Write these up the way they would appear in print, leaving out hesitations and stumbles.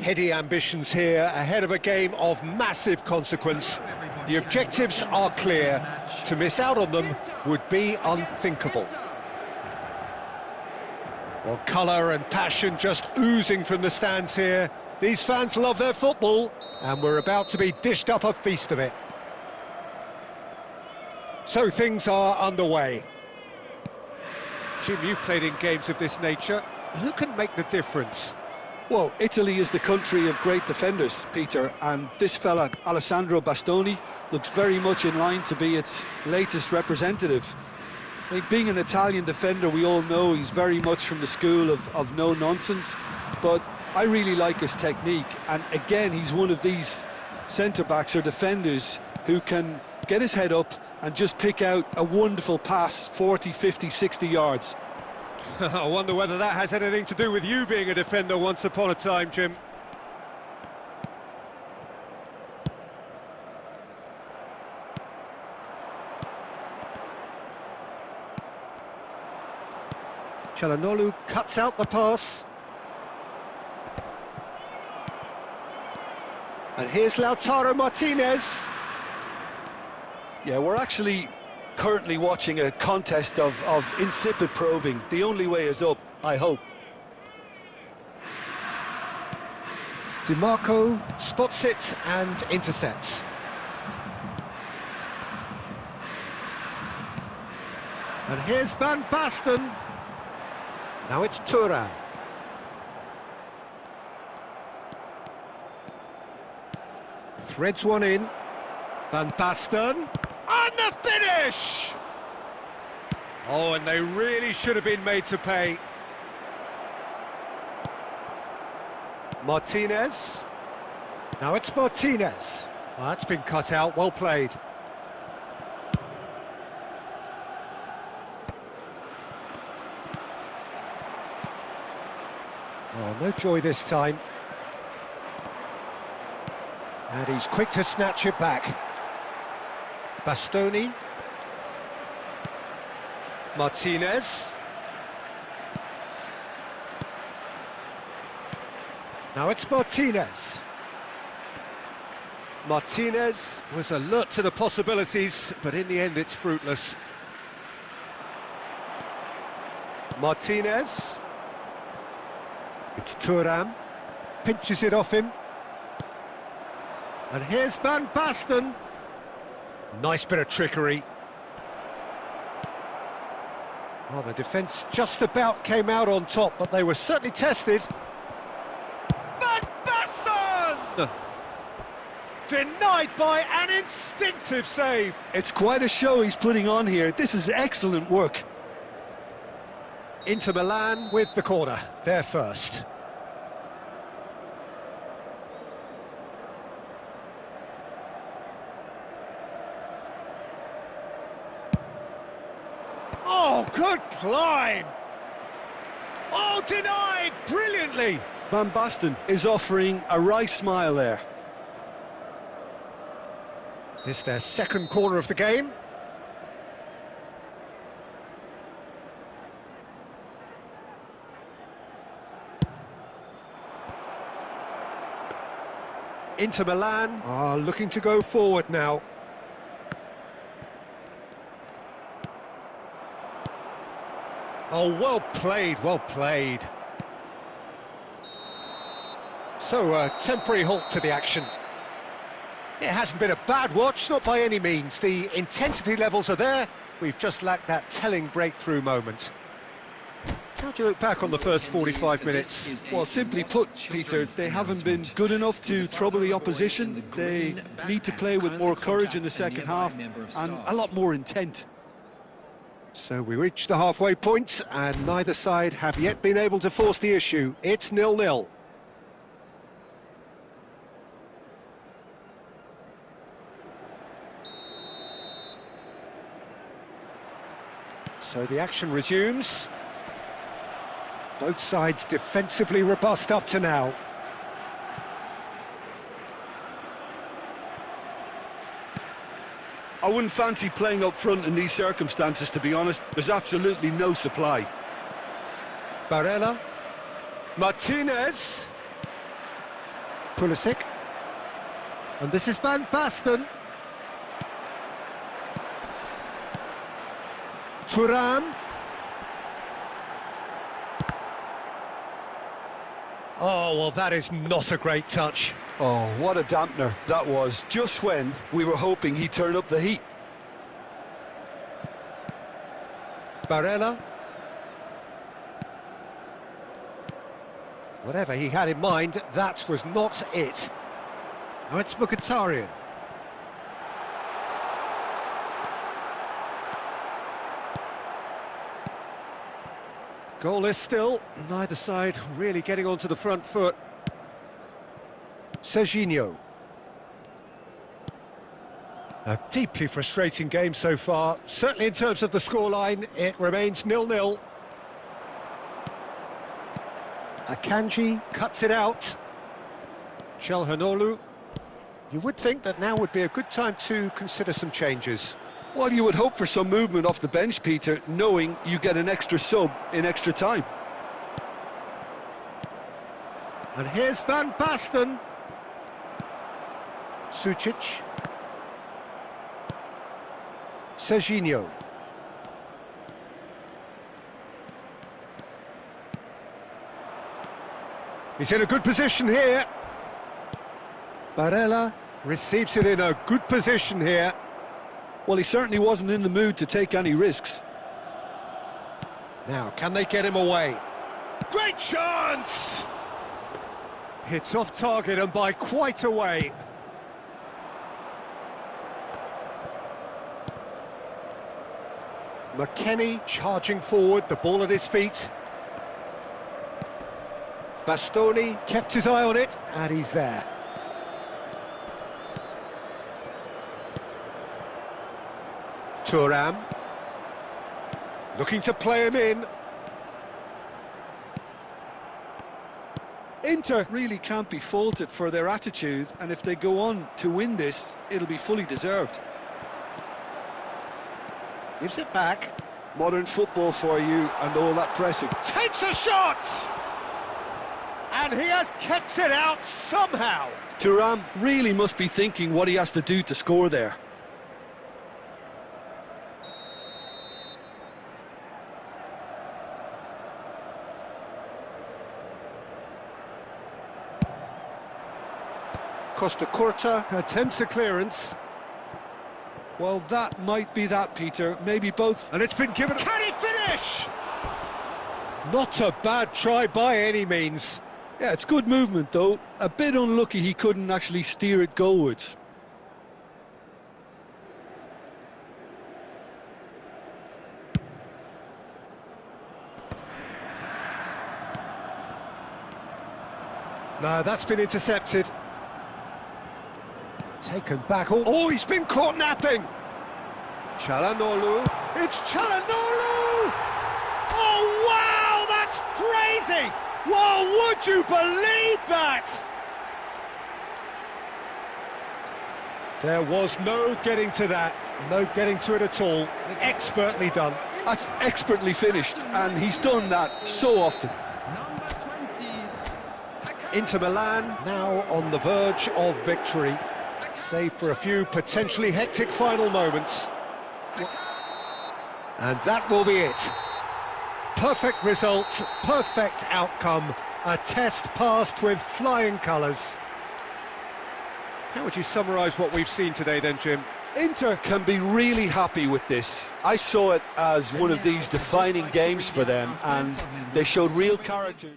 heady ambitions here, ahead of a game of massive consequence. The objectives are clear. To miss out on them would be unthinkable. Well, colour and passion just oozing from the stands here. These fans love their football, and we're about to be dished up a feast of it. So things are underway. Jim, you've played in games of this nature. Who can make the difference? Well, Italy is the country of great defenders, Peter, and this fella, Alessandro Bastoni, looks very much in line to be its latest representative. I mean, being an Italian defender, we all know he's very much from the school of no-nonsense, but I really like his technique, and again, he's one of these centre-backs or defenders who can get his head up and just pick out a wonderful pass, 40, 50, 60 yards. I wonder whether that has anything to do with you being a defender once upon a time, Jim. Çalhanoğlu cuts out the pass. And here's Lautaro Martinez. Yeah, we're actually currently watching a contest of insipid probing. The only way is up, I hope. Di Marco spots it and intercepts. And here's Van Basten. Now it's Thuram. Threads one in. Van Basten. And the finish! Oh, and they really should have been made to pay. Martinez. Now it's Martinez. Well, that's been cut out, well played. Oh, no joy this time. And he's quick to snatch it back. Bastoni. Martinez. Now it's Martinez. Martinez was alert to the possibilities, but in the end it's fruitless. Martinez. It's Thuram. Pinches it off him. And here's Van Basten. Nice bit of trickery. Well, the defence just about came out on top, but they were certainly tested. Van Basten! Denied by an instinctive save. It's quite a show he's putting on here. This is excellent work. Inter Milan with the corner, they're first. Oh, good climb! Oh, denied brilliantly! Van Basten is offering a right smile there. This their second corner of the game. Inter Milan are looking to go forward now. Oh, well played, well played. So, a temporary halt to the action. It hasn't been a bad watch, not by any means. The intensity levels are there. We've just lacked that telling breakthrough moment. How do you look back on the first 45 minutes? Well, simply put, Peter, they haven't been good enough to trouble the opposition. They need to play with more courage in the second half and a lot more intent. So we reach the halfway point, and neither side have yet been able to force the issue. It's 0-0. So the action resumes. Both sides defensively robust up to now. I wouldn't fancy playing up front in these circumstances, to be honest. There's absolutely no supply. Barella. Martinez. Pulisic. And this is Van Basten. Thuram. Oh, well, that is not a great touch. Oh, what a dampener that was, just when we were hoping he'd turn up the heat. Barella. Whatever he had in mind, that was not it. Now it's Mkhitaryan. Goalless still, neither side really getting onto the front foot. Serginho. A deeply frustrating game so far. Certainly in terms of the scoreline, it remains 0-0. Akanji cuts it out. Çalhanoğlu. You would think that now would be a good time to consider some changes. Well, you would hope for some movement off the bench, Peter, knowing you get an extra sub in extra time. And here's Van Basten. Sucic. Serginho. He's in a good position here. Barella receives it in a good position here. Well, he certainly wasn't in the mood to take any risks. Now, can they get him away? Great chance! It's off target and by quite a way. McKennie charging forward, the ball at his feet. Bastoni kept his eye on it, and he's there. Thuram. Looking to play him in. Inter really can't be faulted for their attitude, and if they go on to win this, it'll be fully deserved. Gives it back. Modern football for you and all that pressing. Takes a shot! And he has kept it out somehow. Thuram really must be thinking what he has to do to score there. Costa Curta attempts a clearance. Well, that might be that, Peter. Maybe both. And it's been given... Can he finish? Not a bad try by any means. Yeah, it's good movement, though. A bit unlucky he couldn't actually steer it goalwards. No, that's been intercepted. Taken back. Oh, he's been caught napping. Çalhanoğlu. It's Çalhanoğlu! Oh, wow, that's crazy! Well, would you believe that? There was no getting to that. No getting to it at all. Expertly done. That's expertly finished, and he's done that so often. Inter Milan now on the verge of victory, save for a few potentially hectic final moments. And that will be it. Perfect result, perfect outcome, a test passed with flying colours. How would you summarise what we've seen today then, Jim? Inter can be really happy with this. I saw it as one of these defining games for them, and they showed real character.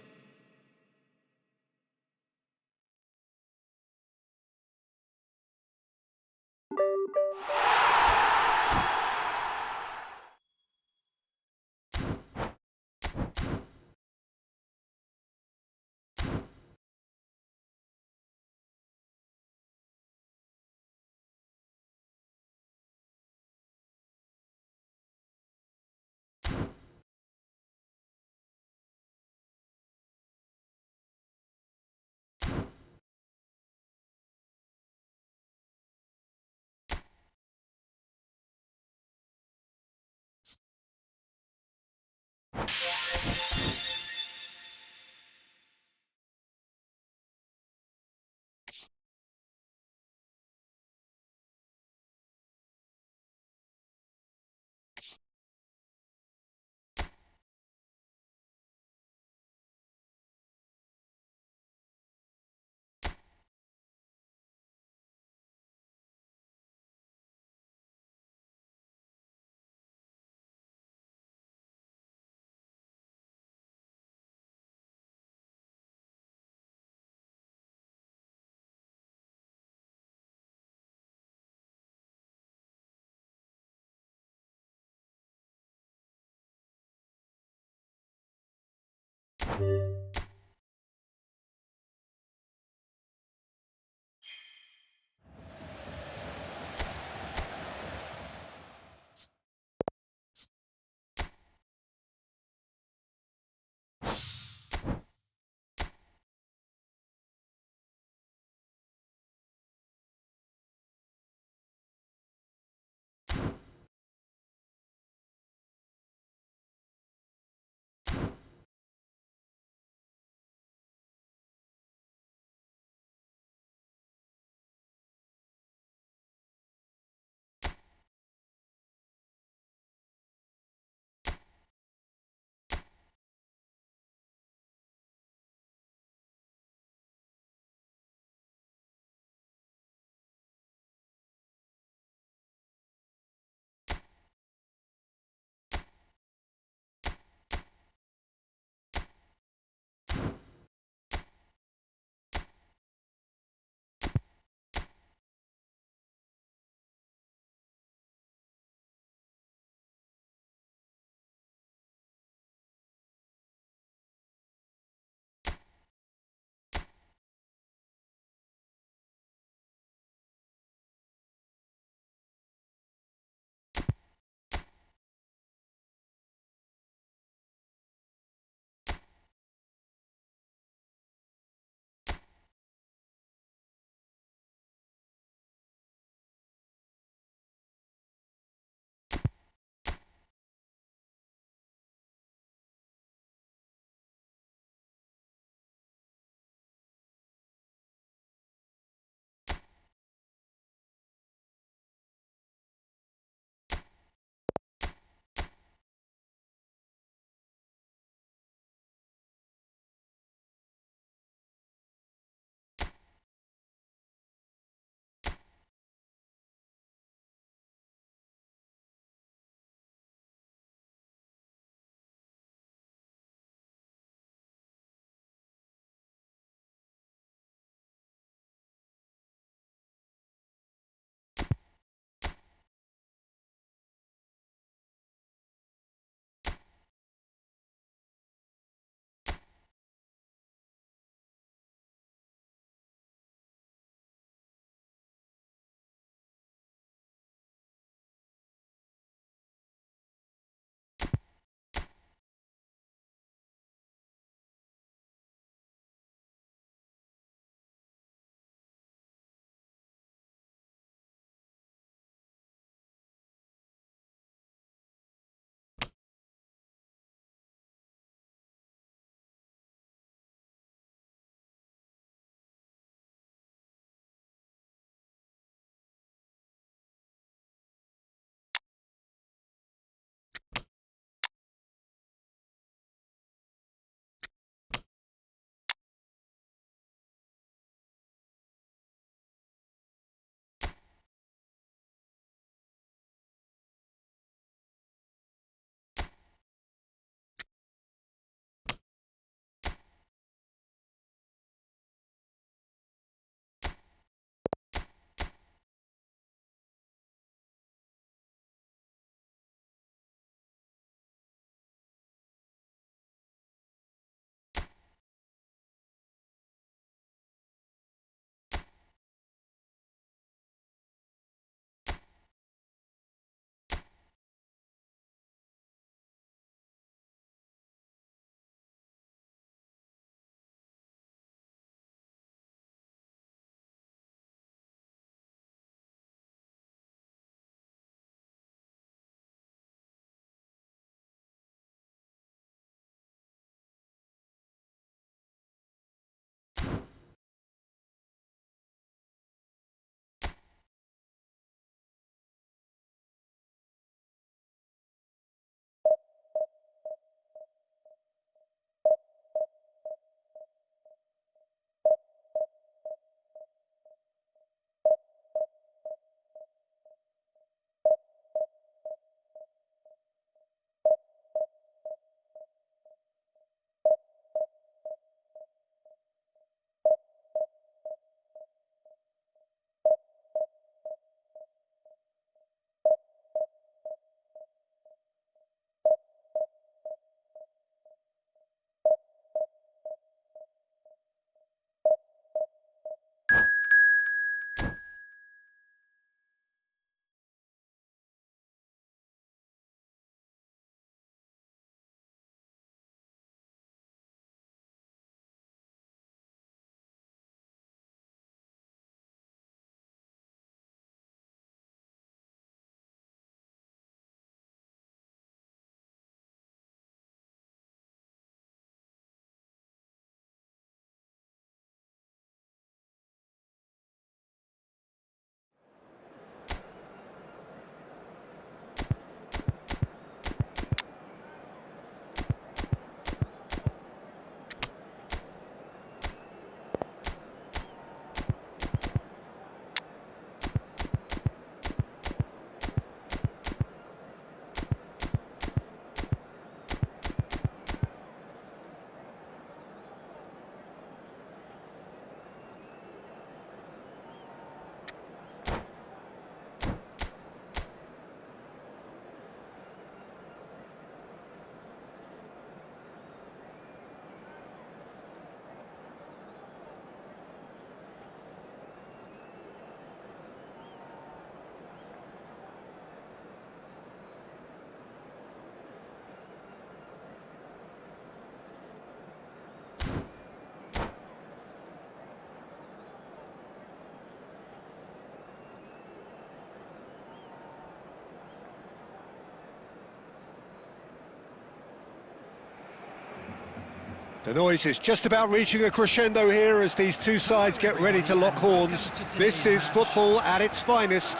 The noise is just about reaching a crescendo here as these two sides get ready to lock horns. This is football at its finest.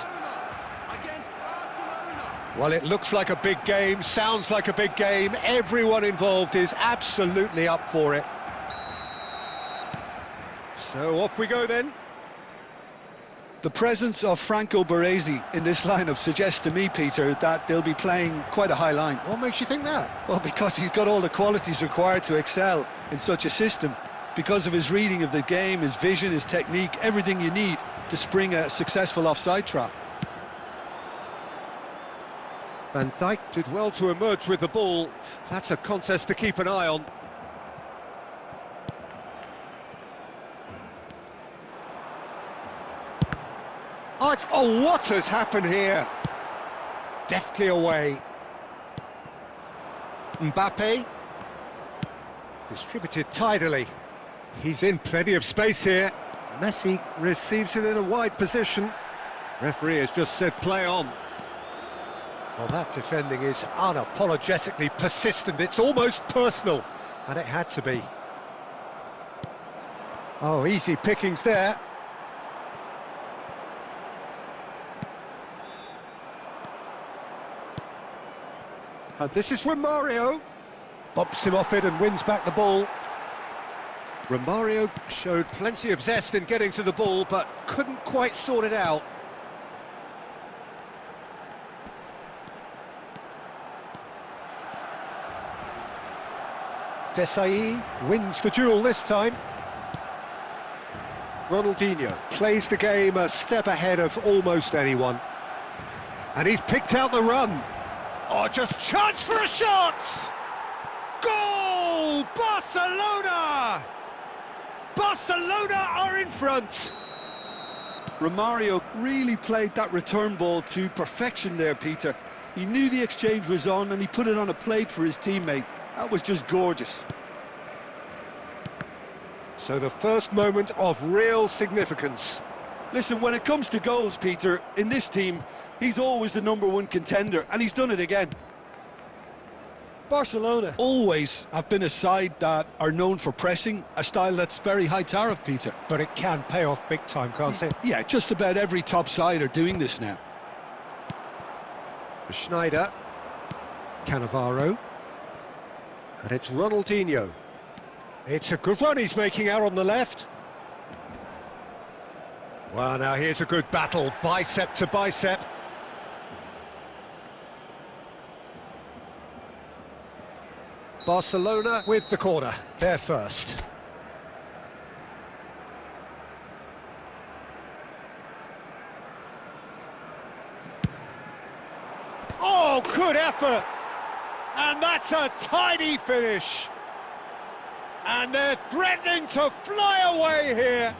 Well, it looks like a big game, sounds like a big game. Everyone involved is absolutely up for it. So off we go then. The presence of Franco Baresi in this lineup suggests to me, Peter, that they'll be playing quite a high line. What makes you think that? Well, because he's got all the qualities required to excel in such a system. Because of his reading of the game, his vision, his technique, everything you need to spring a successful offside trap. Van Dijk did well to emerge with the ball. That's a contest to keep an eye on. Oh, what has happened here? Deftly away. Mbappe. Distributed tidily. He's in plenty of space here. Messi receives it in a wide position. Referee has just said play on. Well, that defending is unapologetically persistent. It's almost personal, and it had to be. Oh, easy pickings there. This is Romario. Bumps him off it and wins back the ball. Romario showed plenty of zest in getting to the ball, but couldn't quite sort it out. Desai wins the duel this time. Ronaldinho plays the game a step ahead of almost anyone. And he's picked out the run. Oh, just chance for a shot! Goal! Barcelona! Barcelona are in front! Romario really played that return ball to perfection there, Peter. He knew the exchange was on and he put it on a plate for his teammate. That was just gorgeous. So the first moment of real significance. Listen, when it comes to goals, Peter, in this team, he's always the #1 contender, and he's done it again. Barcelona always have been a side that are known for pressing, a style that's very high tariff, Peter. But it can pay off big time, can't it? Yeah, just about every top side are doing this now. Schneider. Cannavaro. And it's Ronaldinho. It's a good run he's making out on the left. Well, now here's a good battle, bicep to bicep. Barcelona with the corner, they're first. Oh, good effort! And that's a tidy finish. And they're threatening to fly away here.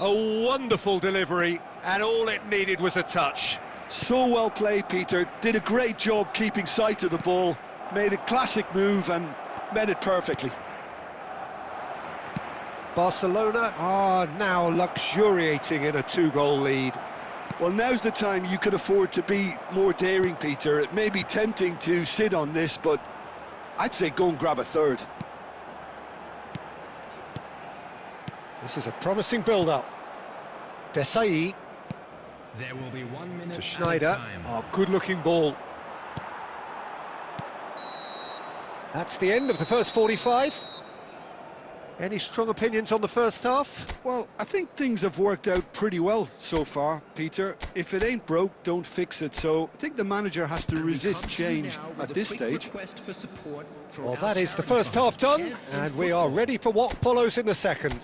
A wonderful delivery, and all it needed was a touch. So well played, Peter. Did a great job keeping sight of the ball. Made a classic move and met it perfectly. Barcelona are now luxuriating in a 2-goal lead. Well, now's the time you could afford to be more daring, Peter. It may be tempting to sit on this, but I'd say go and grab a third. This is a promising build-up. Desai. There will be 1 minute to Schneider. Oh, good-looking ball. That's the end of the first 45. Any strong opinions on the first half? Well, I think things have worked out pretty well so far, Peter. If it ain't broke, don't fix it. So I think the manager has to resist change at this stage. Well, that is the first half done, and we are ready for what follows in the second.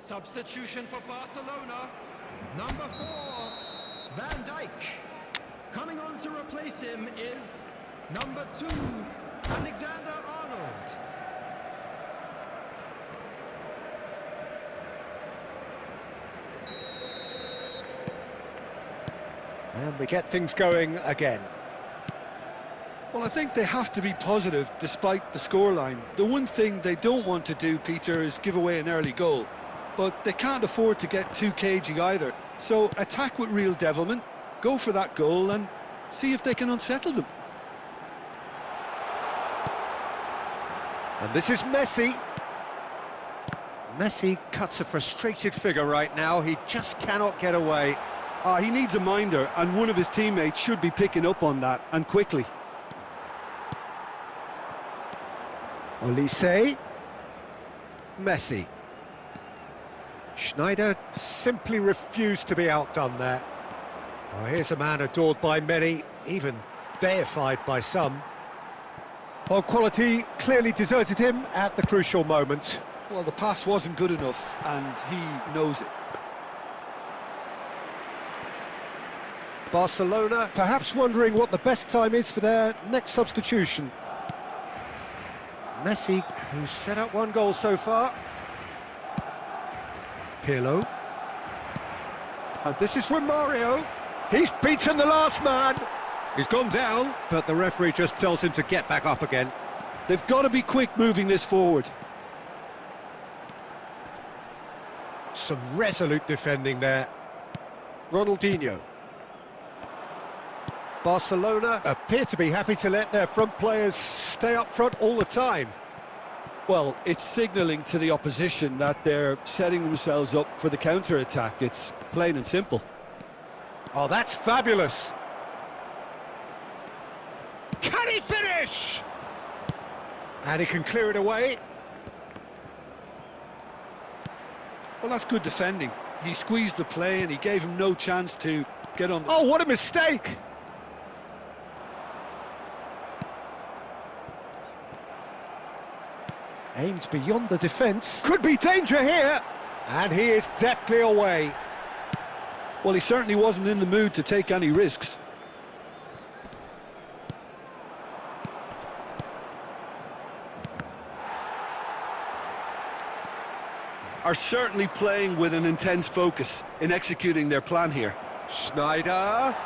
Substitution for Barcelona. Number 4, Van Dijk. Coming on to replace him is number 2, Alexander-Arnold. And we get things going again. Well, I think they have to be positive despite the scoreline. The one thing they don't want to do, Peter, is give away an early goal. But they can't afford to get too cagey either. So attack with real devilment, go for that goal and see if they can unsettle them. And this is Messi. Messi cuts a frustrated figure right now. He just cannot get away. He needs a minder, and one of his teammates should be picking up on that, and quickly. Olise. Messi. Schneider simply refused to be outdone there. Oh, here's a man adored by many, even deified by some. Well, quality clearly deserted him at the crucial moment. Well, the pass wasn't good enough, and he knows it. Barcelona perhaps wondering what the best time is for their next substitution. Messi, who's set up one goal so far. Pirlo. And this is Romario. He's beaten the last man. He's gone down, but the referee just tells him to get back up again. They've got to be quick moving this forward. Some resolute defending there. Ronaldinho. Barcelona appear to be happy to let their front players stay up front all the time. Well, it's signalling to the opposition that they're setting themselves up for the counter-attack. It's plain and simple. Oh, that's fabulous. Can he finish? And he can clear it away. Well, that's good defending. He squeezed the play and he gave him no chance to get on the... Oh, what a mistake! Aimed beyond the defence. Could be danger here. And he is deftly away. Well, he certainly wasn't in the mood to take any risks. Are certainly playing with an intense focus in executing their plan here. Schneider.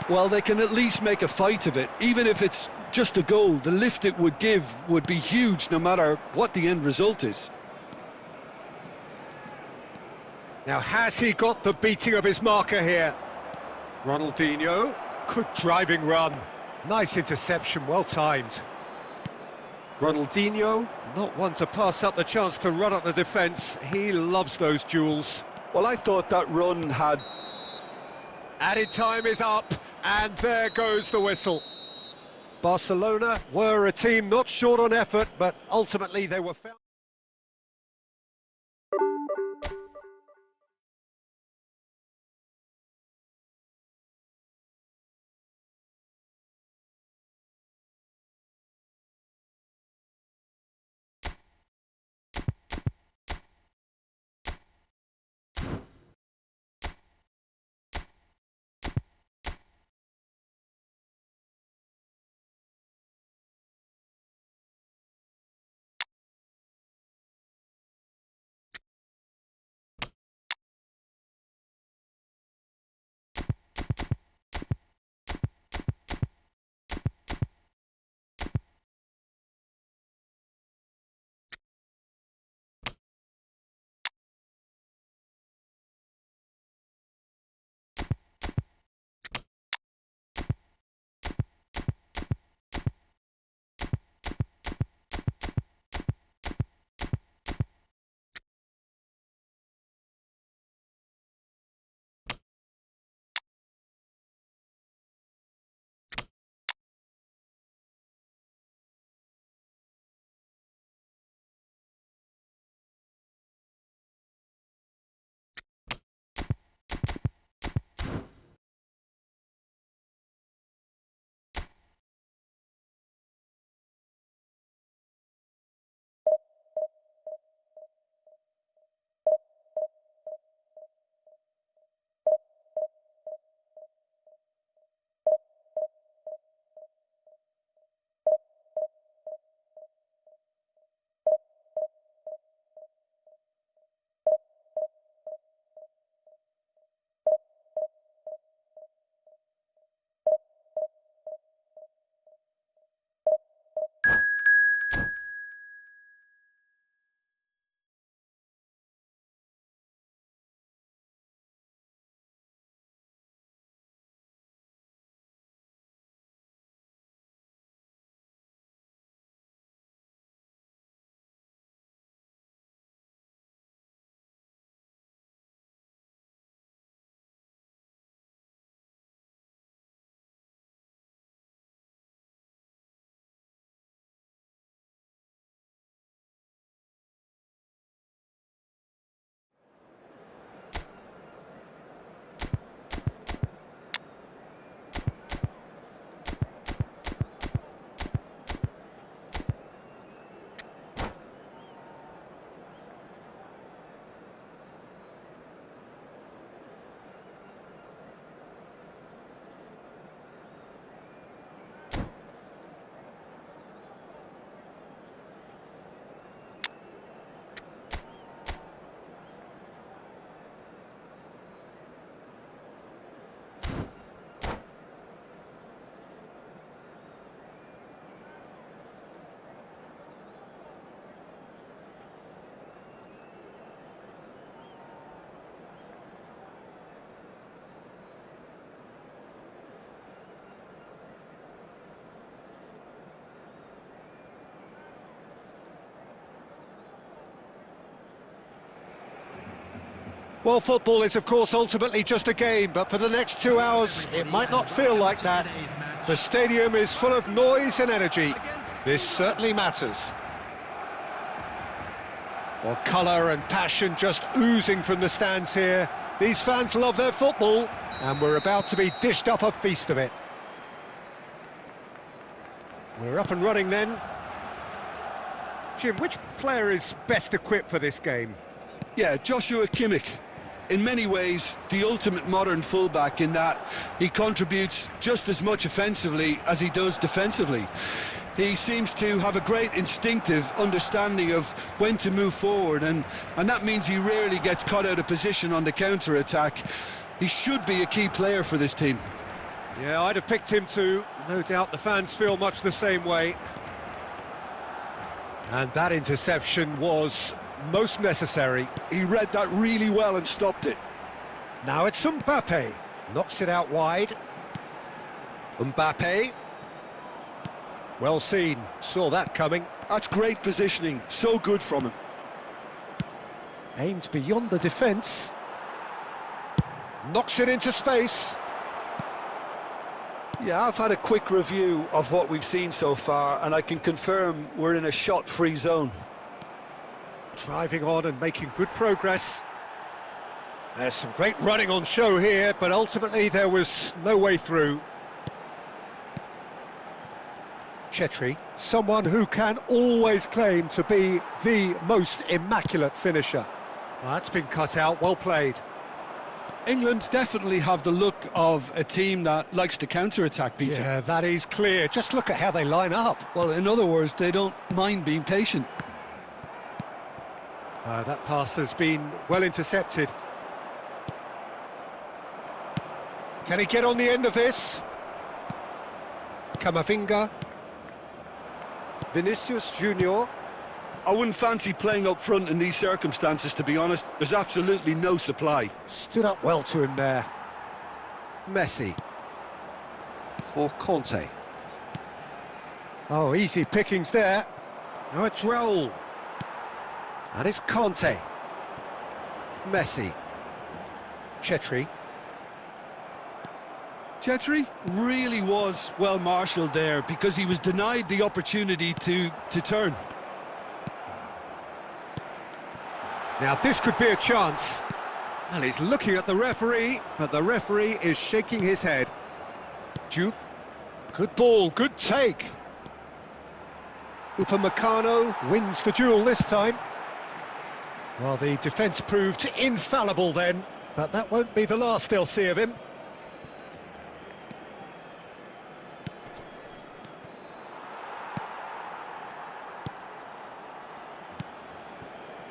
Well, they can at least make a fight of it, even if it's just a goal. The lift it would give would be huge no matter what the end result is. Now, has he got the beating of his marker here? Ronaldinho. Good driving run. Nice interception, well timed. Ronaldinho, not one to pass up the chance to run up the defence. He loves those duels. Well, I thought that run had... Added time is up, and there goes the whistle. Barcelona were a team not short on effort, but ultimately they were found... Well, football is, of course, ultimately just a game, but for the next 2 hours, it might not feel like that. The stadium is full of noise and energy. This certainly matters. Well, colour and passion just oozing from the stands here. These fans love their football, and we're about to be dished up a feast of it. We're up and running then. Jim, which player is best equipped for this game? Yeah, Joshua Kimmich. In many ways, the ultimate modern fullback in that he contributes just as much offensively as he does defensively. He seems to have a great instinctive understanding of when to move forward, and that means he rarely gets caught out of position on the counter-attack. He should be a key player for this team. Yeah, I'd have picked him too. No doubt the fans feel much the same way. And that interception was most necessary. He read that really well and stopped it. Now it's Mbappe. Knocks it out wide. Mbappe. Well seen. Saw that coming. That's great positioning. So good from him. Aimed beyond the defence. Knocks it into space. Yeah, I've had a quick review of what we've seen so far, and I can confirm we're in a shot-free zone. Driving on and making good progress. There's some great running on show here, but ultimately there was no way through. Chetri, someone who can always claim to be the most immaculate finisher. Well, that's been cut out, well played. England definitely have the look of a team that likes to counter-attack, Peter. Yeah, that is clear. Just look at how they line up. Well, in other words, they don't mind being patient. That pass has been well intercepted. Can he get on the end of this? Camavinga. Vinicius Junior. I wouldn't fancy playing up front in these circumstances, to be honest. There's absolutely no supply. Stood up well to him there. Messi. For Conte. Oh, easy pickings there. Now it's Raul. And it's Conte. Messi. Chetri. Chetri really was well marshalled there because he was denied the opportunity to turn. Now this could be a chance. Well, he's looking at the referee, but the referee is shaking his head. Juve. Good ball, good take. Upamecano wins the duel this time. Well, the defence proved infallible then, but that won't be the last they'll see of him.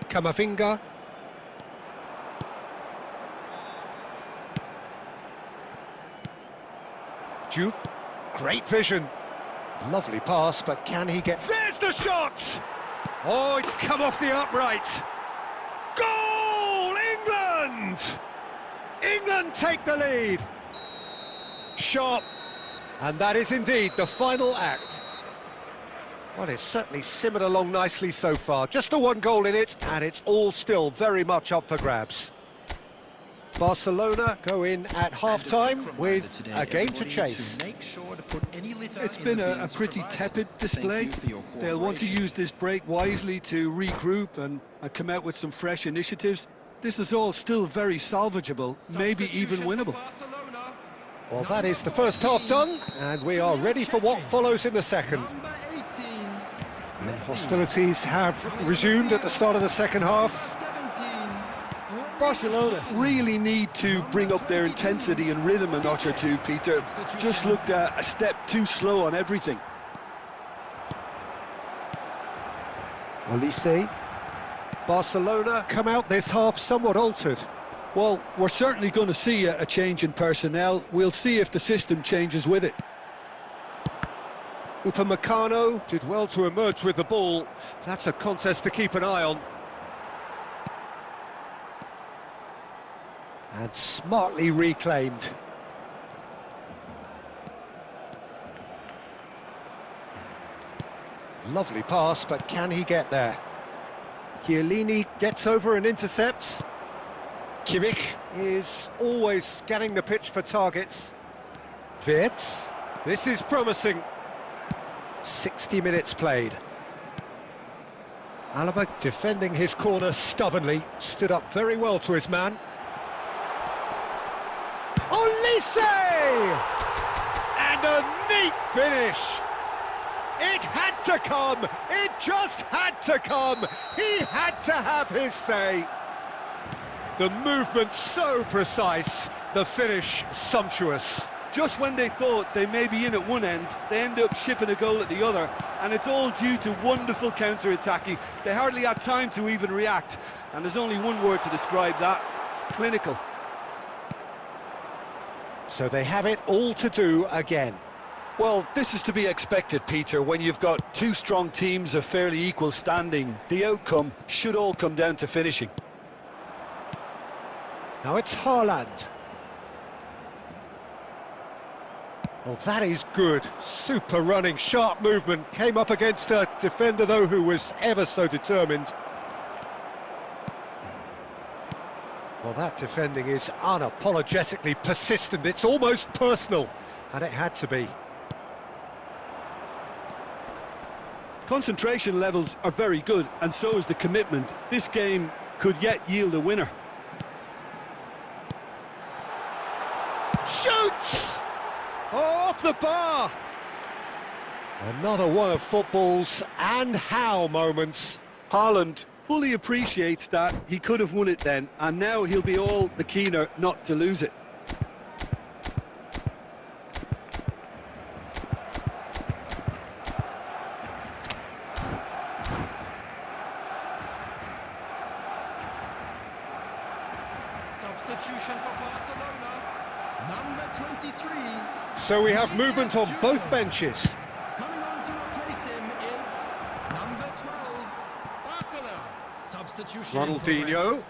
Camavinga. Juve. Great vision. Lovely pass, but can he get... There's the shot! Oh, it's come off the upright. Goal! England! England take the lead. Sharp. And that is indeed the final act. Well, it's certainly simmered along nicely so far. Just the one goal in it, and it's all still very much up for grabs. Barcelona go in at half-time with a game to chase. It's been a pretty tepid display. They'll want to use this break wisely to regroup and come out with some fresh initiatives. This is all still very salvageable, maybe even winnable. Well, that is the first half done, and we are ready for what follows in the second. And hostilities have resumed at the start of the second half. Barcelona really need to bring up their intensity and rhythm a notch or two, Peter. Just looked a step too slow on everything. Olise. Barcelona come out this half somewhat altered. Well, we're certainly going to see a change in personnel. We'll see if the system changes with it. Upamecano did well to emerge with the ball. That's a contest to keep an eye on. And smartly reclaimed. Lovely pass, but can he get there? Chiellini gets over and intercepts. Kimmich is always scanning the pitch for targets. Wirtz, this is promising. 60 minutes played. Alaba defending his corner stubbornly, stood up very well to his man. Olise! And a neat finish! It had to come! It just had to come! He had to have his say! The movement so precise, the finish sumptuous. Just when they thought they may be in at one end, they end up shipping a goal at the other, and it's all due to wonderful counter-attacking. They hardly had time to even react, and there's only one word to describe that: clinical. So they have it all to do again. Well, this is to be expected, Peter. When you've got two strong teams of fairly equal standing, the outcome should all come down to finishing. Now it's Haaland. Well, that is good. Super running, sharp movement. Came up against a defender, though, who was ever so determined. Well, that defending is unapologetically persistent. It's almost personal, and it had to be. Concentration levels are very good, and so is the commitment. This game could yet yield a winner. Shoots! Oh, off the bar! Another one of football's and how moments. Haaland fully appreciates that he could have won it then, and now he'll be all the keener not to lose it. Substitution for Barcelona, number 23. So we have movement on both benches. Coming on to replace him is number 12, Barcola. Substitution in Ronaldinho. progress.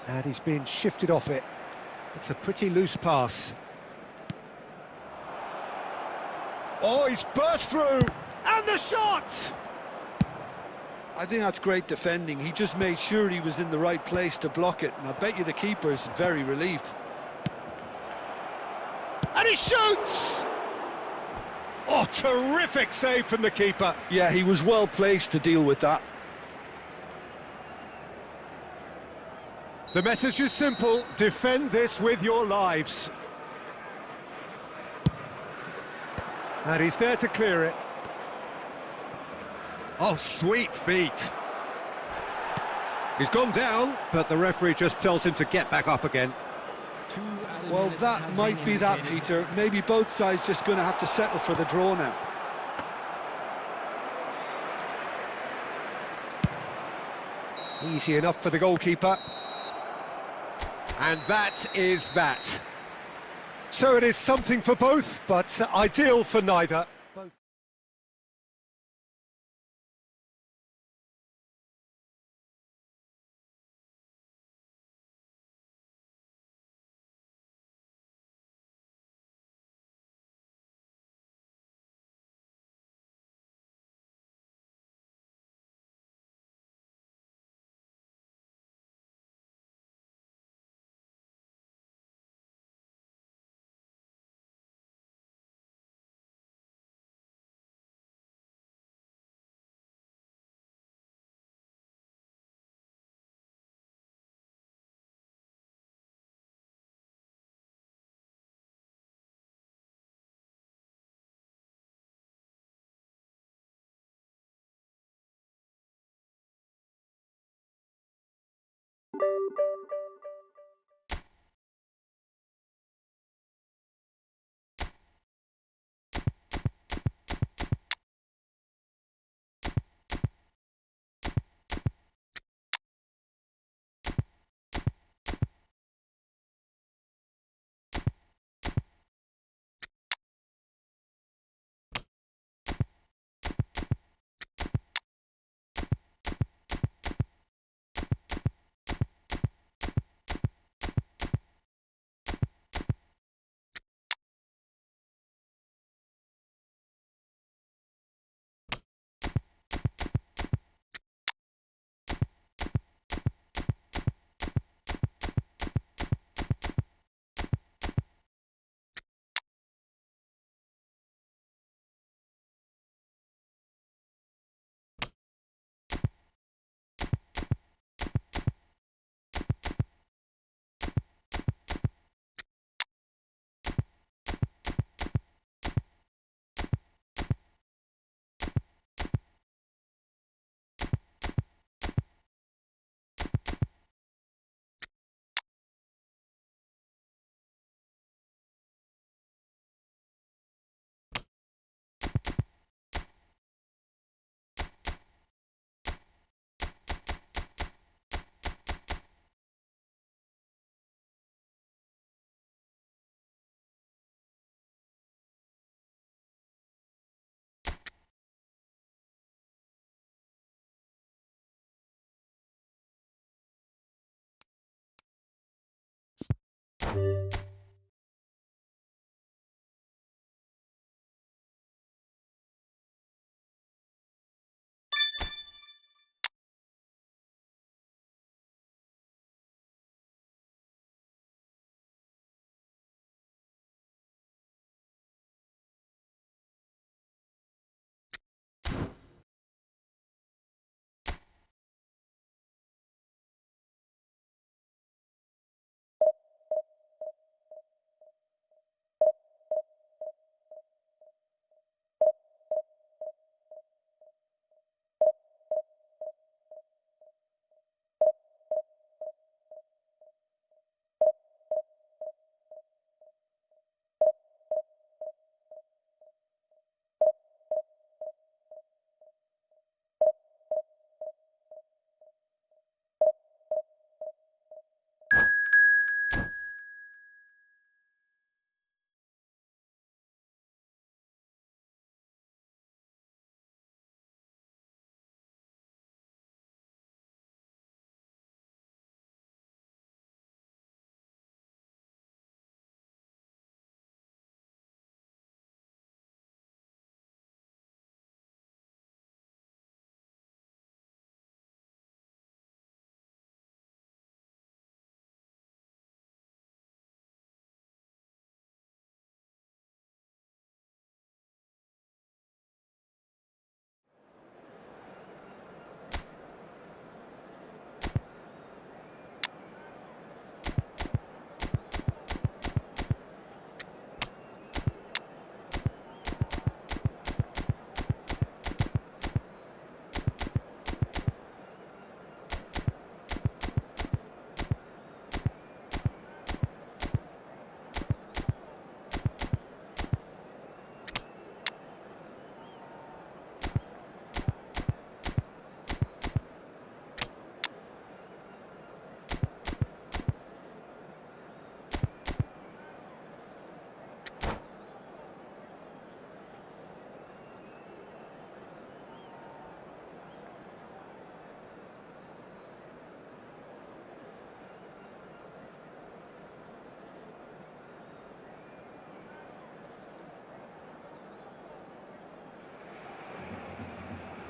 And he's been shifted off it. It's a pretty loose pass. Oh, he's burst through! And the shot! I think that's great defending. He just made sure he was in the right place to block it, and I bet you the keeper's very relieved. And he shoots! Oh, terrific save from the keeper. Yeah, he was well placed to deal with that. The message is simple: defend this with your lives. And he's there to clear it. Oh, sweet feet. He's gone down, but the referee just tells him to get back up again. Well, that might be that, Peter. Maybe both sides just going to have to settle for the draw now. Easy enough for the goalkeeper. And that is that. So it is something for both, but ideal for neither.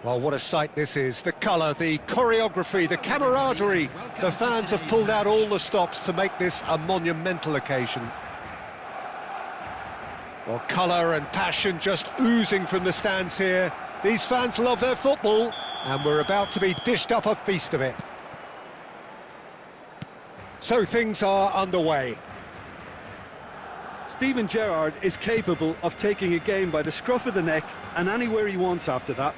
Well, what a sight this is. The colour, the choreography, the camaraderie. The fans have pulled out all the stops to make this a monumental occasion. Well, colour and passion just oozing from the stands here. These fans love their football, and we're about to be dished up a feast of it. So things are underway. Steven Gerrard is capable of taking a game by the scruff of the neck and anywhere he wants after that.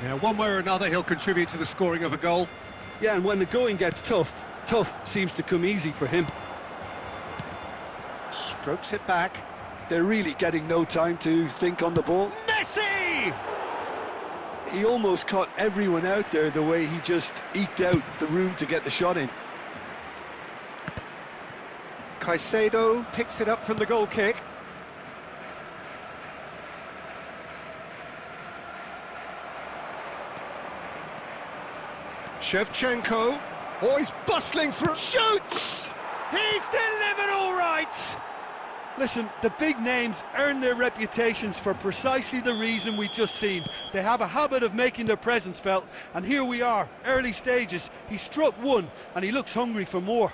Yeah, one way or another he'll contribute to the scoring of a goal. Yeah, and when the going gets tough, tough seems to come easy for him. Strokes it back. They're really getting no time to think on the ball. Messi! He almost caught everyone out there the way he just eked out the room to get the shot in. Caicedo picks it up from the goal kick. Shevchenko. Oh, he's bustling through. Shoots! He's delivered all right! Listen, the big names earn their reputations for precisely the reason we've just seen. They have a habit of making their presence felt, and here we are, early stages. He struck one, and he looks hungry for more.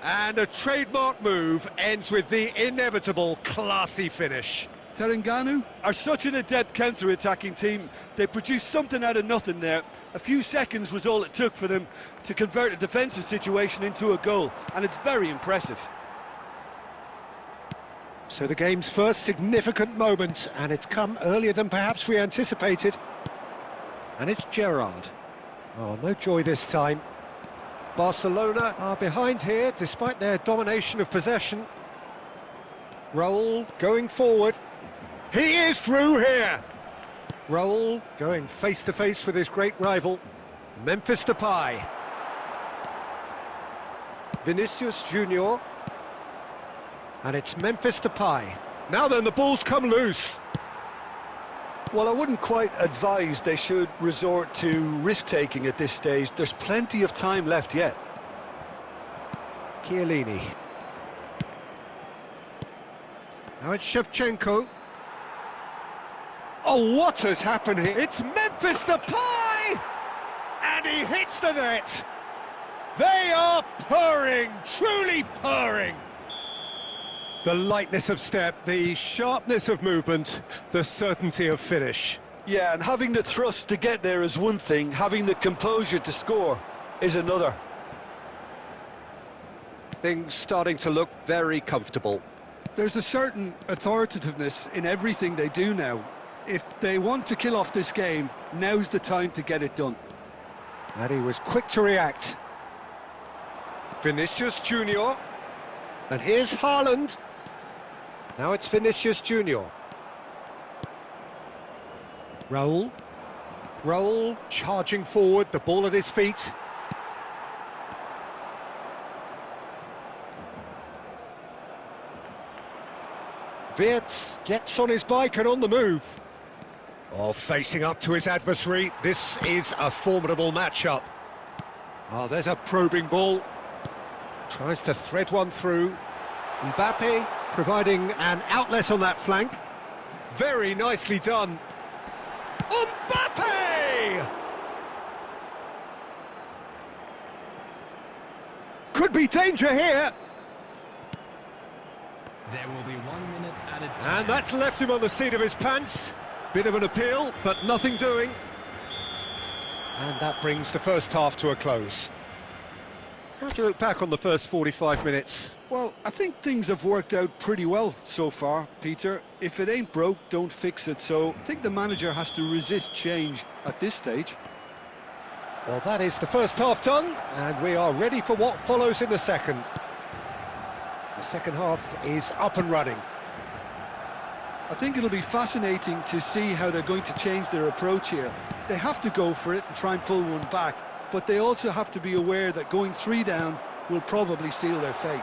And a trademark move ends with the inevitable classy finish. Terengganu are such an adept counter-attacking team. They produced something out of nothing there. A few seconds was all it took for them to convert a defensive situation into a goal, and it's very impressive. So the game's first significant moment, and it's come earlier than perhaps we anticipated. And it's Gerrard. Oh, no joy this time. Barcelona are behind here, despite their domination of possession. Raul going forward. He is through here! Raul going face-to-face with his great rival, Memphis Depay. Vinicius Junior. And it's Memphis Depay. Now then, the ball's come loose. Well, I wouldn't quite advise they should resort to risk-taking at this stage. There's plenty of time left yet. Chiellini. Now it's Shevchenko. Oh, what has happened here? It's Memphis Depay! And he hits the net. They are purring, truly purring. The lightness of step, the sharpness of movement, the certainty of finish. Yeah, and having the thrust to get there is one thing, having the composure to score is another. Things starting to look very comfortable. There's a certain authoritativeness in everything they do now. If they want to kill off this game, now's the time to get it done. And he was quick to react. Vinicius Junior. And here's Haaland. Now it's Vinicius Junior. Raul, charging forward, the ball at his feet. Wirtz gets on his bike and on the move. Oh, facing up to his adversary, this is a formidable matchup. Oh, there's a probing ball. Tries to thread one through. Mbappe providing an outlet on that flank. Very nicely done. Mbappe! Could be danger here. There will be 1 minute added time. And that's left him on the seat of his pants. Bit of an appeal, but nothing doing. And that brings the first half to a close. How do you look back on the first 45 minutes? Well, I think things have worked out pretty well so far, Peter. If it ain't broke, don't fix it. So I think the manager has to resist change at this stage. Well, that is the first half done, and we are ready for what follows in the second. The second half is up and running. I think it'll be fascinating to see how they're going to change their approach here. They have to go for it and try and pull one back, but they also have to be aware that going 3 down will probably seal their fate.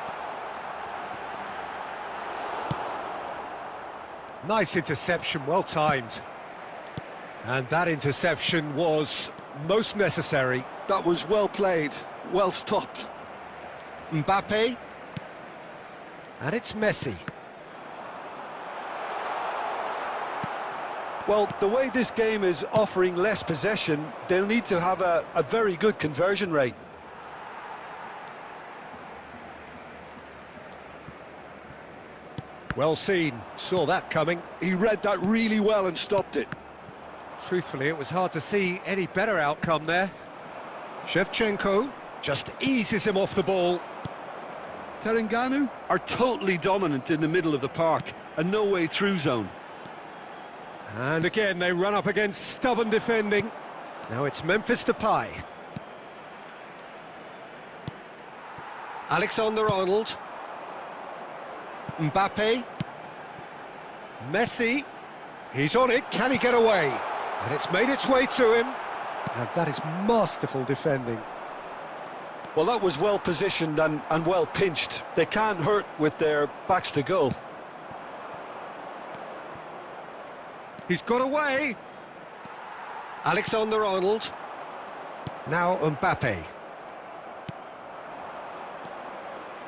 Nice interception, well timed. And that interception was most necessary. That was well played, well stopped. Mbappe. And it's Messi. Well, the way this game is offering less possession, they'll need to have a very good conversion rate. Well seen, saw that coming. He read that really well and stopped it. Truthfully, it was hard to see any better outcome there. Shevchenko just eases him off the ball. Terengganu are totally dominant in the middle of the park, and no way through zone. And again, they run up against stubborn defending. Now it's Memphis Depay. Alexander-Arnold. Mbappe. Messi. He's on it, can he get away? And it's made its way to him. And that is masterful defending. Well, that was well positioned and well pinched. They can't hurt with their backs to goal. He's got away. Alexander-Arnold. Now Mbappe.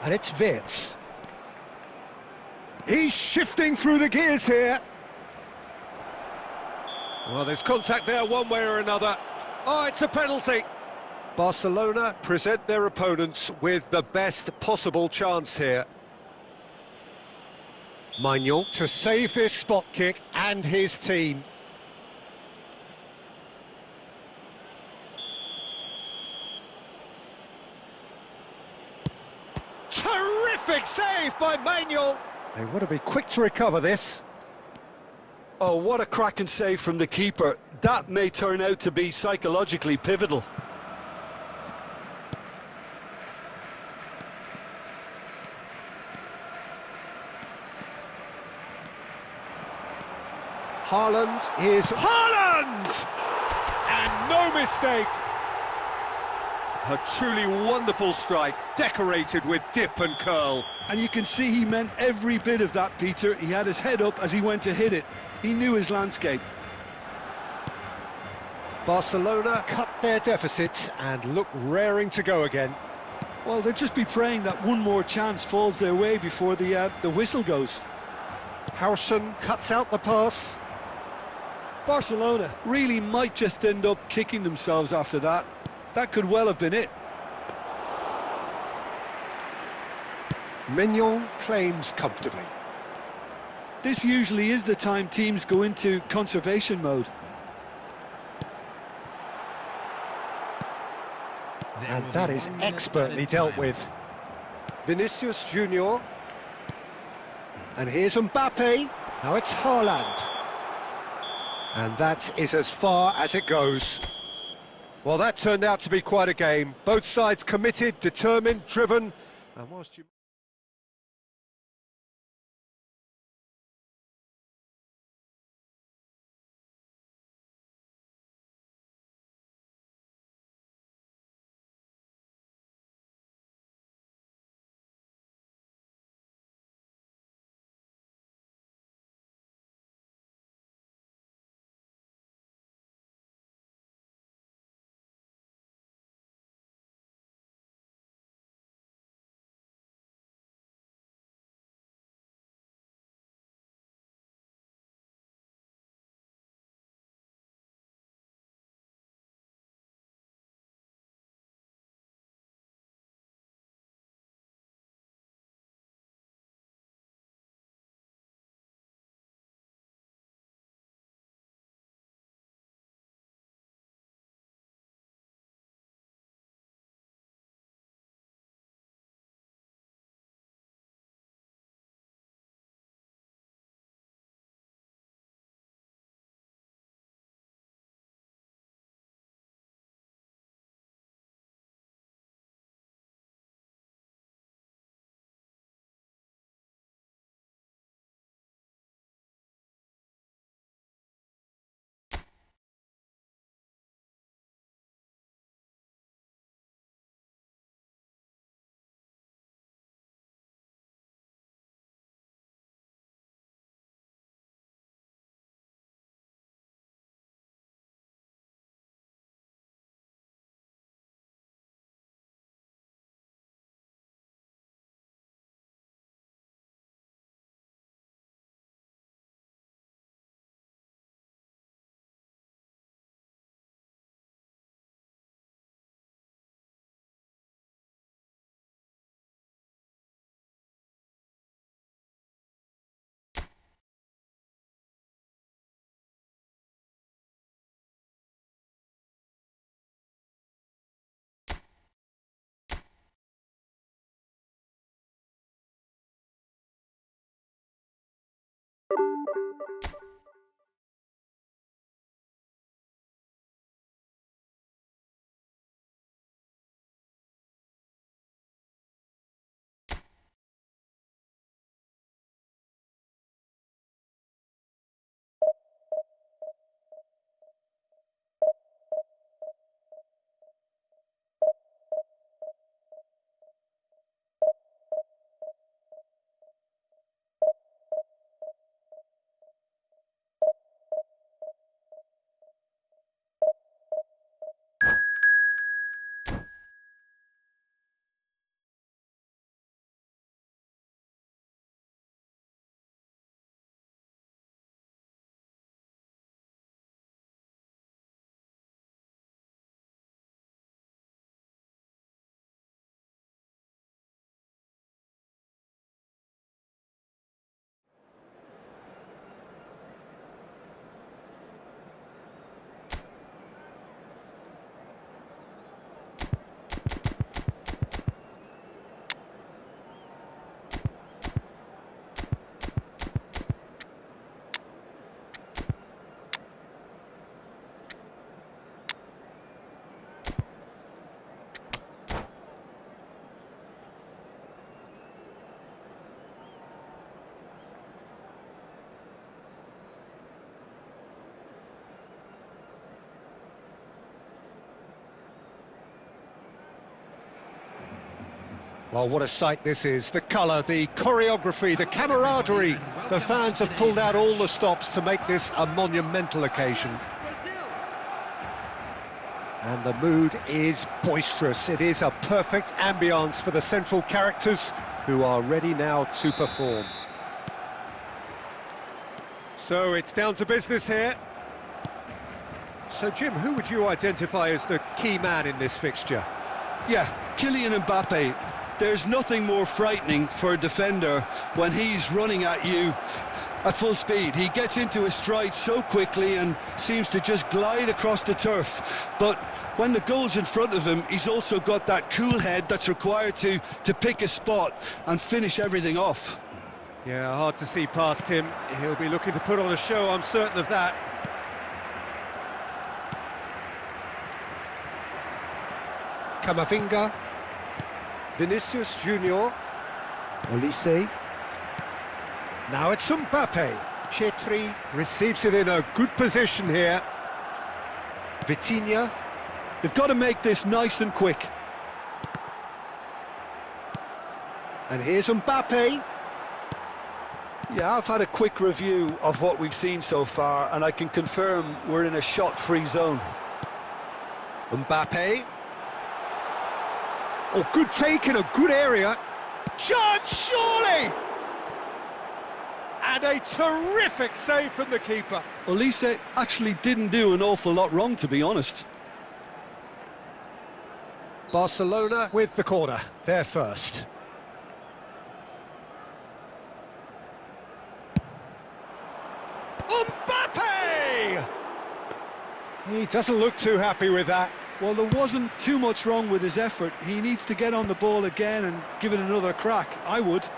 And it's Wirtz. He's shifting through the gears here. Well, there's contact there one way or another. Oh, it's a penalty. Barcelona present their opponents with the best possible chance here. Maignan to save this spot kick and his team. Terrific save by Maignan. They want to be quick to recover this. Oh, what a cracking save from the keeper. That may turn out to be psychologically pivotal. Haaland is Haaland! And no mistake. A truly wonderful strike, decorated with dip and curl. And you can see he meant every bit of that, Peter. He had his head up as he went to hit it. He knew his landscape. Barcelona cut their deficit and look raring to go again. Well, they'll just be praying that one more chance falls their way before the whistle goes. Howson cuts out the pass. Barcelona really might just end up kicking themselves after that. That could well have been it. Mignon claims comfortably. This usually is the time teams go into conservation mode. And that is expertly dealt with. Vinicius Junior. And here's Mbappe. Now it's Haaland. And that is as far as it goes. Well, that turned out to be quite a game. Both sides committed, determined, driven. And whilst you... Well, what a sight this is. The colour, the choreography, the camaraderie. The fans have pulled out all the stops to make this a monumental occasion. And the mood is boisterous. It is a perfect ambience for the central characters who are ready now to perform. So it's down to business here. So Jim, who would you identify as the key man in this fixture? Yeah, Kylian Mbappe. There's nothing more frightening for a defender when he's running at you at full speed. He gets into his stride so quickly and seems to just glide across the turf. But when the goal's in front of him, he's also got that cool head that's required to pick a spot and finish everything off. Yeah, hard to see past him. He'll be looking to put on a show, I'm certain of that. Camavinga. Vinicius Junior. Olise. Now it's Mbappe. Chetri receives it in a good position here. Vitinha. They've got to make this nice and quick. And here's Mbappe. Yeah, I've had a quick review of what we've seen so far, and I can confirm we're in a shot-free zone. Mbappe. Oh, good take in a good area. Chance, surely! And a terrific save from the keeper. Olise actually didn't do an awful lot wrong, to be honest. Barcelona with the corner, they're first. Mbappe! He doesn't look too happy with that. Well, there wasn't too much wrong with his effort. He needs to get on the ball again and give it another crack. I would.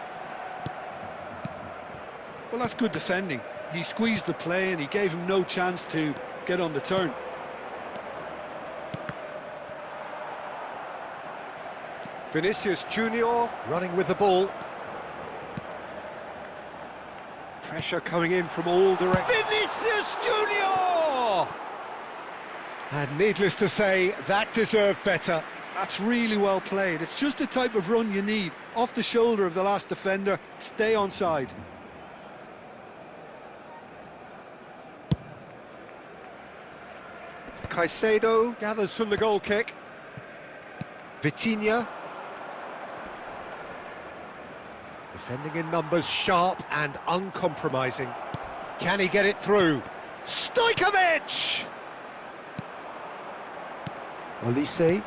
Well, that's good defending. He squeezed the play and he gave him no chance to get on the turn. Vinicius Junior running with the ball. Pressure coming in from all directions. Vinicius Junior! And needless to say, that deserved better. That's really well played. It's just the type of run you need. Off the shoulder of the last defender, stay onside. Caicedo gathers from the goal kick. Vitinha. Defending in numbers, sharp and uncompromising. Can he get it through? Stojkovic! Olise.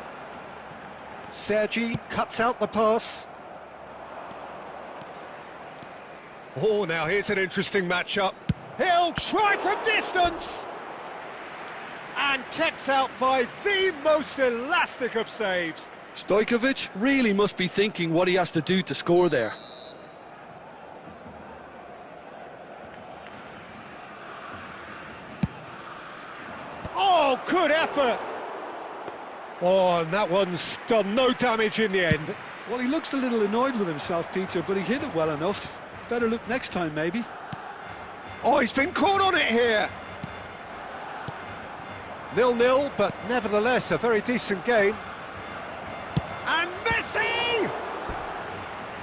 Sergi cuts out the pass. Oh, now here's an interesting matchup. He'll try from distance! And kept out by the most elastic of saves. Stojkovic really must be thinking what he has to do to score there. Oh, good effort! Oh, and that one's done no damage in the end. Well, he looks a little annoyed with himself, Peter, but he hit it well enough. Better look next time, maybe. Oh, he's been caught on it here. 0-0, but nevertheless a very decent game. And Messi!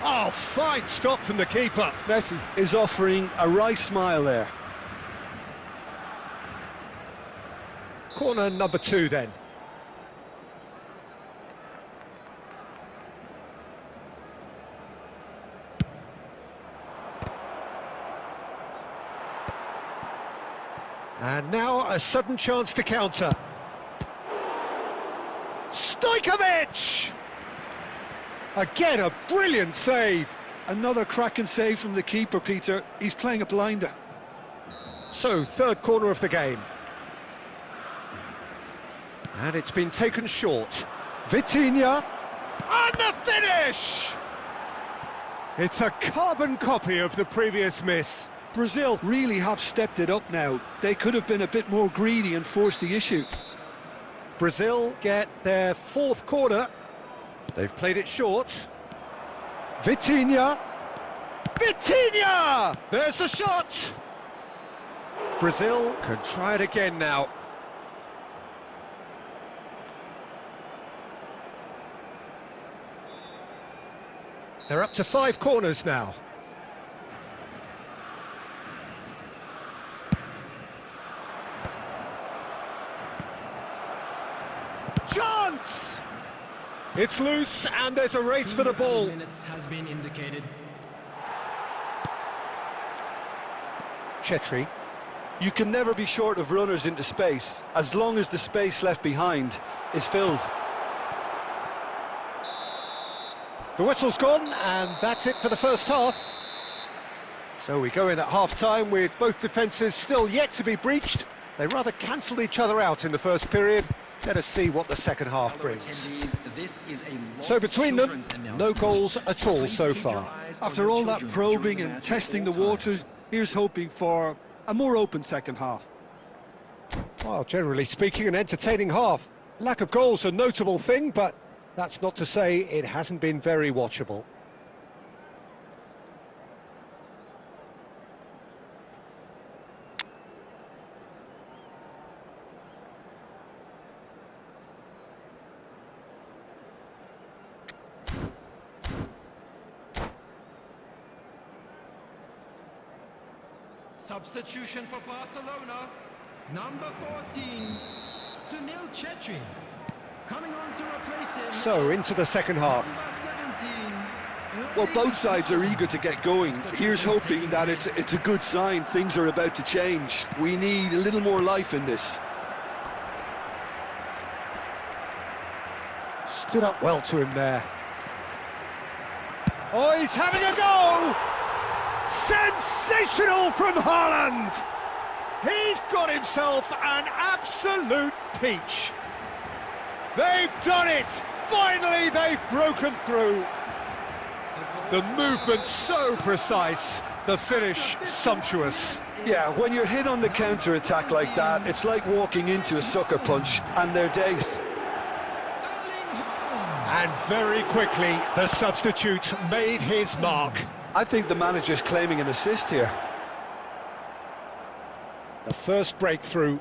Oh, fine stop from the keeper. Messi is offering a wry smile there. Corner number 2 then. And now a sudden chance to counter. Stojkovic! Again, a brilliant save. Another cracking save from the keeper, Peter. He's playing a blinder. So, third corner of the game. And it's been taken short. Vitinha. And the finish! It's a carbon copy of the previous miss. Brazil really have stepped it up now. They could have been a bit more greedy and forced the issue. Brazil get their fourth corner. They've played it short. Vitinha. Vitinha! There's the shot! Brazil can try it again now. They're up to 5 corners now. Chance! It's loose and there's a race for the ball. Minutes has been indicated. Chetri. You can never be short of runners into space, as long as the space left behind is filled. The whistle's gone, and that's it for the first half. So we go in at half-time with both defences still yet to be breached. They rather cancelled each other out in the first period. Let us see what the second half brings. So between them, no goals at all so far. After all that probing and testing the waters, here's hoping for a more open second half. Well, generally speaking, an entertaining half. Lack of goals a notable thing, but that's not to say it hasn't been very watchable. Substitution for Barcelona, number 14, Sunil Chetri. Coming on to replace him. So, into the second half. Number 17. Well, both sides are eager to get going. Here's hoping that it's a good sign. Things are about to change. We need a little more life in this. Stood up well to him there. Oh, he's having a go! Sensational from Haaland! He's got himself an absolute peach. They've done it! Finally, they've broken through. The movement so precise, the finish sumptuous. Yeah, when you're hit on the counter-attack like that, it's like walking into a sucker punch, and they're dazed. And very quickly, the substitute made his mark. I think the manager's claiming an assist here. The first breakthrough.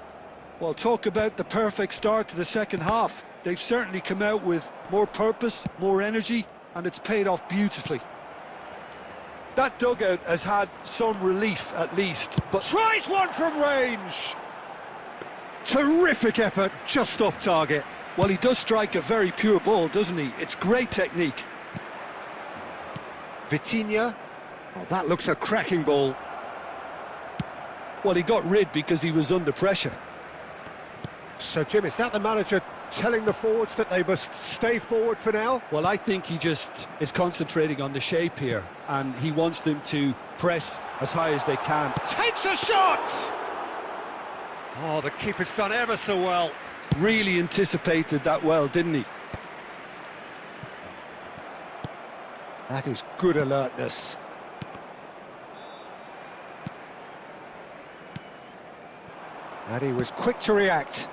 Well, talk about the perfect start to the second half. They've certainly come out with more purpose, more energy, and it's paid off beautifully. That dugout has had some relief, at least, but... Tries one from range! Terrific effort, just off target. Well, he does strike a very pure ball, doesn't he? It's great technique. Vitinha. Oh, that looks a cracking ball. Well, he got rid because he was under pressure. So, Jim, is that the manager telling the forwards that they must stay forward for now? Well, I think he just is concentrating on the shape here, and he wants them to press as high as they can. Takes a shot! Oh, the keeper's done ever so well. Really anticipated that well, didn't he? That is good alertness. And he was quick to react.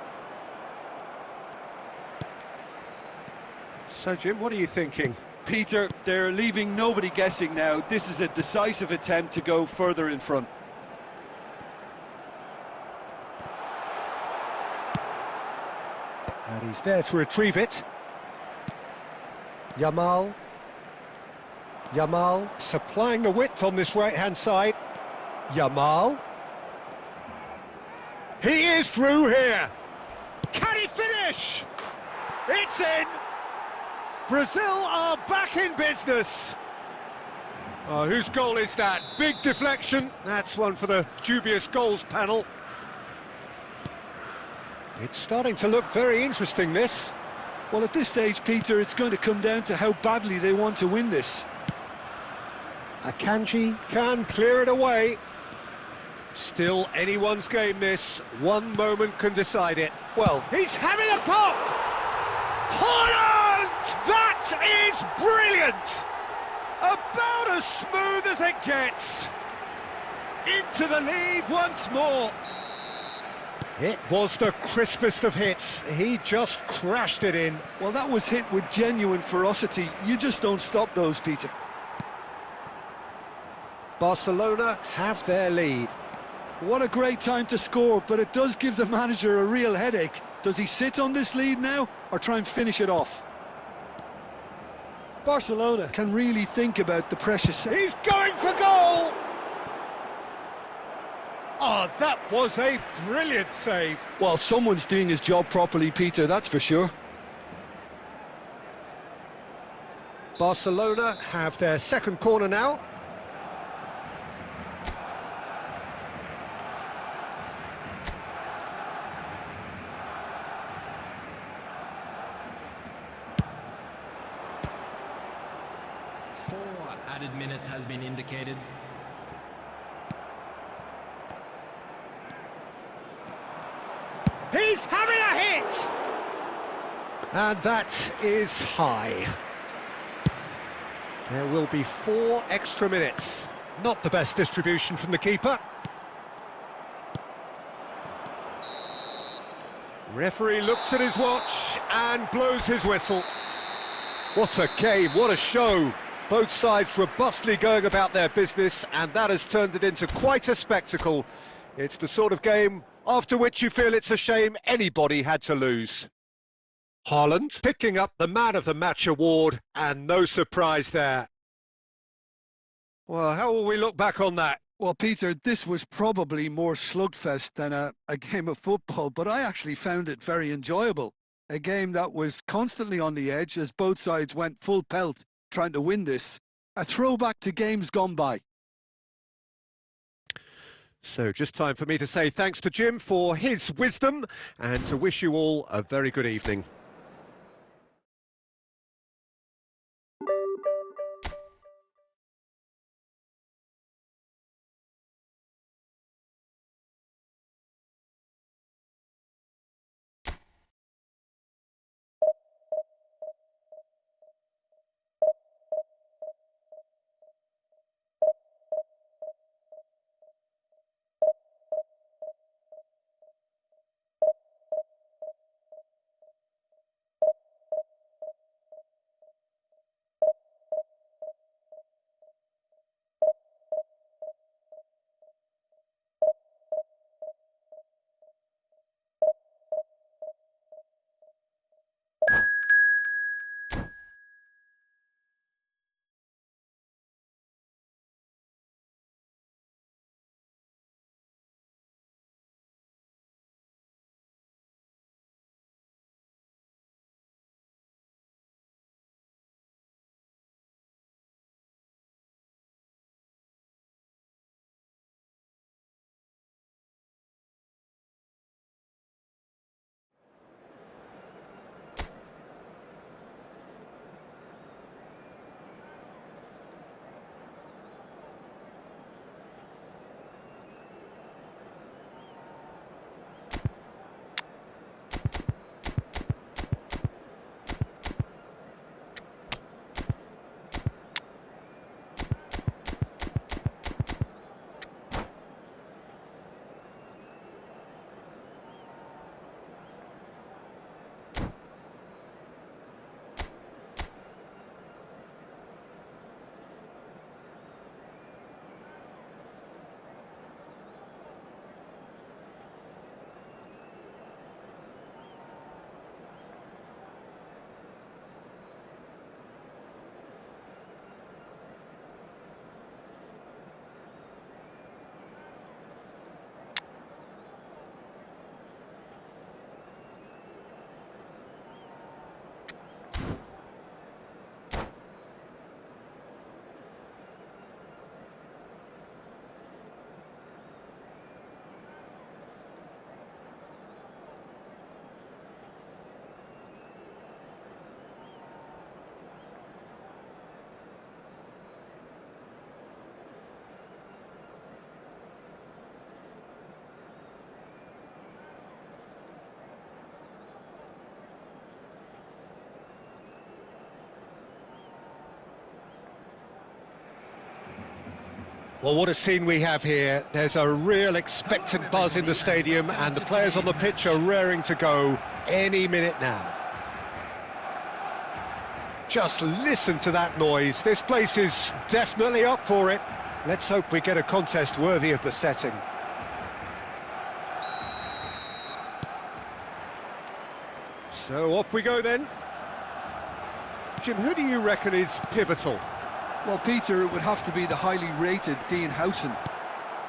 So, Jim, what are you thinking? Peter, they're leaving nobody guessing now. This is a decisive attempt to go further in front. And he's there to retrieve it. Yamal supplying the width on this right-hand side. Yamal. He is through here. Can he finish? It's in. Brazil are back in business. Oh, whose goal is that? Big deflection. That's one for the dubious goals panel. It's starting to look very interesting, this. Well, at this stage, Peter, it's going to come down to how badly they want to win this. Akanji can clear it away. Still anyone's game, this. One moment can decide it. Well, he's having a pop! Haaland! That is brilliant! About as smooth as it gets. Into the lead once more. It was the crispest of hits. He just crashed it in. Well, that was hit with genuine ferocity. You just don't stop those, Peter. Barcelona have their lead. What a great time to score, but it does give the manager a real headache. Does he sit on this lead now, or try and finish it off? Barcelona can really think about the precious... He's going for goal! Oh, that was a brilliant save. Well, someone's doing his job properly, Peter, that's for sure. Barcelona have their second corner now. 4 added minutes has been indicated. He's having a hit! And that is high. There will be 4 extra minutes. Not the best distribution from the keeper. Referee looks at his watch and blows his whistle. What a game, what a show. Both sides robustly going about their business, and that has turned it into quite a spectacle. It's the sort of game after which you feel it's a shame anybody had to lose. Haaland picking up the Man of the Match award, and no surprise there. Well, how will we look back on that? Well, Peter, this was probably more slugfest than a game of football, but I actually found it very enjoyable. A game that was constantly on the edge as both sides went full pelt trying to win this. A throwback to games gone by. So just time for me to say thanks to Jim for his wisdom and to wish you all a very good evening. Well, what a scene we have here. There's a real expectant buzz in the stadium and the players on the pitch are raring to go any minute now. Just listen to that noise. This place is definitely up for it. Let's hope we get a contest worthy of the setting. So off we go then. Jim, who do you reckon is pivotal? Well, Peter, it would have to be the highly rated Dean Howson.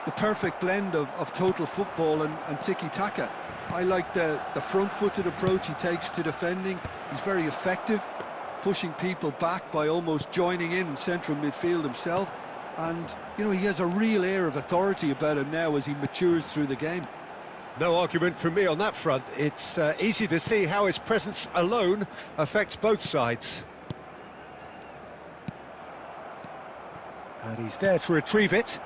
The perfect blend of total football and tiki-taka. I like the front-footed approach he takes to defending. He's very effective, pushing people back by almost joining in central midfield himself. And, you know, he has a real air of authority about him now as he matures through the game. No argument from me on that front. It's easy to see how his presence alone affects both sides. And he's there to retrieve it.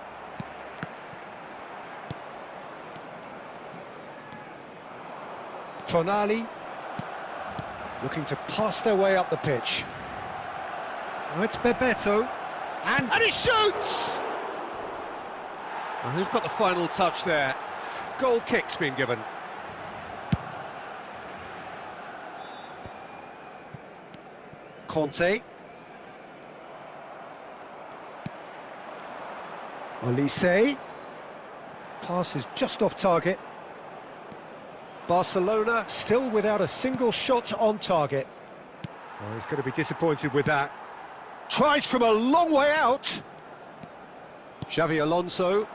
Tonali looking to pass their way up the pitch. Now it's Bebeto, and he shoots! And who's got the final touch there? Goal kick's been given. Conte. Olise. Pass is just off target. Barcelona still without a single shot on target. Well, he's going to be disappointed with that. Tries from a long way out. Xavi Alonso.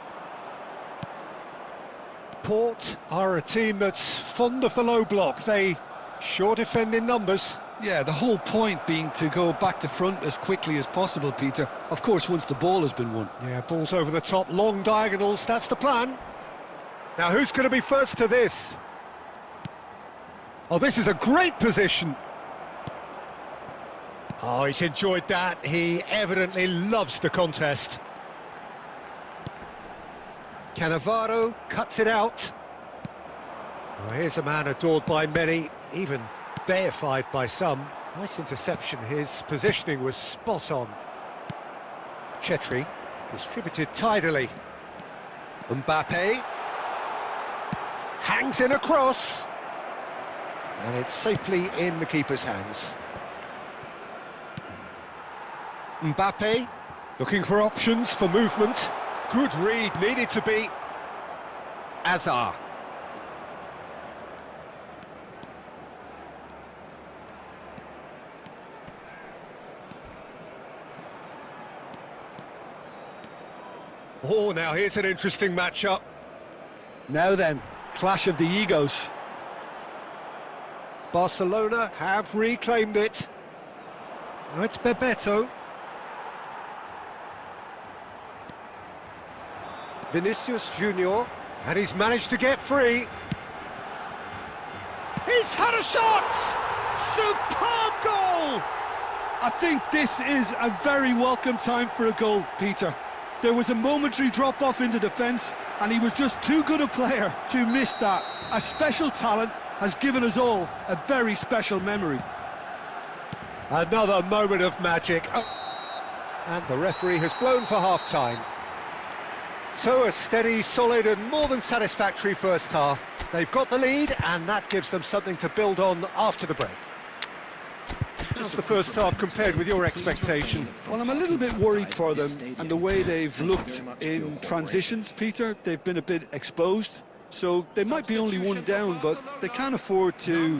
Port are a team that's fond of the low block. They sure defend in numbers. Yeah, the whole point being to go back to front as quickly as possible, Peter. Of course, once the ball has been won. Yeah, balls over the top, long diagonals, that's the plan. Now, who's going to be first to this? Oh, this is a great position. Oh, he's enjoyed that. He evidently loves the contest. Cannavaro cuts it out. Oh, here's a man adored by many, even deified by some. Nice interception. His positioning was spot on. Chetri distributed tidily. Mbappe hangs in a cross. And it's safely in the keeper's hands. Mbappe looking for options for movement. Good read, needed to be. Azar. Oh, now here's an interesting matchup. Now then, clash of the egos. Barcelona have reclaimed it. Now it's Bebeto. Vinicius Junior, and he's managed to get free. He's had a shot! Superb goal! I think this is a very welcome time for a goal, Peter. There was a momentary drop-off into defence, and he was just too good a player to miss that. A special talent has given us all a very special memory. Another moment of magic. Oh. And the referee has blown for half-time. So a steady, solid and more than satisfactory first half. They've got the lead and that gives them something to build on after the break. How's the first half compared with your expectation? Well, I'm a little bit worried for them and the way they've looked in transitions, Peter. They've been a bit exposed, so they might be only one down, but they can't afford to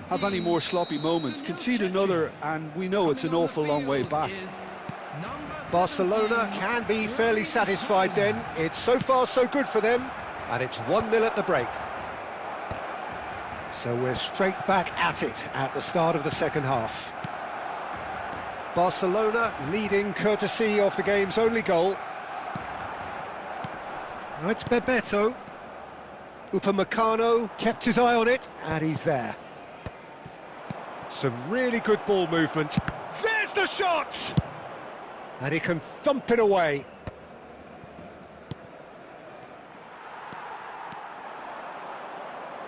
have any more sloppy moments. Concede another and we know it's an awful long way back. Barcelona can be fairly satisfied then. It's so far so good for them, and it's 1-0 at the break. So we're straight back at it at the start of the second half. Barcelona leading courtesy of the game's only goal. Now it's Bebeto. Upamecano kept his eye on it, and he's there. Some really good ball movement. There's the shot! And he can thump it away.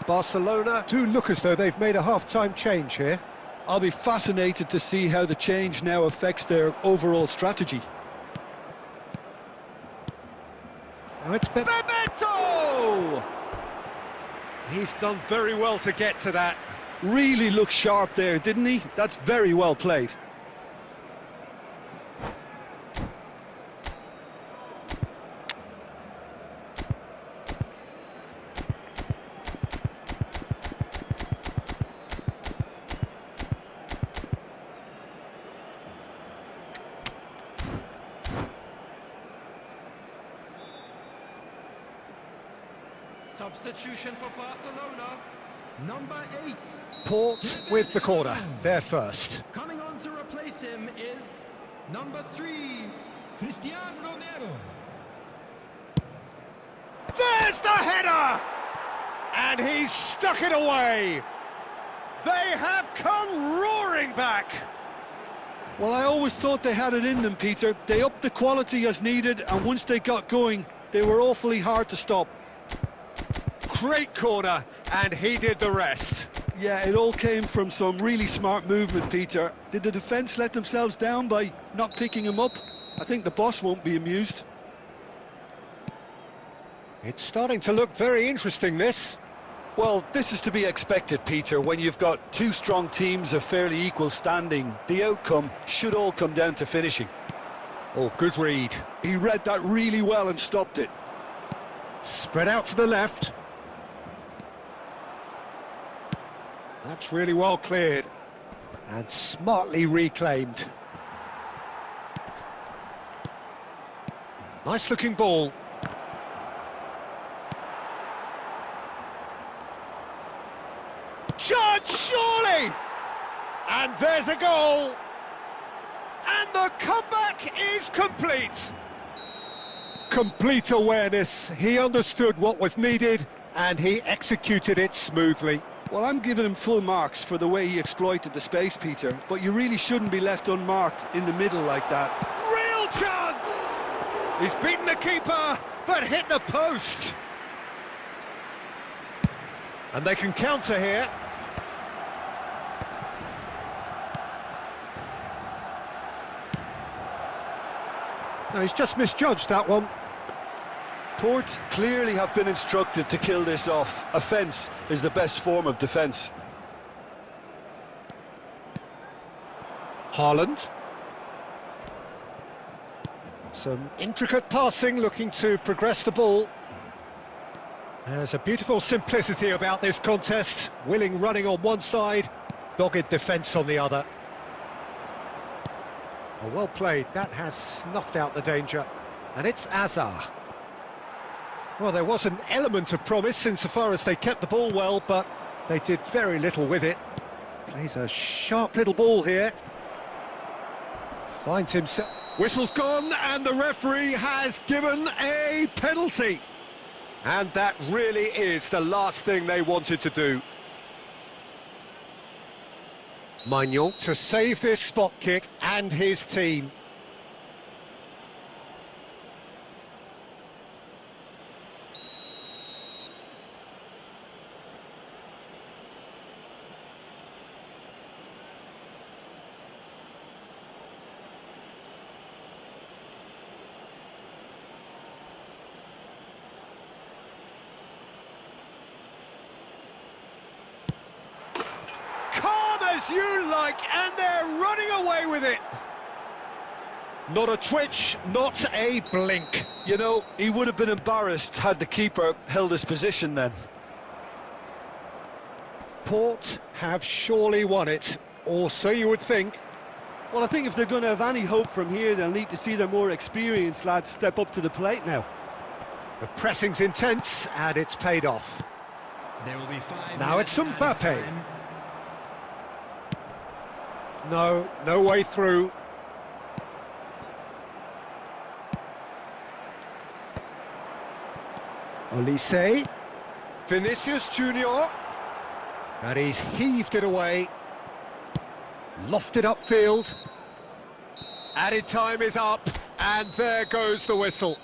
Barcelona do look as though they've made a half-time change here. I'll be fascinated to see how the change now affects their overall strategy. Now it's Bebeto! He's done very well to get to that. Really looked sharp there, didn't he? That's very well played. Substitution for Barcelona, number 8. Port with the corner, they're first. Coming on to replace him is number 3, Cristiano Romero. There's the header! And he's stuck it away. They have come roaring back. Well, I always thought they had it in them, Peter. They upped the quality as needed, and once they got going, they were awfully hard to stop. Great corner, and he did the rest. Yeah, it all came from some really smart movement, Peter. Did the defence let themselves down by not picking him up? I think the boss won't be amused. It's starting to look very interesting, this. Well, this is to be expected, Peter. When you've got two strong teams of fairly equal standing, the outcome should all come down to finishing. Oh, good read. He read that really well and stopped it. Spread out to the left. That's really well cleared. And smartly reclaimed. Nice looking ball. Judge, surely! And there's a goal! And the comeback is complete! Complete awareness. He understood what was needed and he executed it smoothly. Well, I'm giving him full marks for the way he exploited the space, Peter, but you really shouldn't be left unmarked in the middle like that. Real chance! He's beaten the keeper, but hit the post. And they can counter here. No, he's just misjudged that one. Port clearly have been instructed to kill this off. Offence is the best form of defence. Haaland. Some intricate passing, looking to progress the ball. There's a beautiful simplicity about this contest. Willing running on one side, dogged defence on the other. Oh, well played. That has snuffed out the danger. And it's Azar. Well, there was an element of promise insofar as they kept the ball well, but they did very little with it. Plays a sharp little ball here. Finds himself... Whistle's gone, and the referee has given a penalty. And that really is the last thing they wanted to do. Maignan to save this spot kick and his team. As you like, and they're running away with it. Not a twitch, not a blink. You know, he would have been embarrassed had the keeper held his position then. Port have surely won it, or so you would think. Well, I think if they're going to have any hope from here, they'll need to see their more experienced lads step up to the plate now. The pressing's intense, and it's paid off. There will be 5 Now it's minutes added Mbappe. time. No way through. Olise. Vinicius Junior. And he's heaved it away. Lofted upfield. Added time is up, and there goes the whistle.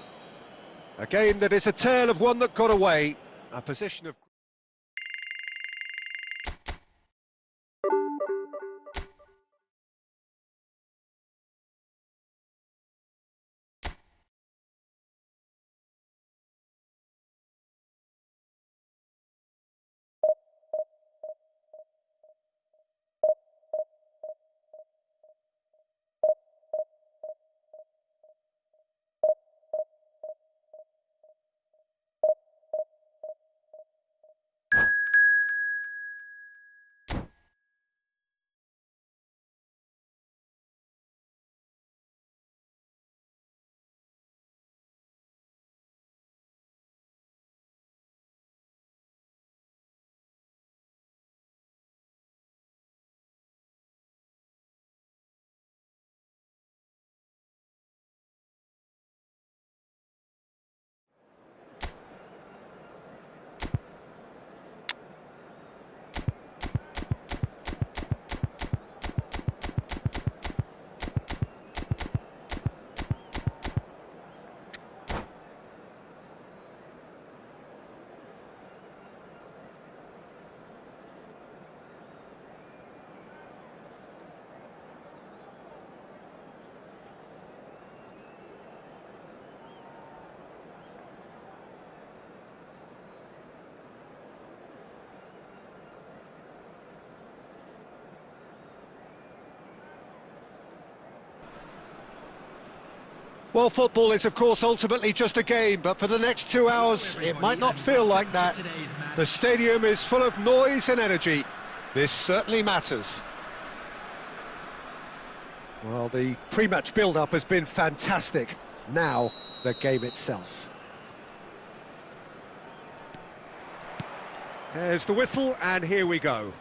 A game that is a tale of one that got away. A position of... Well, football is, of course, ultimately just a game, but for the next 2 hours, it might not feel like that. The stadium is full of noise and energy. This certainly matters. Well, the pre-match build-up has been fantastic. Now, the game itself. There's the whistle, and here we go.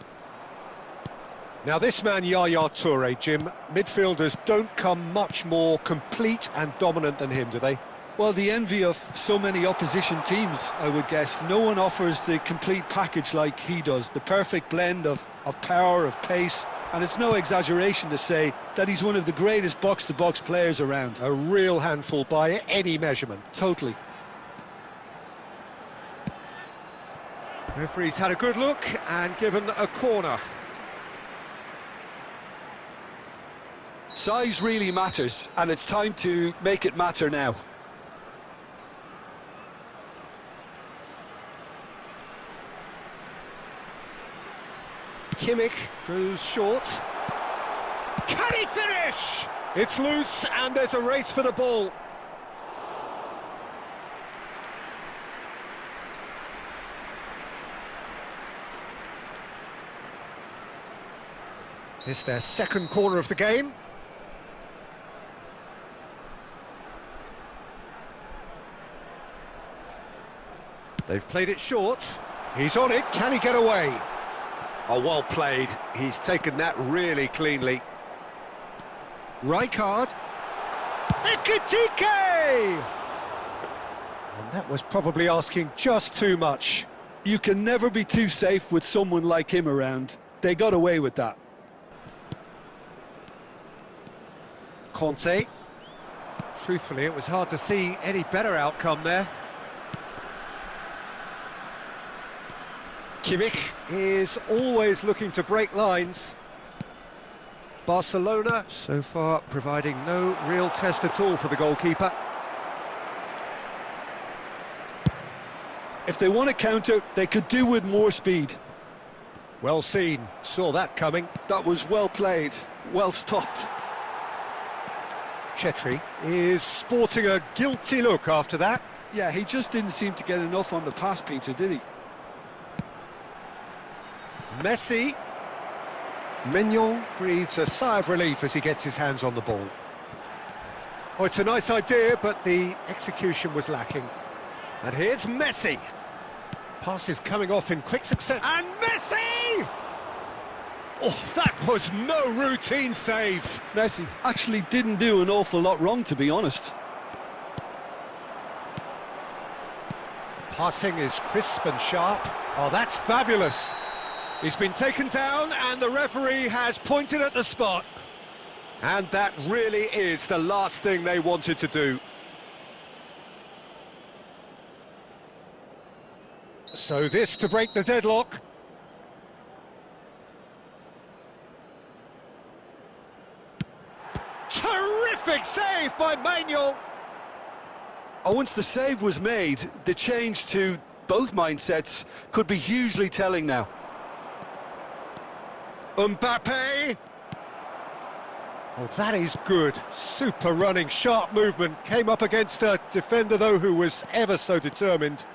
Now, this man, Yaya Toure, Jim, midfielders don't come much more complete and dominant than him, do they? Well, the envy of so many opposition teams, I would guess. No one offers the complete package like he does. The perfect blend of power, of pace, and it's no exaggeration to say that he's one of the greatest box-to-box players around. A real handful by any measurement. Totally. Referee's had a good look and given a corner. Size really matters, and it's time to make it matter now. Kimmich goes short. Can he finish? It's loose and there's a race for the ball. It's their second corner of the game. They've played it short. He's on it. Can he get away? Oh, well played. He's taken that really cleanly. Rijkaard. Ekitike! And that was probably asking just too much. You can never be too safe with someone like him around. They got away with that. Conte. Truthfully, it was hard to see any better outcome there. Kimmich is always looking to break lines. Barcelona, so far, providing no real test at all for the goalkeeper. If they want to counter, they could do with more speed. Well seen, saw that coming. That was well played, well stopped. Chetri is sporting a guilty look after that. Yeah, he just didn't seem to get enough on the pass, Peter, did he? Messi. Mignon breathes a sigh of relief as he gets his hands on the ball. Oh, it's a nice idea, but the execution was lacking. And here's Messi. Pass is coming off in quick succession. And Messi! Oh, that was no routine save. Messi actually didn't do an awful lot wrong, to be honest. Passing is crisp and sharp. Oh, that's fabulous. He's been taken down and the referee has pointed at the spot. And that really is the last thing they wanted to do. So this to break the deadlock. Terrific save by Manuel. Oh, once the save was made, the change to both mindsets could be hugely telling now. Mbappe. Oh, that is good. Super running, sharp movement. Came up against a defender, though, who was ever so determined.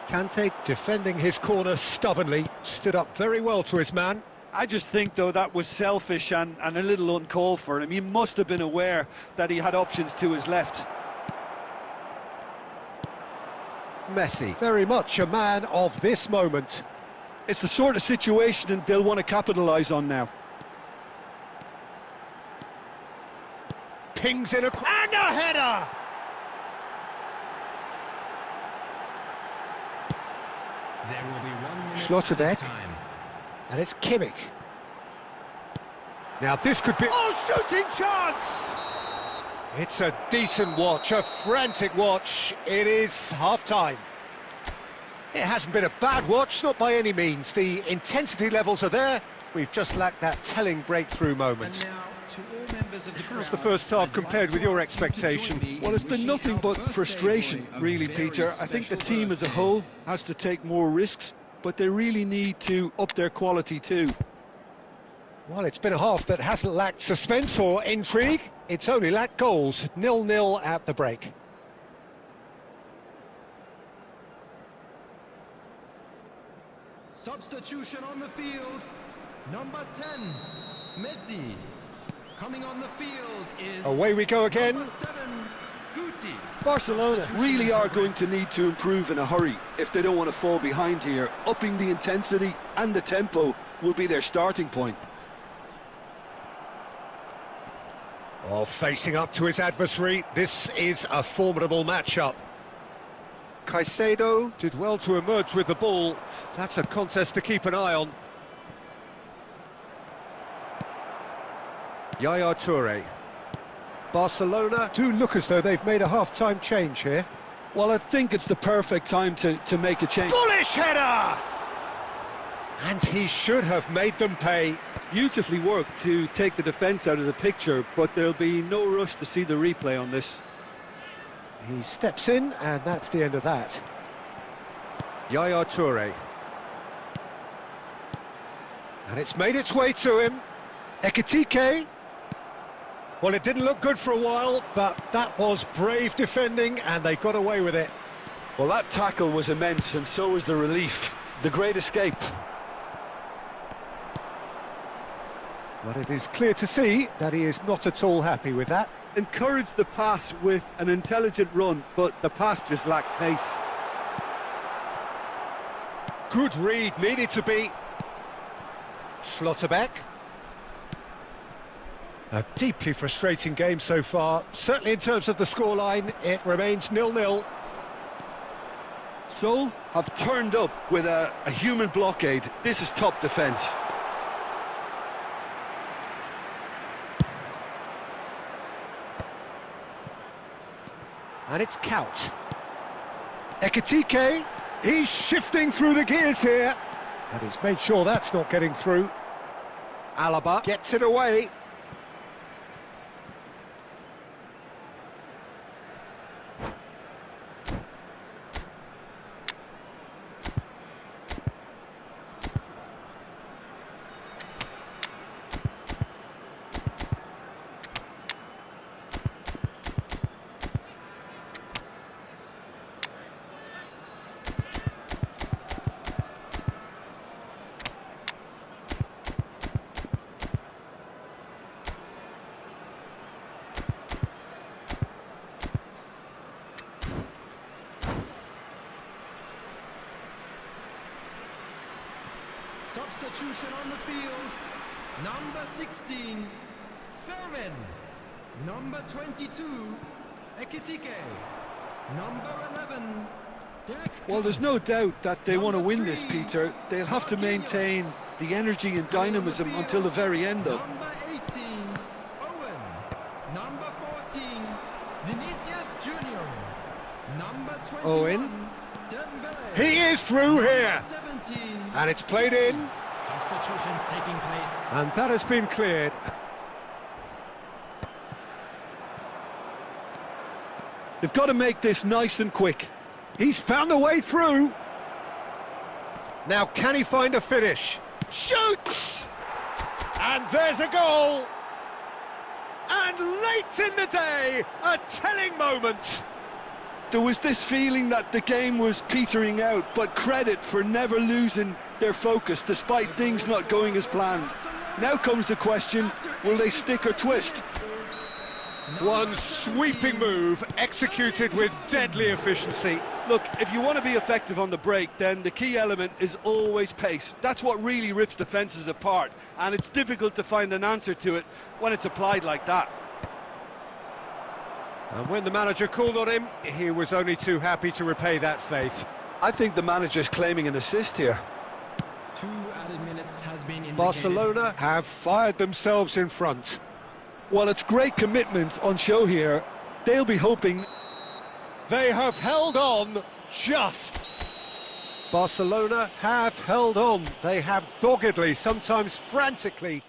Kante defending his corner stubbornly. Stood up very well to his man. I just think, though, that was selfish and a little uncalled for him. He must have been aware that he had options to his left. Messi, very much a man of this moment. It's the sort of situation they'll want to capitalise on now. Pings in and a header! There will be 1 minute Schlotterbeck. time. And it's Kimmich. Now this could be... Oh, shooting chance! It's a decent watch, a frantic watch. It is half-time. It hasn't been a bad watch, not by any means. The intensity levels are there. We've just lacked that telling breakthrough moment. And now, to all members of the How's crowd, the first half I'd compared like with to your ask you to join expectation? me in Well, it's been wishing nothing our but birthday frustration, boy a really, very Peter. I think the special team as a birthday. whole has to take more risks, but they really need to up their quality too. Well, it's been a half that hasn't lacked suspense or intrigue. It's only lacked goals. 0-0 at the break. Substitution on the field. Number 10, Messi. Coming on the field is... Away we go again. Number 7, Guti. Barcelona really are going to need to improve in a hurry if they don't want to fall behind here. Upping the intensity and the tempo will be their starting point. Oh, facing up to his adversary, this is a formidable matchup. Caicedo did well to emerge with the ball. That's a contest to keep an eye on. Yaya Toure. Barcelona do look as though they've made a half-time change here. Well, I think it's the perfect time to make a change. Bullish header! And he should have made them pay. Beautifully worked to take the defence out of the picture, but there'll be no rush to see the replay on this. He steps in, and that's the end of that. Yaya Toure. And it's made its way to him. Ekitike. Well, it didn't look good for a while, but that was brave defending, and they got away with it. Well, that tackle was immense, and so was the relief. The great escape. But it is clear to see that he is not at all happy with that. Encouraged the pass with an intelligent run, but the pass just lacked pace. Good read, needed to be. Schlotterbeck. A deeply frustrating game so far. Certainly in terms of the scoreline, it remains 0-0. Seoul have turned up with a human blockade. This is top defence. And it's Kaut. Ekitike, he's shifting through the gears here. And he's made sure that's not getting through. Alaba gets it away. Substitution on the field. Number 16, Fermin. Number 22, Ekitike. Number 11, Dek. Well, there's no doubt that they want to win this, Peter. They'll have to maintain the energy and dynamism until the very end, though. Number 18, Owen. Number 14, Vinicius Junior. Number 21, Owen. Dembele. He is through here. 17. And it's played in. Substitutions taking place. And that has been cleared. They've got to make this nice and quick. He's found a way through. Now, can he find a finish? Shoots! And there's a goal. And late in the day, a telling moment. There was this feeling that the game was petering out, but credit for never losing their focus despite things not going as planned. Now comes the question, will they stick or twist? One sweeping move, executed with deadly efficiency. Look, if you want to be effective on the break, then the key element is always pace. That's what really rips defences apart, and it's difficult to find an answer to it when it's applied like that. And when the manager called on him, he was only too happy to repay that faith. I think the manager's claiming an assist here. 2 added minutes has been indicated. Barcelona have fired themselves in front. Well, it's great commitment on show here. They'll be hoping. They have held on just. Barcelona have held on. They have doggedly, sometimes frantically,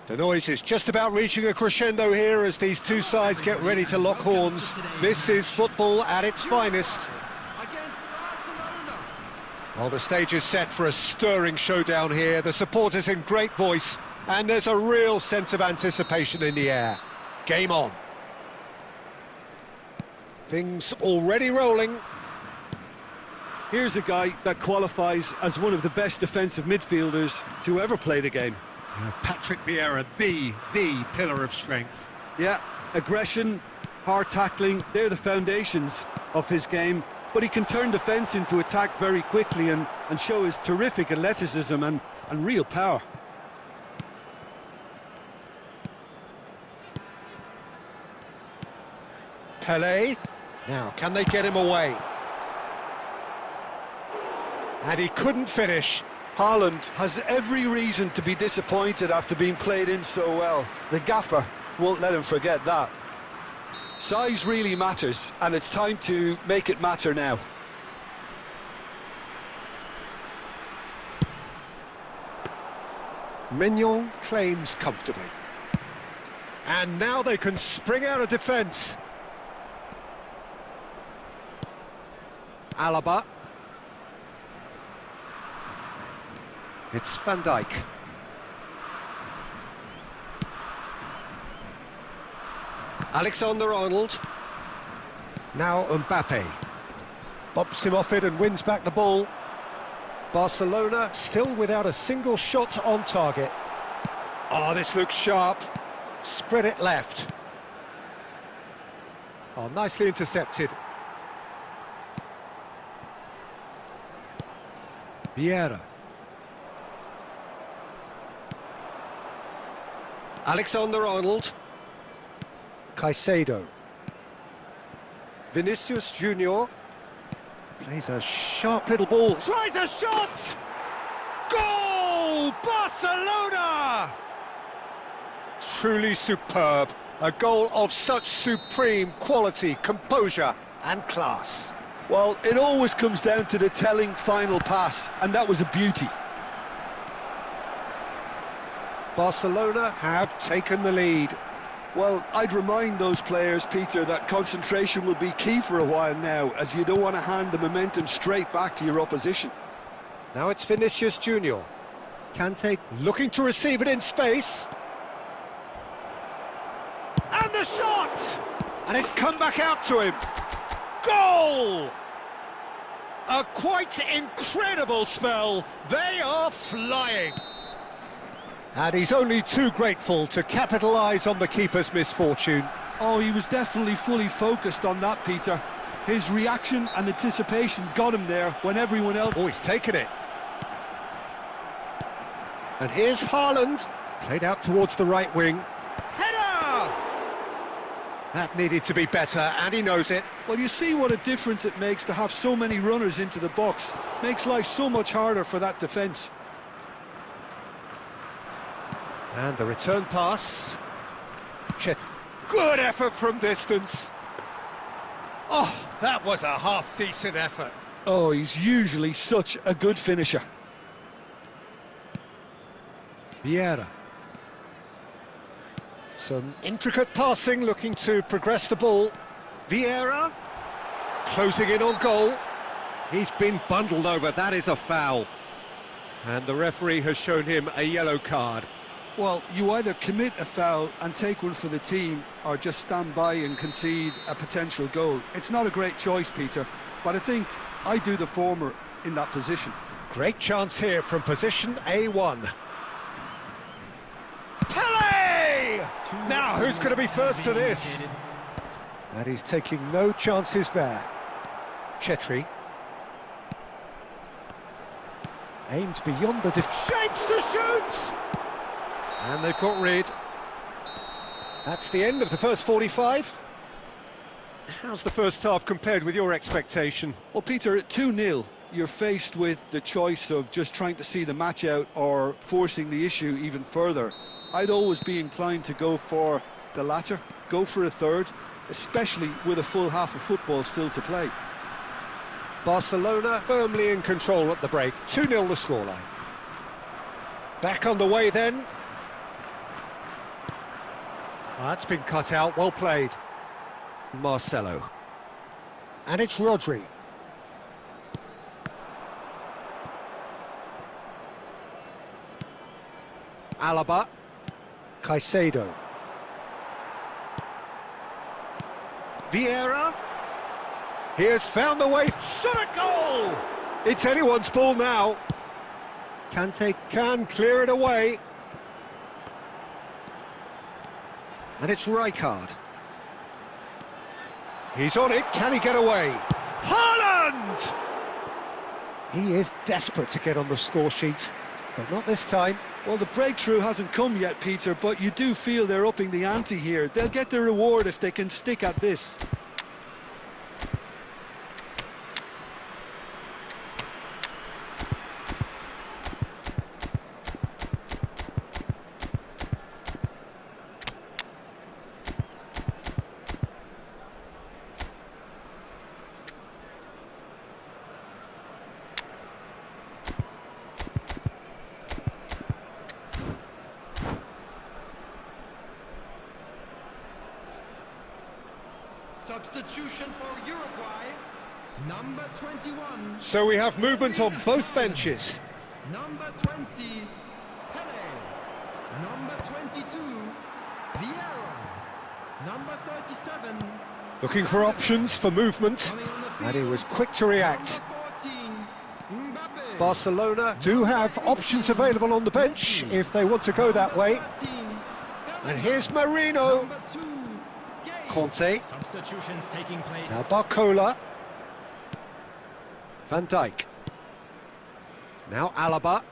The noise is just about reaching a crescendo here as these two sides get ready to lock horns. This is football at its finest. Against Barcelona. Well, the stage is set for a stirring showdown here. The supporters in great voice, and there's a real sense of anticipation in the air. Game on. Things already rolling. Here's a guy that qualifies as one of the best defensive midfielders to ever play the game. Patrick Vieira, the pillar of strength. Yeah, aggression, hard tackling, they're the foundations of his game. But he can turn defence into attack very quickly and show his terrific athleticism and real power. Pelé. Now, can they get him away? And he couldn't finish. Haaland has every reason to be disappointed after being played in so well. The gaffer won't let him forget that. Size really matters, and it's time to make it matter now. Mignon claims comfortably. And now they can spring out of defence. Alaba. It's Van Dijk. Alexander-Arnold. Now Mbappe. Bumps him off it and wins back the ball. Barcelona still without a single shot on target. Oh, this looks sharp. Spread it left. Oh, nicely intercepted. Vieira. Alexander-Arnold. Caicedo. Vinicius Junior. Plays a sharp little ball. Tries a shot! Goal! Barcelona! Truly superb. A goal of such supreme quality, composure and class. Well, it always comes down to the telling final pass, and that was a beauty. Barcelona have taken the lead. Well, I'd remind those players, Peter, that concentration will be key for a while now, as you don't want to hand the momentum straight back to your opposition. Now it's Vinicius Junior. Kante looking to receive it in space. And the shot! And it's come back out to him. Goal! A quite incredible spell. They are flying. And he's only too grateful to capitalise on the keeper's misfortune. Oh, he was definitely fully focused on that, Peter. His reaction and anticipation got him there when everyone else... Oh, he's taken it. And here's Haaland. Played out towards the right wing. Header! That needed to be better, and he knows it. Well, you see what a difference it makes to have so many runners into the box. Makes life so much harder for that defence. And the return pass. Good effort from distance. Oh, that was a half-decent effort. Oh, he's usually such a good finisher. Vieira. Some intricate passing, looking to progress the ball. Vieira. Closing in on goal. He's been bundled over, that is a foul. And the referee has shown him a yellow card. Well, you either commit a foul and take one for the team, or just stand by and concede a potential goal. It's not a great choice, Peter, but I think I do the former in that position. Great chance here from position A1. Pelé! Now, who's going to be first to this? And he's taking no chances there. Chetri. Aimed beyond the shapes to shoot! And they've got rid. That's the end of the first 45. How's the first half compared with your expectation? Well, Peter, at 2-0, you're faced with the choice of just trying to see the match out or forcing the issue even further. I'd always be inclined to go for the latter, go for a third, especially with a full half of football still to play. Barcelona firmly in control at the break. 2-0 the scoreline. Back on the way then. That's been cut out, well played. Marcelo. And it's Rodri. Alaba. Caicedo. Vieira. He has found the way. Shot a goal! It's anyone's ball now. Kante can clear it away. And it's Rijkaard. He's on it, can he get away? Haaland! He is desperate to get on the score sheet, but not this time. Well, the breakthrough hasn't come yet, Peter, but you do feel they're upping the ante here. They'll get their reward if they can stick at this. Substitution for Uruguay, number 21. So we have movement on both benches. Number 20, Pele. Number 22, Vieira. Number 37. Looking for options for movement, Coming on the field, and he was quick to react. Number 14, Mbappe. Barcelona do have options available on the bench if they want to go that way. Number 13, And here's Marino. Number 2, Gay. Conte. Substitutions taking place. Now Barcola. Van Dijk. Now Alaba.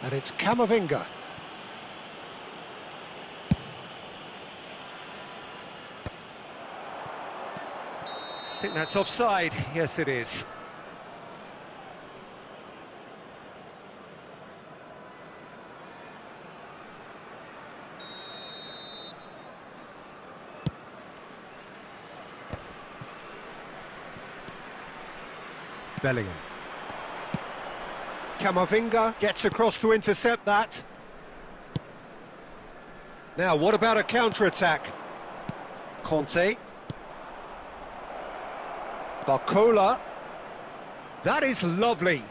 And it's Camavinga. I think that's offside. Yes, it is. Bellingham. Camavinga gets across to intercept that. Now, what about a counter-attack? Conte. Barcola. That is lovely.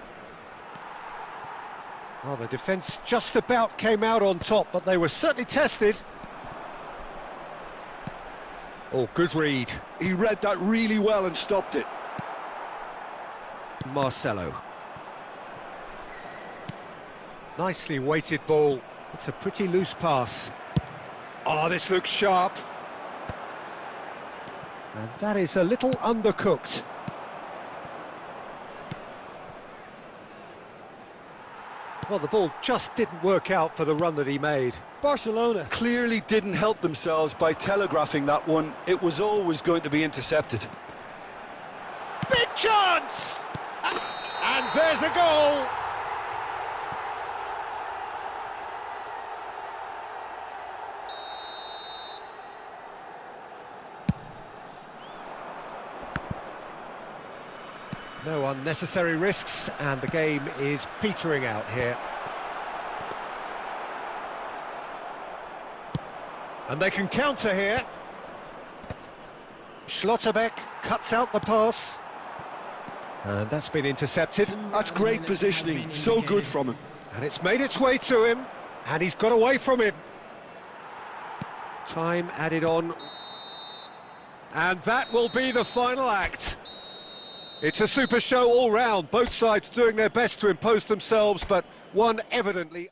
Well, the defence just about came out on top, but they were certainly tested. Oh, good read. He read that really well and stopped it. Marcelo. Nicely weighted ball. It's a pretty loose pass. Oh, this looks sharp. And that is a little undercooked. Well, the ball just didn't work out for the run that he made. Barcelona clearly didn't help themselves by telegraphing that one. It was always going to be intercepted. Big chance! And there's a goal! No unnecessary risks, and the game is petering out here. And they can counter here. Schlotterbeck cuts out the pass. And that's been intercepted. That's great positioning, so good from him. And it's made its way to him, and he's got away from him. Time added on. And that will be the final act. It's a super show all round, both sides doing their best to impose themselves, but one evidently...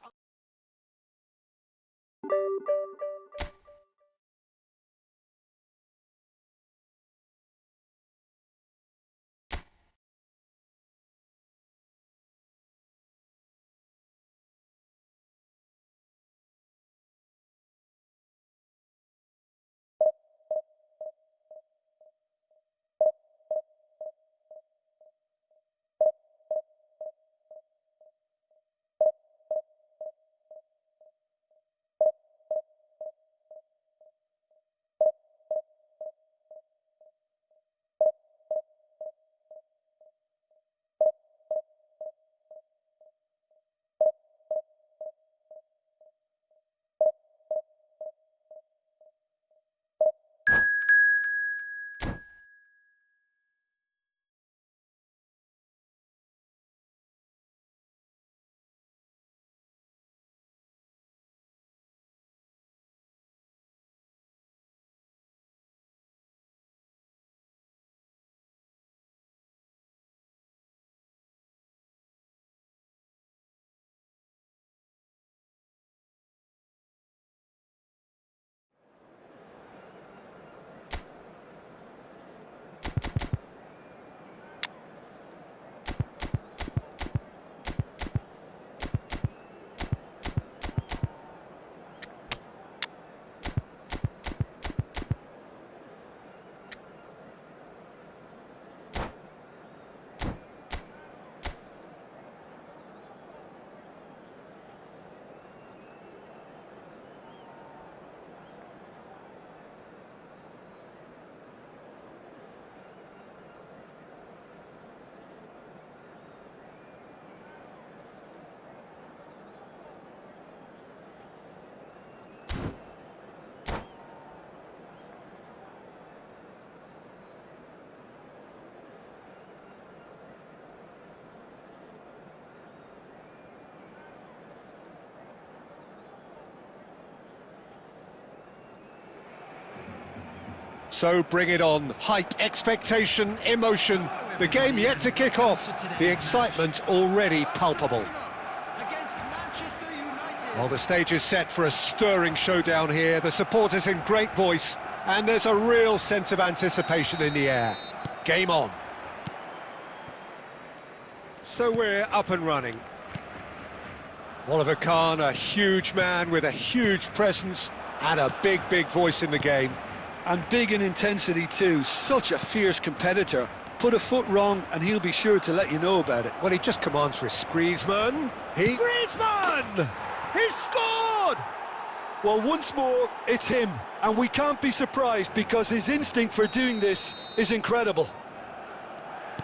So bring it on. Hype, expectation, emotion. The game yet to kick off. The excitement already palpable. Against Manchester United. Well, the stage is set for a stirring showdown here. The supporters in great voice, and there's a real sense of anticipation in the air. Game on. So we're up and running. Oliver Kahn, a huge man with a huge presence and a big, big voice in the game. And big in intensity too, such a fierce competitor. Put a foot wrong and he'll be sure to let you know about it. Well, he just commands respect. Griezmann! Griezmann! He's scored! Well, once more, it's him. And we can't be surprised because his instinct for doing this is incredible.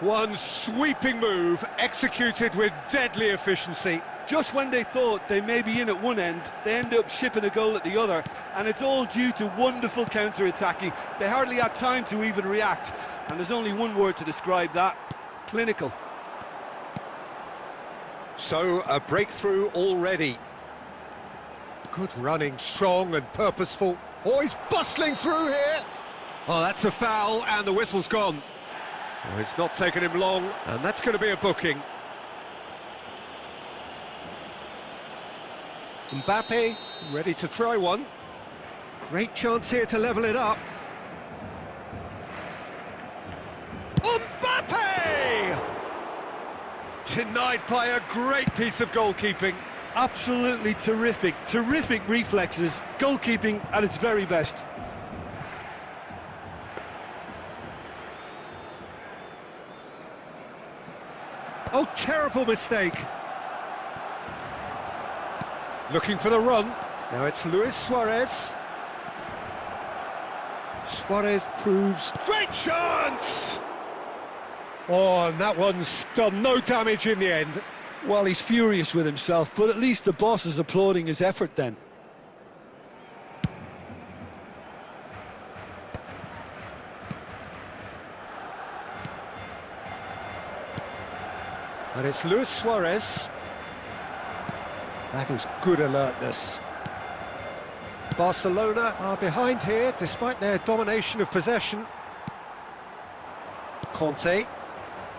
One sweeping move, executed with deadly efficiency. Just when they thought they may be in at one end, they end up shipping a goal at the other, and it's all due to wonderful counter-attacking. They hardly had time to even react, and there's only one word to describe that: clinical. So, a breakthrough already. Good running, strong and purposeful. Oh, he's bustling through here! Oh, that's a foul, and the whistle's gone. Oh, it's not taken him long, and that's going to be a booking. Mbappe, ready to try one. Great chance here to level it up. Mbappe! Denied by a great piece of goalkeeping. Absolutely terrific, terrific reflexes, goalkeeping at its very best. Oh, terrible mistake. Looking for the run. Now it's Luis Suarez. Suarez proves... Great chance! Oh, and that one's done no damage in the end. Well, he's furious with himself, but at least the boss is applauding his effort then. And it's Luis Suarez. That is good alertness. Barcelona are behind here, despite their domination of possession. Conte.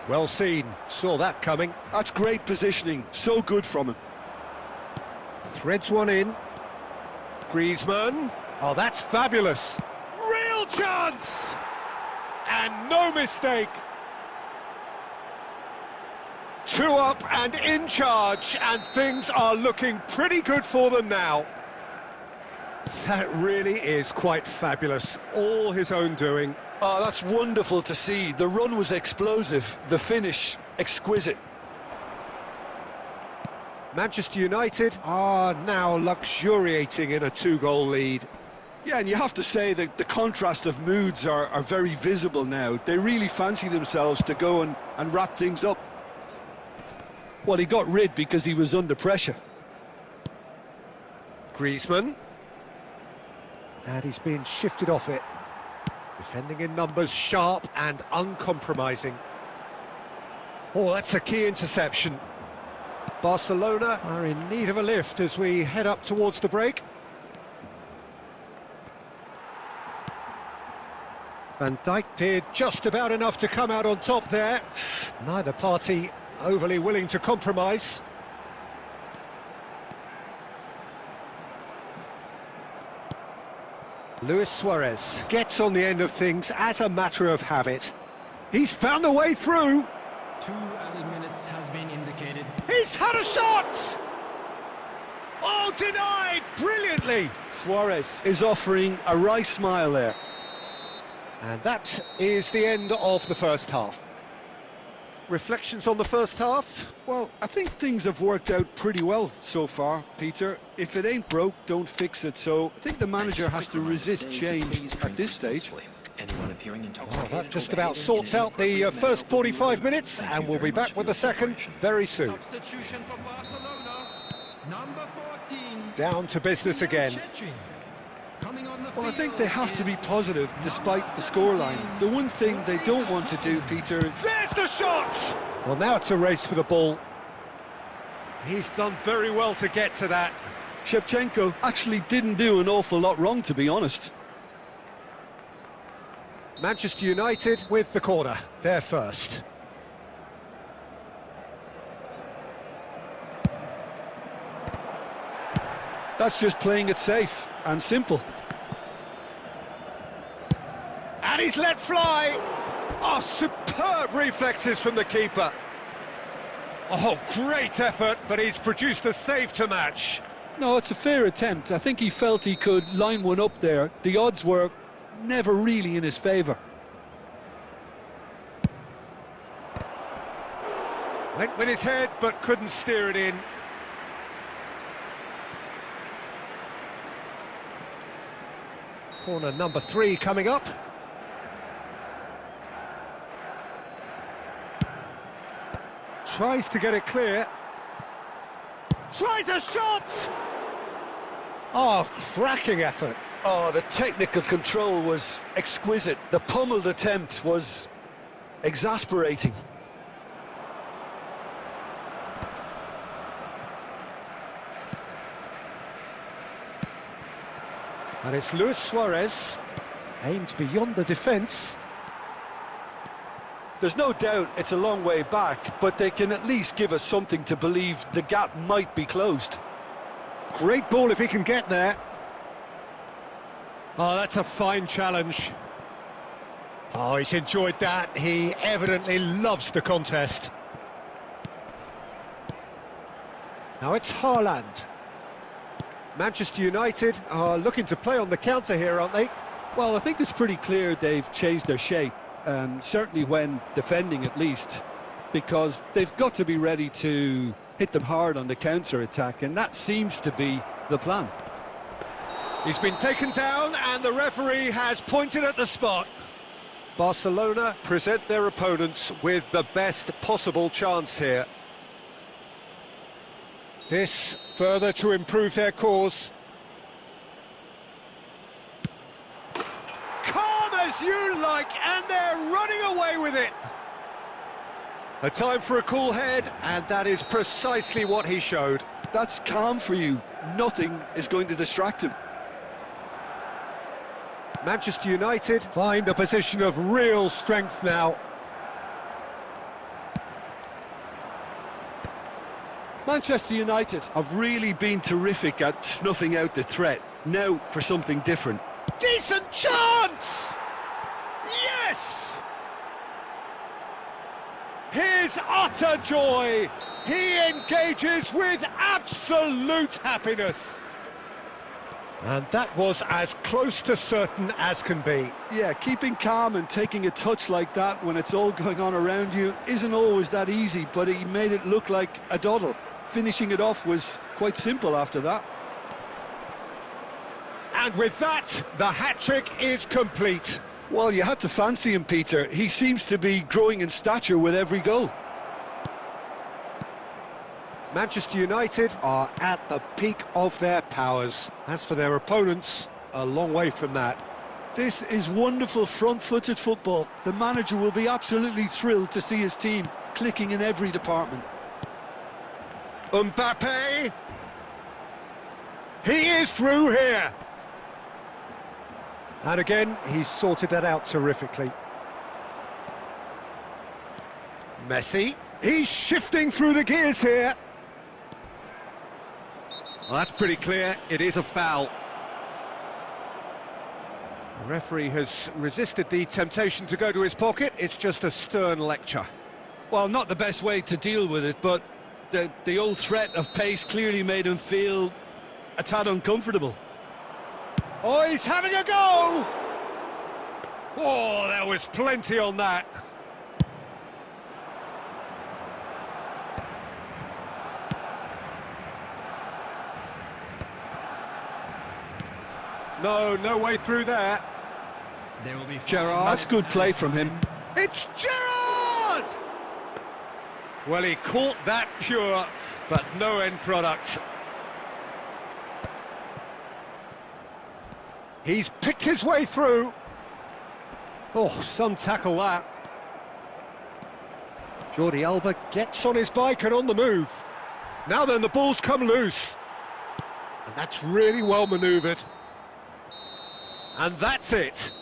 Well seen, saw that coming. That's great positioning, so good from him. Threads one in. Griezmann. Oh, that's fabulous. Real chance! And no mistake. 2 up and in charge, and things are looking pretty good for them now. That really is quite fabulous, all his own doing. Oh, that's wonderful to see. The run was explosive, the finish exquisite. Manchester United are now luxuriating in a 2-goal lead. Yeah, and you have to say that the contrast of moods are very visible now. They really fancy themselves to go and wrap things up. Well, he got rid because he was under pressure. Griezmann. And he's being shifted off it. Defending in numbers, sharp and uncompromising. Oh, that's a key interception. Barcelona are in need of a lift as we head up towards the break. Van Dijk did just about enough to come out on top there. Neither party overly willing to compromise. Luis Suarez gets on the end of things as a matter of habit. He's found a way through. 2 added minutes has been indicated. He's had a shot! Oh, denied brilliantly! Suarez is offering a right smile there. And that is the end of the first half. Reflections on the first half? Well, I think things have worked out pretty well so far, Peter. If it ain't broke, don't fix it. So I think the manager has to resist change at this stage. Well, that just about sorts out the first 45 minutes, and we'll be back with the second very soon. Substitution for Barcelona. Number 14. Down to business again. Well, I think they have to be positive despite the scoreline. The one thing they don't want to do, Peter, is... There's the shot! Well, now it's a race for the ball. He's done very well to get to that. Shevchenko actually didn't do an awful lot wrong, to be honest. Manchester United with the corner, they're first. That's just playing it safe and simple. And he's let fly! Oh, superb reflexes from the keeper. Oh, great effort, but he's produced a save to match. No, it's a fair attempt. I think he felt he could line one up there. The odds were never really in his favour. Went with his head, but couldn't steer it in. Corner number 3 coming up. Tries to get it clear. Tries a shot! Oh, cracking effort. Oh, the technical control was exquisite. The pummeled attempt was exasperating. And it's Luis Suarez, aimed beyond the defence. There's no doubt it's a long way back, but they can at least give us something to believe the gap might be closed. Great ball if he can get there. Oh, that's a fine challenge. Oh, he's enjoyed that. He evidently loves the contest. Now it's Haaland. Manchester United are looking to play on the counter here, aren't they? Well, I think it's pretty clear they've changed their shape, certainly when defending at least, because they've got to be ready to hit them hard on the counter-attack, and that seems to be the plan. He's been taken down and the referee has pointed at the spot. Barcelona present their opponents with the best possible chance here. This further to improve their cause. Calm as you like, and they're running away with it. A time for a cool head, and that is precisely what he showed. That's calm for you. Nothing is going to distract him. Manchester United find a position of real strength now. Manchester United have really been terrific at snuffing out the threat. Now for something different. Decent chance! Yes! His utter joy. He engages with absolute happiness. And that was as close to certain as can be. Yeah, keeping calm and taking a touch like that when it's all going on around you isn't always that easy, but he made it look like a doddle. Finishing it off was quite simple after that. And with that, the hat-trick is complete. Well, you had to fancy him, Peter. He seems to be growing in stature with every goal. Manchester United are at the peak of their powers. As for their opponents, a long way from that. This is wonderful front-footed football. The manager will be absolutely thrilled to see his team clicking in every department. Mbappe! He is through here! And again, he's sorted that out terrifically. Messi. He's shifting through the gears here. Well, that's pretty clear. It is a foul. The referee has resisted the temptation to go to his pocket. It's just a stern lecture. Well, not the best way to deal with it, but the old threat of pace clearly made him feel a tad uncomfortable. Oh, he's having a go! Oh, there was plenty on that. No way through there. There will be Gerrard. That's good play from him. It's Gerrard! Well, he caught that pure, but no end product. He's picked his way through. Oh, some tackle that. Jordi Alba gets on his bike and on the move. Now then, the ball's come loose. And that's really well manoeuvred. And that's it.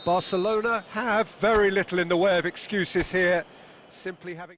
Barcelona have very little in the way of excuses here, simply having...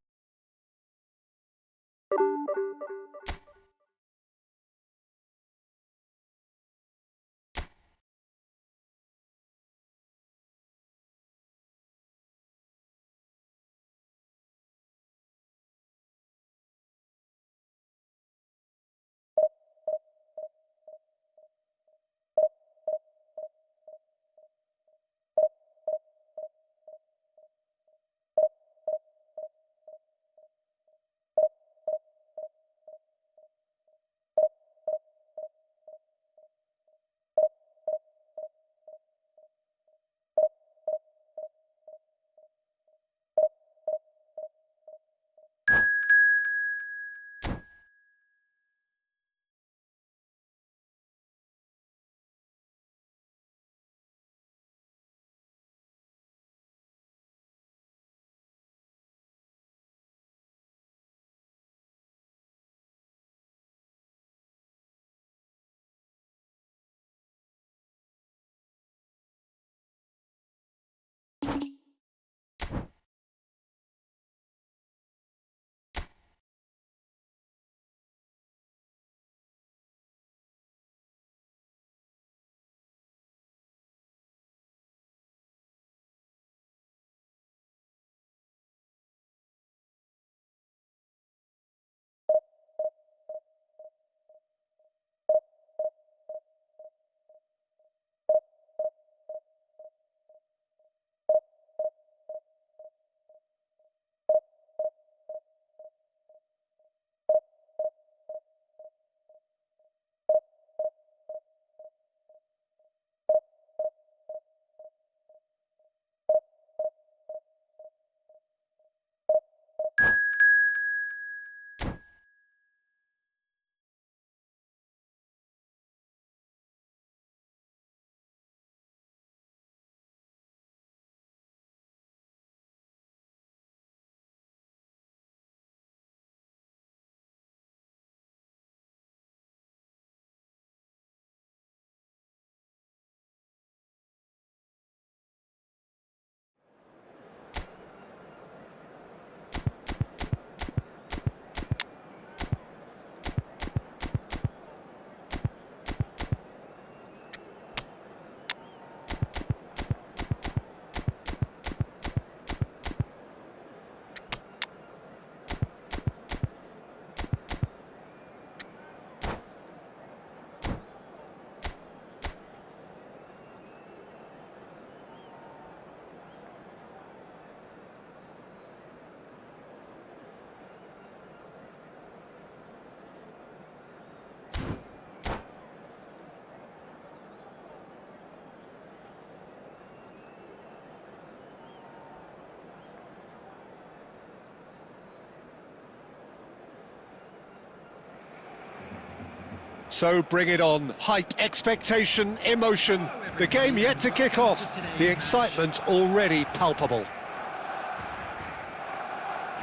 So bring it on. Hype, expectation, emotion. The game yet to kick off. The excitement already palpable.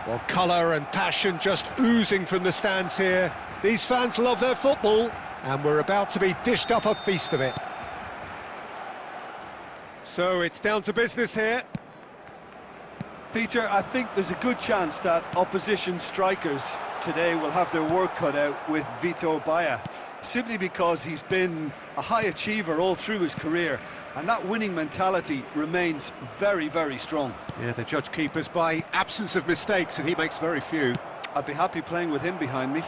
Well, colour and passion just oozing from the stands here. These fans love their football, and we're about to be dished up a feast of it. So it's down to business here. Peter, I think there's a good chance that opposition strikers today will have their work cut out with Vitor Baia, simply because he's been a high achiever all through his career, and that winning mentality remains very, very strong. Yeah, they judge keepers by absence of mistakes, and he makes very few. I'd be happy playing with him behind me.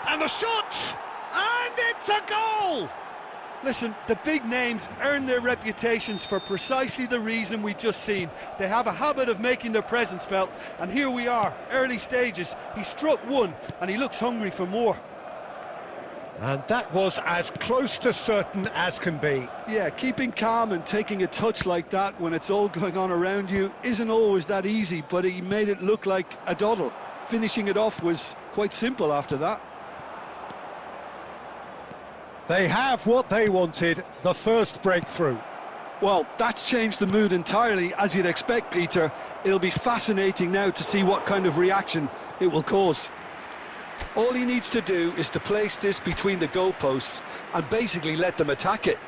And the shot! And it's a goal! Listen, the big names earn their reputations for precisely the reason we've just seen. They have a habit of making their presence felt, and here we are, early stages. He struck one, and he looks hungry for more. And that was as close to certain as can be. Yeah, keeping calm and taking a touch like that when it's all going on around you isn't always that easy, but he made it look like a doddle. Finishing it off was quite simple after that. They have what they wanted, the first breakthrough. Well, that's changed the mood entirely, as you'd expect, Peter. It'll be fascinating now to see what kind of reaction it will cause. All he needs to do is to place this between the goalposts and basically let them attack it.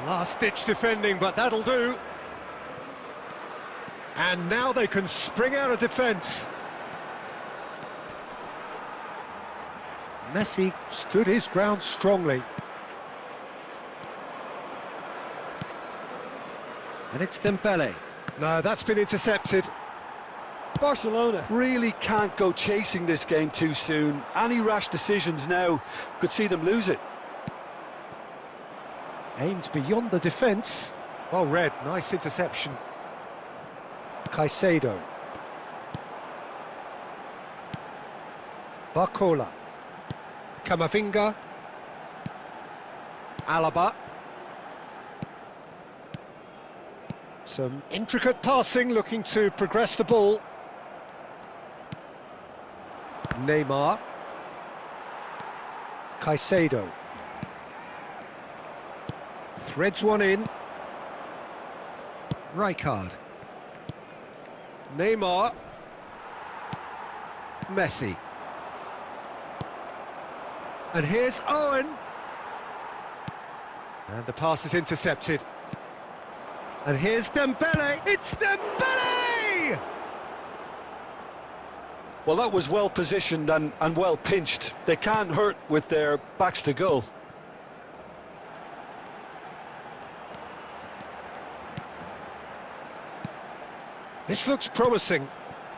Last-ditch defending, but that'll do. And now they can spring out of defence. Messi stood his ground strongly. And it's Dembele. No, that's been intercepted. Barcelona really can't go chasing this game too soon. Any rash decisions now could see them lose it. Aimed beyond the defence. Well read, nice interception. Caicedo. Barcola. Camavinga. Alaba. Some intricate passing, looking to progress the ball. Neymar. Caicedo. Threads one in. Rijkaard. Neymar. Messi. And here's Owen. And the pass is intercepted. And here's Dembele. It's Dembele! Well, that was well positioned and well pinched. They can't hurt with their backs to goal. This looks promising.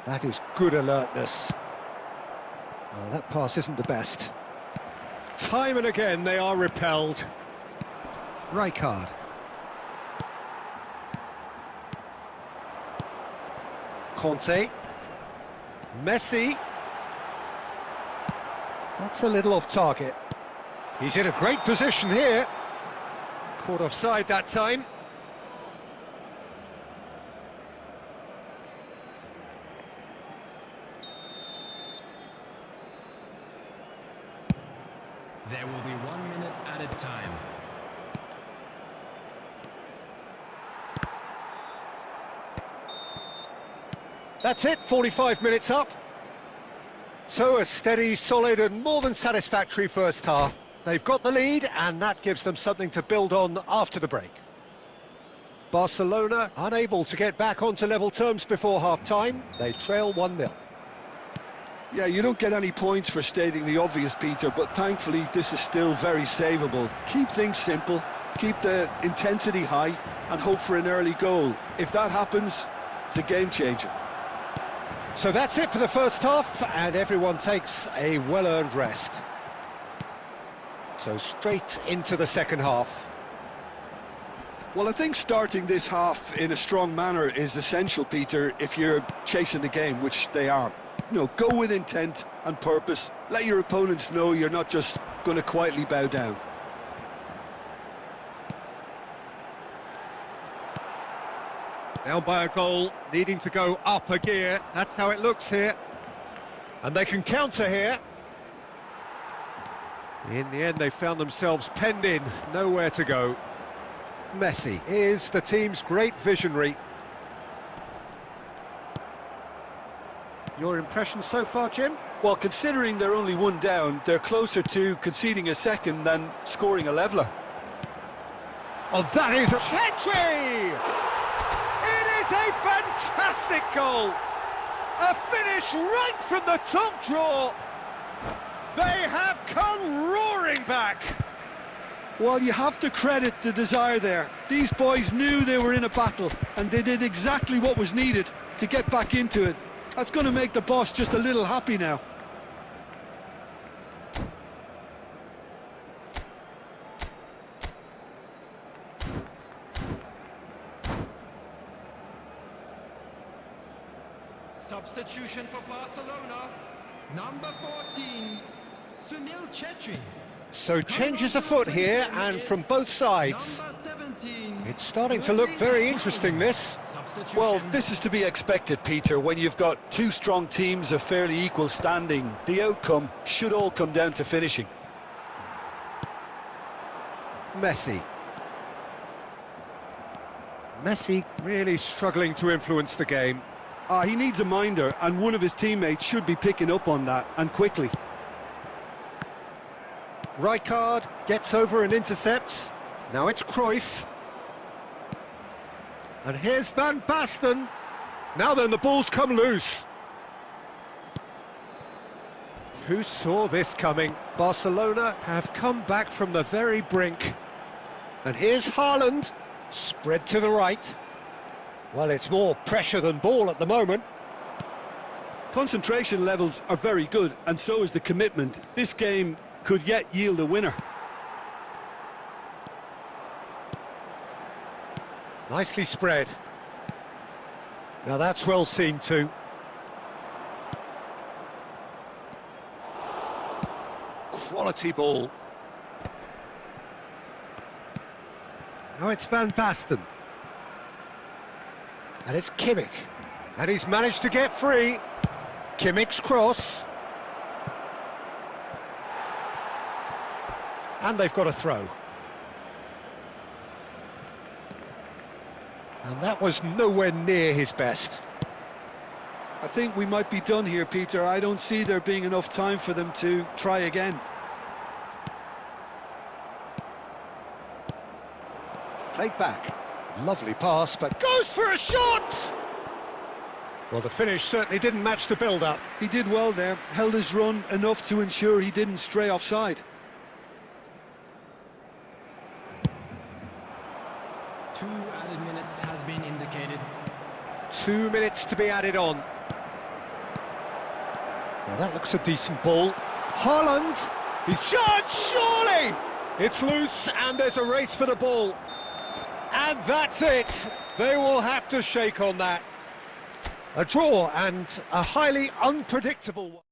That is good alertness. Oh, that pass isn't the best. Time and again they are repelled. Rijkaard. Conte. Messi. That's a little off target. He's in a great position here. Caught offside that time. There will be 1 minute added time. That's it, 45 minutes up. So a steady, solid and more than satisfactory first half. They've got the lead and that gives them something to build on after the break. Barcelona unable to get back onto level terms before half-time. They trail 1-0. Yeah, you don't get any points for stating the obvious, Peter, but thankfully this is still very savable. Keep things simple, keep the intensity high and hope for an early goal. If that happens, it's a game changer. So that's it for the first half, and everyone takes a well-earned rest. So straight into the second half. Well, I think starting this half in a strong manner is essential, Peter, if you're chasing the game, which they are. You know, go with intent and purpose. Let your opponents know you're not just going to quietly bow down. Down by a goal, needing to go up a gear. That's how it looks here. And they can counter here. In the end, they found themselves penned in, nowhere to go. Messi is the team's great visionary. Your impression so far, Jim? Well, considering they're only one down, they're closer to conceding a second than scoring a leveller. Oh, that is a catchy! It is a fantastic goal! A finish right from the top drawer! They have come roaring back! Well, you have to credit the desire there. These boys knew they were in a battle, and they did exactly what was needed to get back into it. That's going to make the boss just a little happy now. Substitution for Barcelona. Number 14, Sunil Chetri. So changes afoot here, and from both sides. Number 17, It's starting to look very interesting, this. Well, this is to be expected, Peter. When you've got two strong teams of fairly equal standing, the outcome should all come down to finishing. Messi. Messi really struggling to influence the game. He needs a minder, and one of his teammates should be picking up on that, and quickly. Rijkaard gets over and intercepts. Now it's Cruyff. And here's Van Basten. Now then, the ball's come loose. Who saw this coming? Barcelona have come back from the very brink. And here's Haaland, spread to the right. Well, it's more pressure than ball at the moment. Concentration levels are very good, and so is the commitment. This game could yet yield a winner. Nicely spread. Now that's well seen too. Quality ball. Now it's Van Basten. And it's Kimmich. And he's managed to get free. Kimmich's cross. And they've got a throw. And that was nowhere near his best. I think we might be done here, Peter. I don't see there being enough time for them to try again. Played back. Lovely pass, but goes for a shot! Well, the finish certainly didn't match the build-up. He did well there, held his run enough to ensure he didn't stray offside. 2 added minutes has been indicated. 2 minutes to be added on. Now that looks a decent ball. Haaland! He's charged, surely! It's loose and there's a race for the ball. And that's it! They will have to shake on that. A draw and a highly unpredictable one.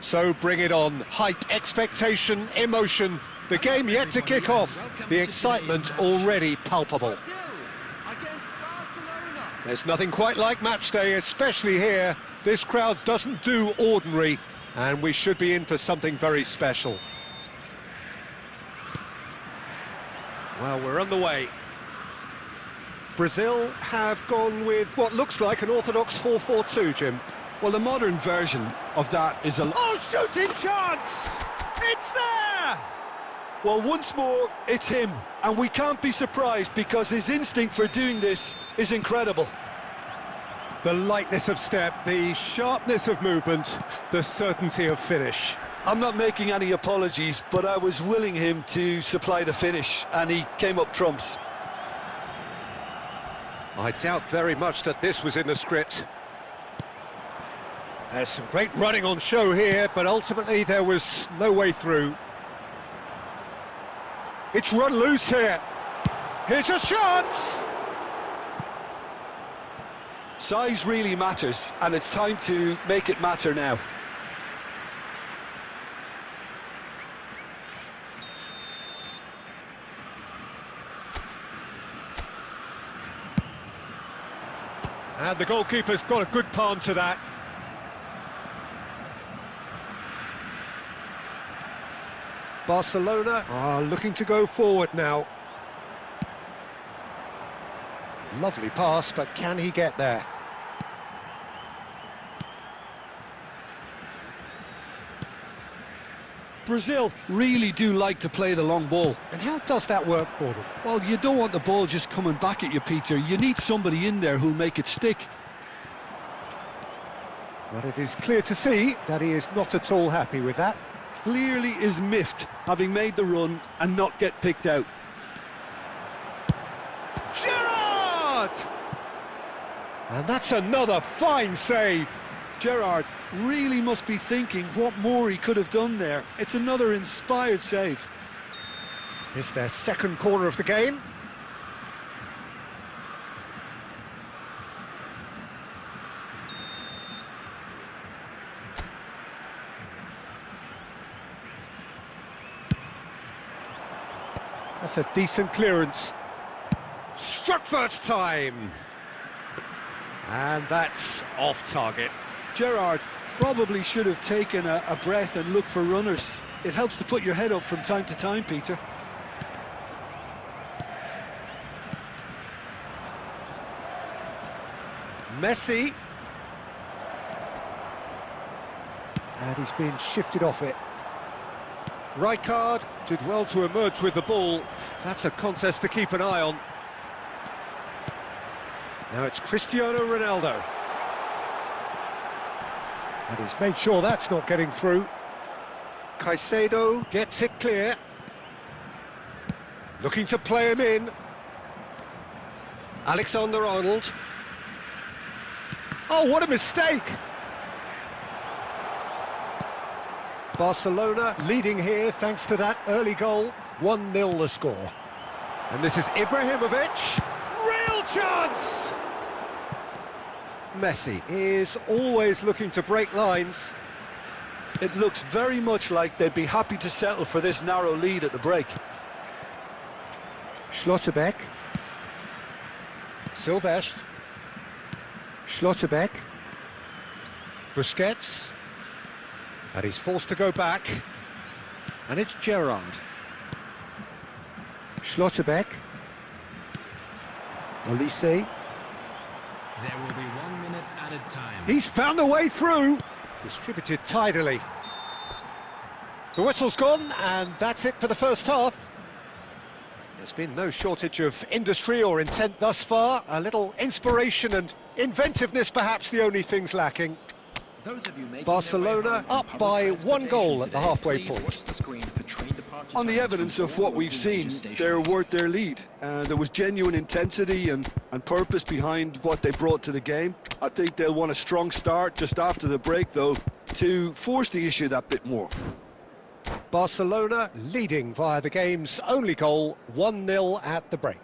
So bring it on. Hype, expectation, emotion. The game yet to kick off. The excitement already palpable. There's nothing quite like match day, especially here. This crowd doesn't do ordinary, and we should be in for something very special. Well, we're on the way. Brazil have gone with what looks like an orthodox 4-4-2, Jim. Well, the modern version of that is a... Oh, shooting chance! It's there! Well, once more, it's him. And we can't be surprised because his instinct for doing this is incredible. The lightness of step, the sharpness of movement, the certainty of finish. I'm not making any apologies, but I was willing him to supply the finish, and he came up trumps. I doubt very much that this was in the script. There's some great running on show here, but ultimately there was no way through. It's run loose here. Here's a chance! Size really matters, and it's time to make it matter now. And the goalkeeper's got a good palm to that. Barcelona are looking to go forward now. Lovely pass, but can he get there? Brazil really do like to play the long ball. And how does that work for them? Well, you don't want the ball just coming back at you, Peter. You need somebody in there who'll make it stick. But it is clear to see that he is not at all happy with that. Clearly is miffed, having made the run and not get picked out. Gerrard! And that's another fine save. Gerrard really must be thinking what more he could have done there. It's another inspired save. It's their second corner of the game. That's a decent clearance. Struck first time. And that's off target. Gerrard probably should have taken a breath and looked for runners. It helps to put your head up from time to time, Peter. Messi. And he's been shifted off it. Rijkaard did well to emerge with the ball. That's a contest to keep an eye on. Now it's Cristiano Ronaldo. And he's made sure that's not getting through. Caicedo gets it clear. Looking to play him in. Alexander-Arnold. Oh, what a mistake! Barcelona leading here thanks to that early goal. 1-0 the score. And this is Ibrahimovic. Real chance! Messi is always looking to break lines. It looks very much like they'd be happy to settle for this narrow lead at the break. Schlotterbeck. Silvestre. Schlotterbeck. Busquets. And he's forced to go back. And it's Gerrard. Schlotterbeck. Olise. There will be 1 minute added time. He's found a way through. Distributed tidily. The whistle's gone, and that's it for the first half. There's been no shortage of industry or intent thus far. A little inspiration and inventiveness, perhaps the only things lacking. Barcelona up by 1 goal at the halfway point. On the evidence of what we've seen, they're worth their lead. There was genuine intensity and purpose behind what they brought to the game. I think they'll want a strong start just after the break, though, to force the issue that bit more. Barcelona leading via the game's only goal, 1-0 at the break.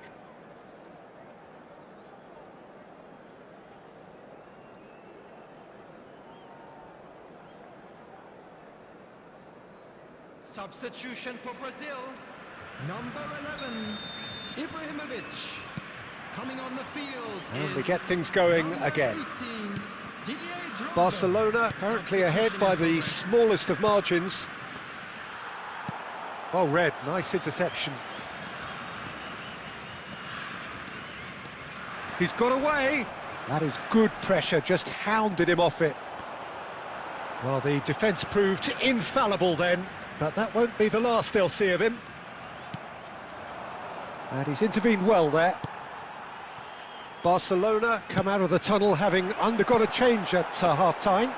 Substitution for Brazil. Number 11, Ibrahimovic. Coming on the field. And we get things going number again. 18, Didier Drogba. Barcelona currently ahead by the smallest of margins. Well read, nice interception. He's got away. That is good pressure, just hounded him off it. Well, the defence proved infallible then, but that won't be the last they'll see of him. And he's intervened well there. Barcelona come out of the tunnel having undergone a change at half-time.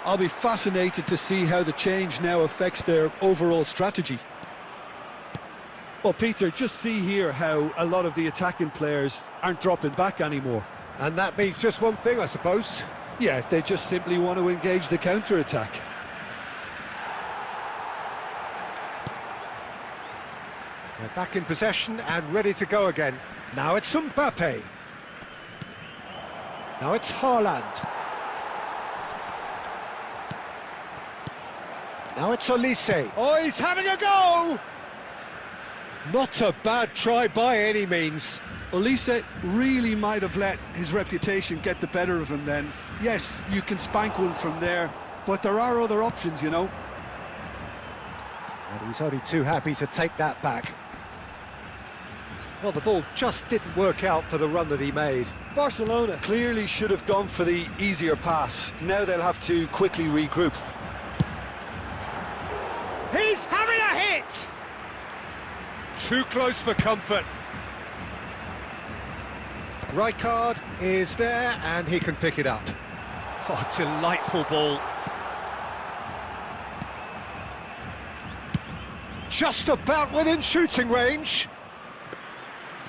I'll be fascinated to see how the change now affects their overall strategy. Well, Peter, just see here how a lot of the attacking players aren't dropping back anymore. And that means just one thing, I suppose. Yeah, they just simply want to engage the counter-attack. They're back in possession and ready to go again. Now it's Mbappe. Now it's Haaland. Now it's Olise. Oh, he's having a go! Not a bad try by any means. Olise really might have let his reputation get the better of him then. Yes, you can spank one from there, but there are other options, you know. And he's only too happy to take that back. Well, the ball just didn't work out for the run that he made. Barcelona clearly should have gone for the easier pass. Now they'll have to quickly regroup. He's having a hit! Too close for comfort. Rijkaard is there and he can pick it up. Oh, delightful ball. Just about within shooting range.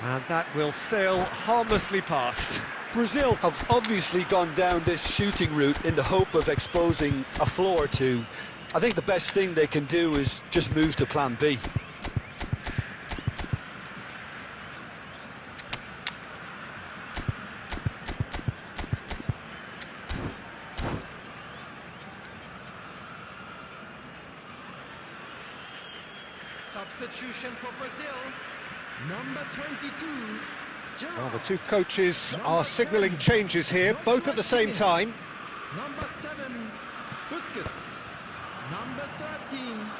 And that will sail harmlessly past. Brazil have obviously gone down this shooting route in the hope of exposing a flaw or two. I think the best thing they can do is just move to plan B. Substitution for Brazil. Number 22. Well, the two coaches are signalling changes here, both at the same time. Number 7, Busquets. Number 13,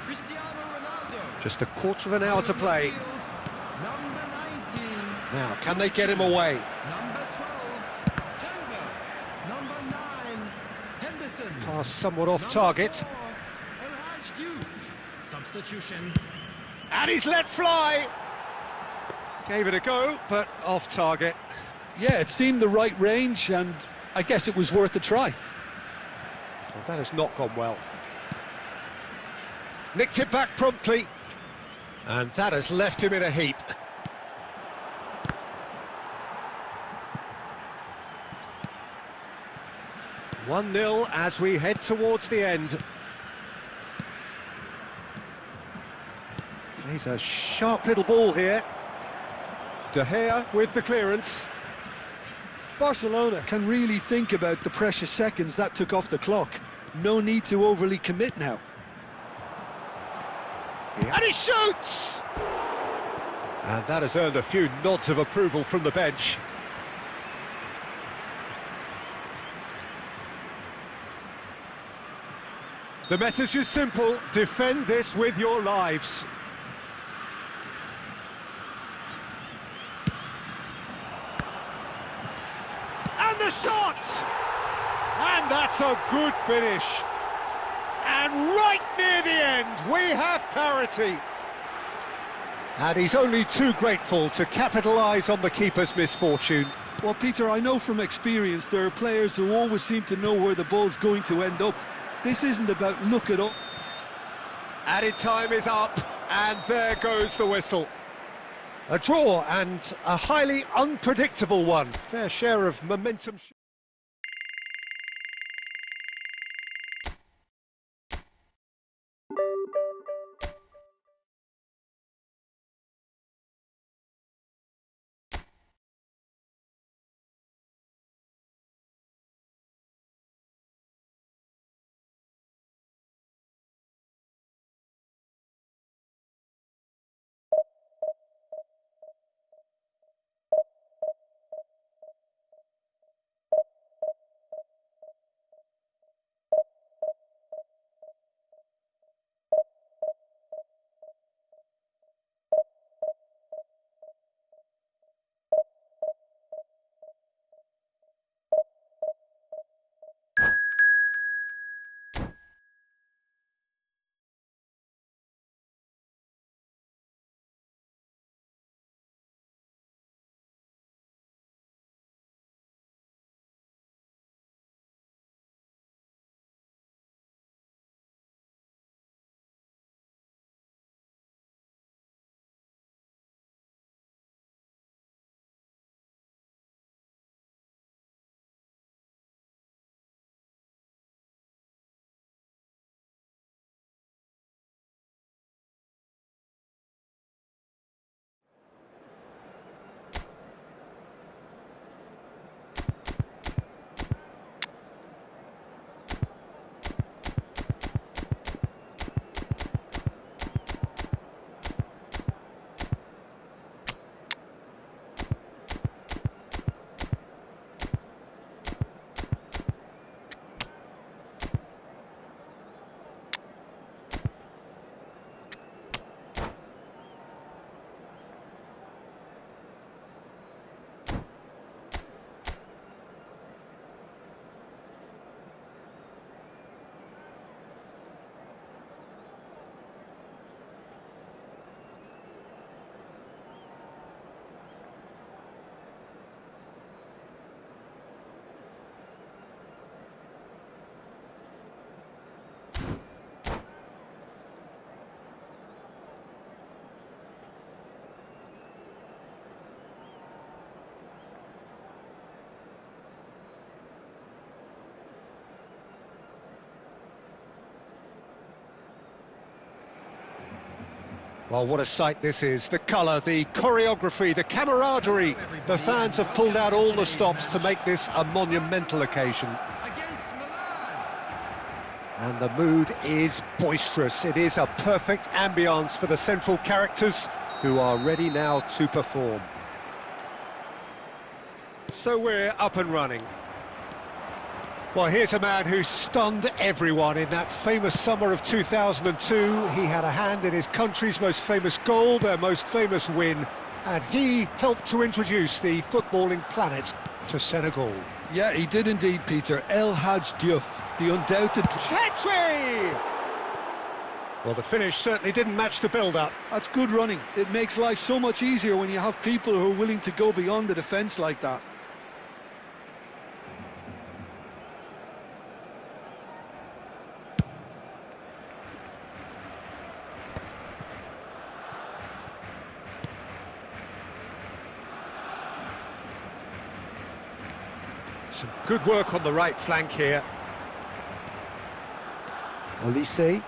Cristiano Ronaldo. Just a quarter of an hour to play. Number 19. Now, can they get him away? Number 12, Tango. Number 9, Henderson. Pass somewhat off target. Number 4, El Hadj Diouf. Substitution. And he's let fly! Gave it a go, but off target. Yeah, it seemed the right range, and I guess it was worth a try. Well, that has not gone well. Nicked it back promptly. And that has left him in a heap. "1-0 as we head towards the end. Plays a sharp little ball here. De Gea with the clearance. Barcelona can really think about the precious seconds that took off the clock. No need to overly commit now. And he shoots! And that has earned a few nods of approval from the bench. The message is simple: defend this with your lives. And the shot! And that's a good finish. And right near the end, we have parity. And he's only too grateful to capitalise on the keeper's misfortune. Well, Peter, I know from experience there are players who always seem to know where the ball's going to end up. This isn't about look it up. Added time is up, and there goes the whistle. A draw, and a highly unpredictable one. Fair share of momentum. Well, what a sight this is. The colour, the choreography, the camaraderie. The fans have pulled out all the stops to make this a monumental occasion. Against Milan. And the mood is boisterous. It is a perfect ambience for the central characters who are ready now to perform. So we're up and running. Well, here's a man who stunned everyone in that famous summer of 2002. He had a hand in his country's most famous goal, their most famous win, and he helped to introduce the footballing planet to Senegal. Yeah, he did indeed, Peter. El Hadj Diouf, the undoubted... Chetri! Well, the finish certainly didn't match the build-up. That's good running. It makes life so much easier when you have people who are willing to go beyond the defence like that. Some good work on the right flank here. Olise.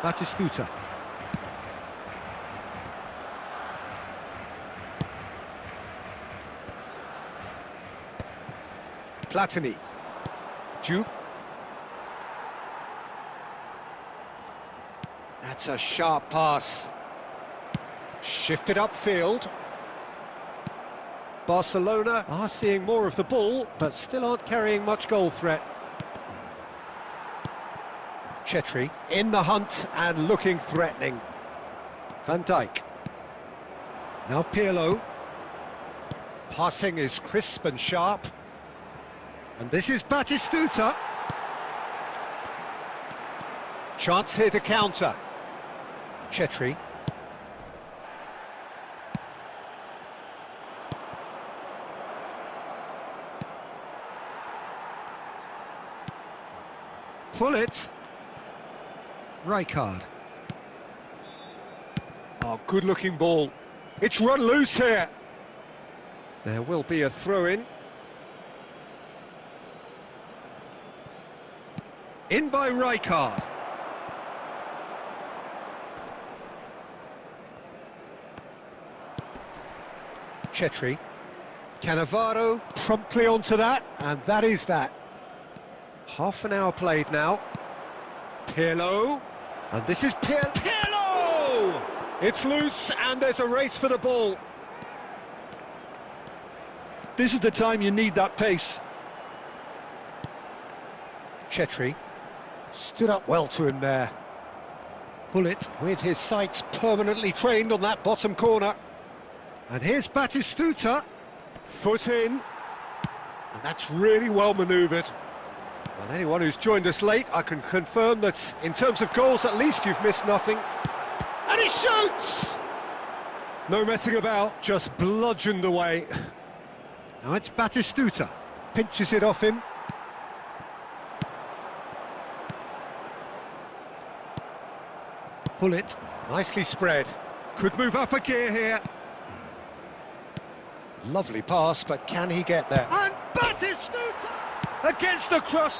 Batistuta. Platini. Juve. That's a sharp pass. Shifted upfield. Barcelona are seeing more of the ball, but still aren't carrying much goal threat. Chetri in the hunt and looking threatening. Van Dijk. Now Pirlo. Passing is crisp and sharp. And this is Batistuta. Chance here to counter. Chetri. Pull it. Rijkaard. Oh, good-looking ball. It's run loose here. There will be a throw-in. In by Rijkaard. Chetri. Cannavaro promptly onto that, and that is that. Half an hour played now. Pirlo. And this is Pirlo! It's loose and there's a race for the ball. This is the time you need that pace. Chetri stood up well to him there. Hullet with his sights permanently trained on that bottom corner. And here's Batistuta. Foot in. And that's really well manoeuvred. Well, anyone who's joined us late, I can confirm that in terms of goals, at least you've missed nothing. And he shoots! No messing about, just bludgeoned away. Now it's Batistuta. Pinches it off him. Hullet, nicely spread. Could move up a gear here. Lovely pass, but can he get there? And Batistuta! Against the cross.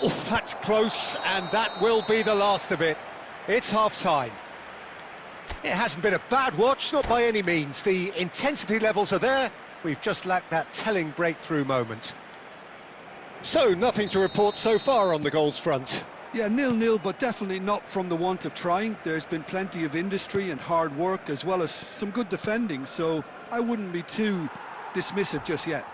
Oh, that's close, and that will be the last of it. It's half-time. It hasn't been a bad watch, not by any means. The intensity levels are there. We've just lacked that telling breakthrough moment. So, nothing to report so far on the goals front. Yeah, 0-0, but definitely not from the want of trying. There's been plenty of industry and hard work, as well as some good defending, so I wouldn't be too dismissive just yet.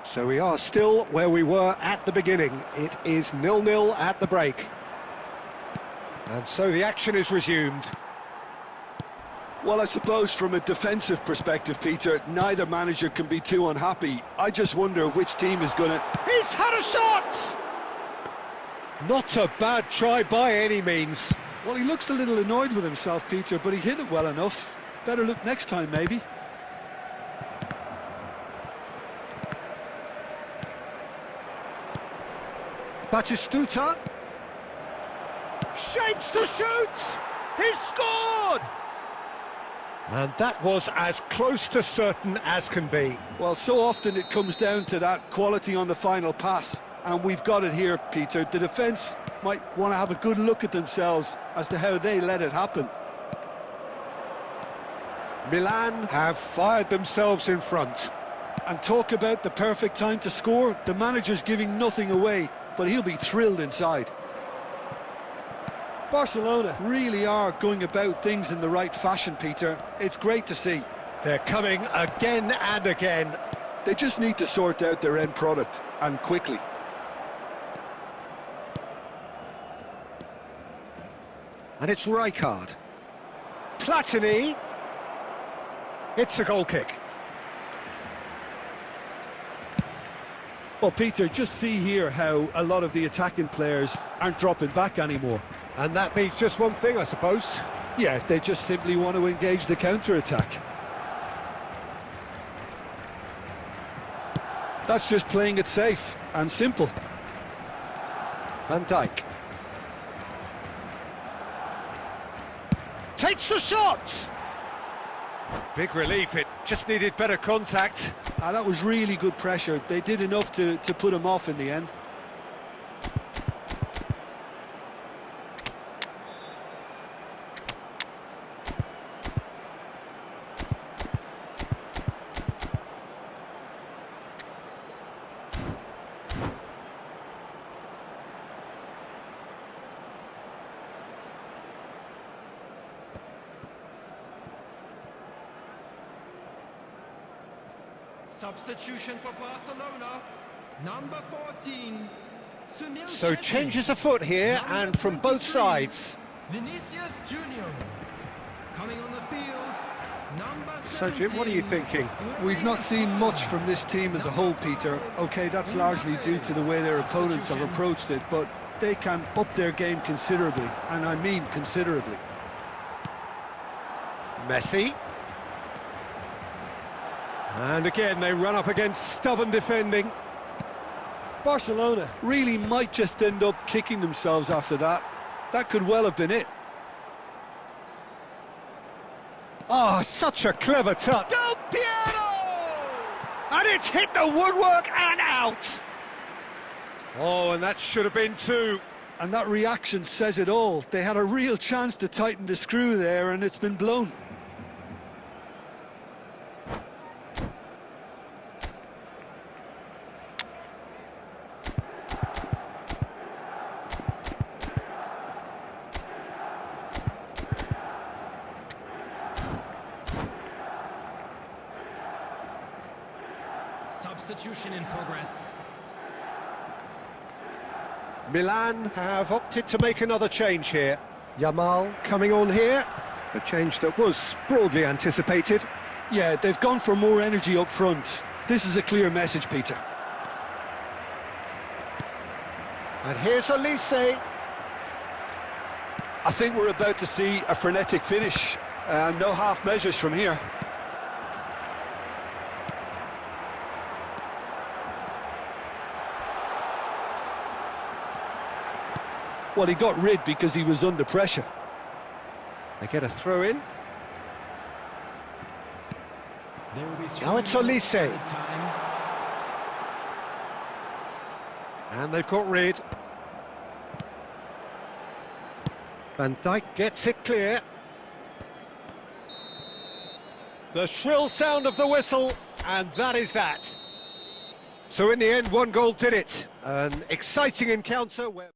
So we are still where we were at the beginning. It is 0-0 at the break. And so the action is resumed. Well, I suppose from a defensive perspective, Peter, neither manager can be too unhappy. I just wonder which team is going to... He's had a shot! Not a bad try by any means. Well, he looks a little annoyed with himself, Peter, but he hit it well enough. Better look next time, maybe. Batistuta. Shapes to shoot! He's scored! And that was as close to certain as can be. Well, so often it comes down to that quality on the final pass. And we've got it here, Peter. The defence might want to have a good look at themselves as to how they let it happen. Milan have fired themselves in front. And talk about the perfect time to score. The manager's giving nothing away, but he'll be thrilled inside. Barcelona really are going about things in the right fashion, Peter. It's great to see. They're coming again and again. They just need to sort out their end product, and quickly. And it's Rijkaard. Platini. It's a goal kick. Well, Peter, just see here how a lot of the attacking players aren't dropping back anymore. And that means just one thing, I suppose. Yeah, they just simply want to engage the counter-attack. That's just playing it safe and simple. Van Dijk. Takes the shot! Big relief, it just needed better contact. That was really good pressure. They did enough to put him off in the end. Substitution for Barcelona, number 14. Sunil So Shetty. changes afoot here, Number and from both 23, sides. Vinicius Junior. Coming on the field, number 17. So Jim, what are you thinking? We've not seen much from this team as a whole, Peter. OK, that's largely due to the way their opponents have approached it, but they can up their game considerably, and I mean considerably. Messi. And again, they run up against stubborn defending. Barcelona really might just end up kicking themselves after that. That could well have been it. Oh, such a clever touch. Del Piero! And it's hit the woodwork and out. Oh, and that should have been two. And that reaction says it all. They had a real chance to tighten the screw there, and it's been blown. Substitution in progress. Milan have opted to make another change here. Yamal coming on here. A change that was broadly anticipated. Yeah, they've gone for more energy up front. This is a clear message, Peter. And here's Elise. I think we're about to see a frenetic finish. No half measures from here. Well, he got rid because he was under pressure. They get a throw in. There will be Now it's three Elise. minutes of time. And they've got rid. Van Dijk gets it clear. The shrill sound of the whistle, and that is that. So in the end, one goal did it. An exciting encounter where...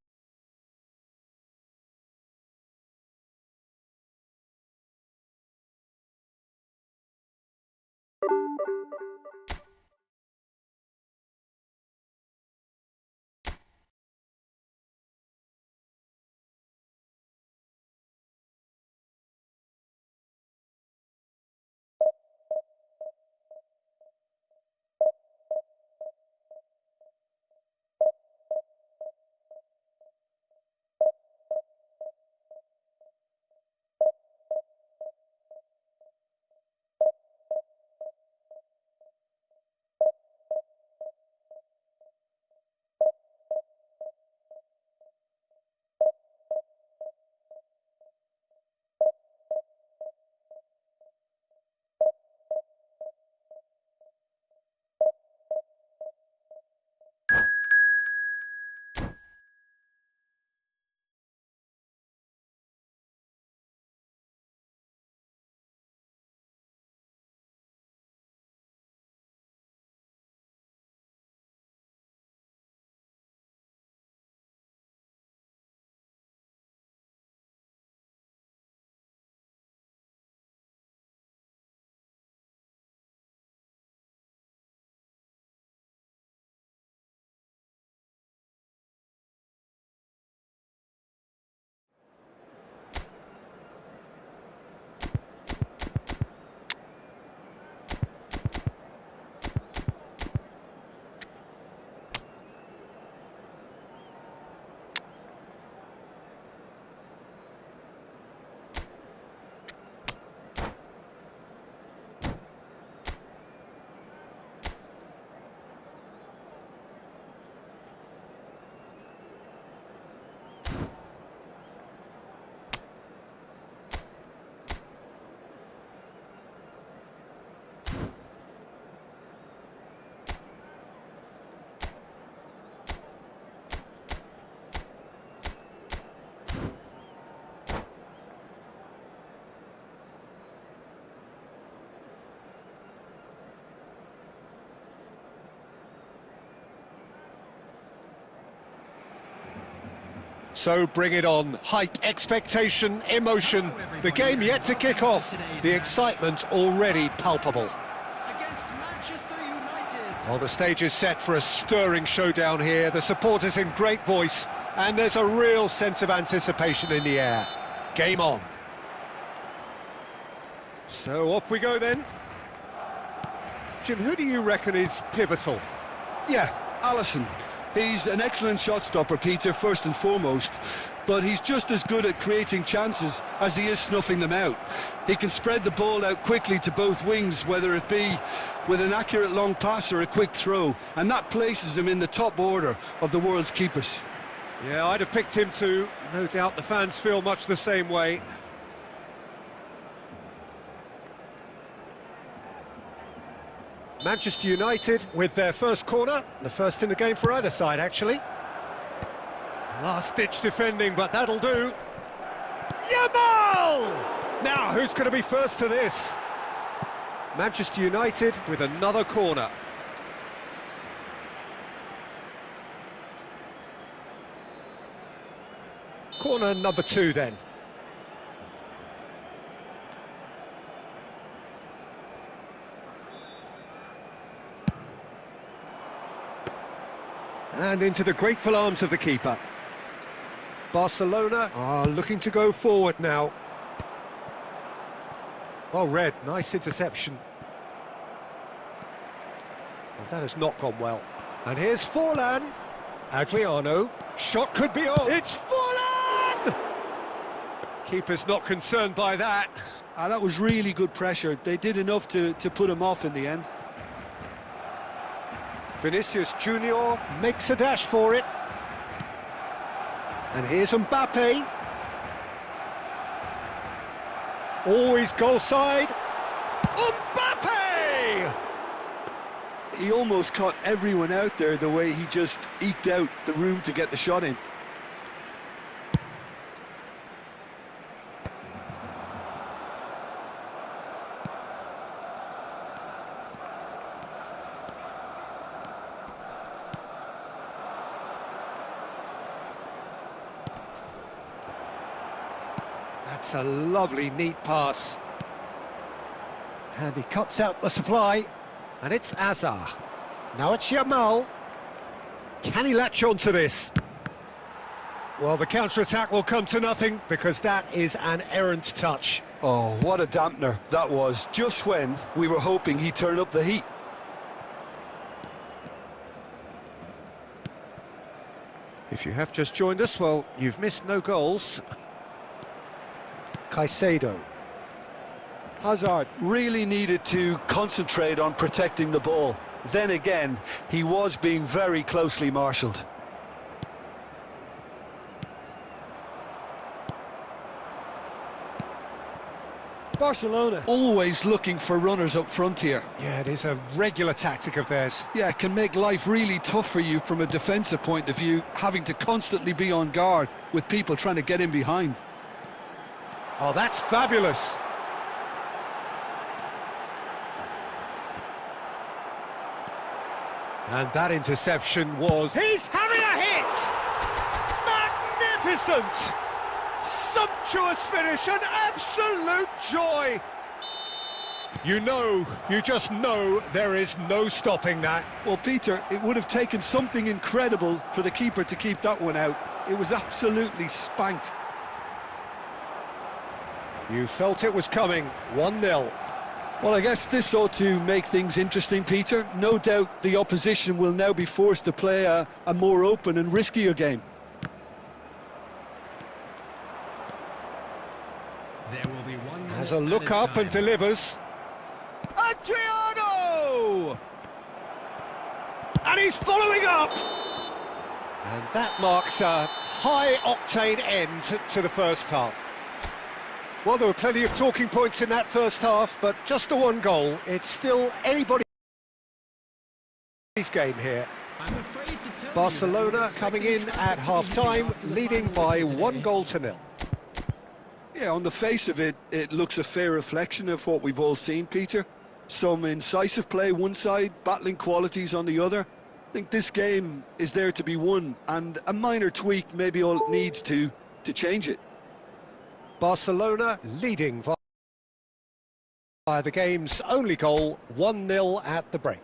So bring it on. Hype, expectation, emotion. The game yet to kick off. The excitement already palpable. Against Manchester United. Well, the stage is set for a stirring showdown here. The supporters in great voice, and there's a real sense of anticipation in the air. Game on. So off we go then. Jim, who do you reckon is pivotal? Yeah, Alisson. He's an excellent shot stopper, Peter, first and foremost, but he's just as good at creating chances as he is snuffing them out. He can spread the ball out quickly to both wings, whether it be with an accurate long pass or a quick throw, and that places him in the top order of the world's keepers. Yeah, I'd have picked him too. No doubt the fans feel much the same way. Manchester United with their first corner, the first in the game for either side, actually. Last-ditch defending, but that'll do. Yamal! Now, who's going to be first to this? Manchester United with another corner. Corner number 2, then. And into the grateful arms of the keeper. Barcelona are looking to go forward now. Well read, nice interception. Well, that has not gone well. And here's Forlan. Adriano. Shot could be on. It's Forlan! Keeper's not concerned by that. That was really good pressure. They did enough to put him off in the end. Vinicius Junior makes a dash for it. And here's Mbappe. Always goal side. Mbappe! He almost caught everyone out there the way he just eked out the room to get the shot in. That's a lovely, neat pass. And he cuts out the supply. And it's Azar. Now it's Yamal. Can he latch on to this? Well, the counter-attack will come to nothing because that is an errant touch. Oh, what a dampener that was, just when we were hoping he'd turn up the heat. If you have just joined us, well, you've missed no goals. Caicedo. Hazard really needed to concentrate on protecting the ball. Then again, he was being very closely marshalled. Barcelona always looking for runners up front here. Yeah, it is a regular tactic of theirs. Yeah, it can make life really tough for you from a defensive point of view, having to constantly be on guard with people trying to get in behind. Oh, that's fabulous. And that interception was... He's having a hit! Magnificent! Sumptuous finish, an absolute joy! You just know there is no stopping that. Well, Peter, it would have taken something incredible for the keeper to keep that one out. It was absolutely spanked. You felt it was coming, 1-0. Well, I guess this ought to make things interesting, Peter. No doubt the opposition will now be forced to play a more open and riskier game. There will be one more Has a look up and delivers. Adriano! And he's following up! And that marks a high-octane end to the first half. Well, there were plenty of talking points in that first half, but just the one goal. It's still anybody's game here. I'm afraid to tell Barcelona coming in at half-time, leading by 1-0. Yeah, on the face of it, it looks a fair reflection of what we've all seen, Peter. Some incisive play one side, battling qualities on the other. think this game is there to be won, and a minor tweak maybe all it needs to change it. Barcelona leading via the game's only goal, 1-0 at the break.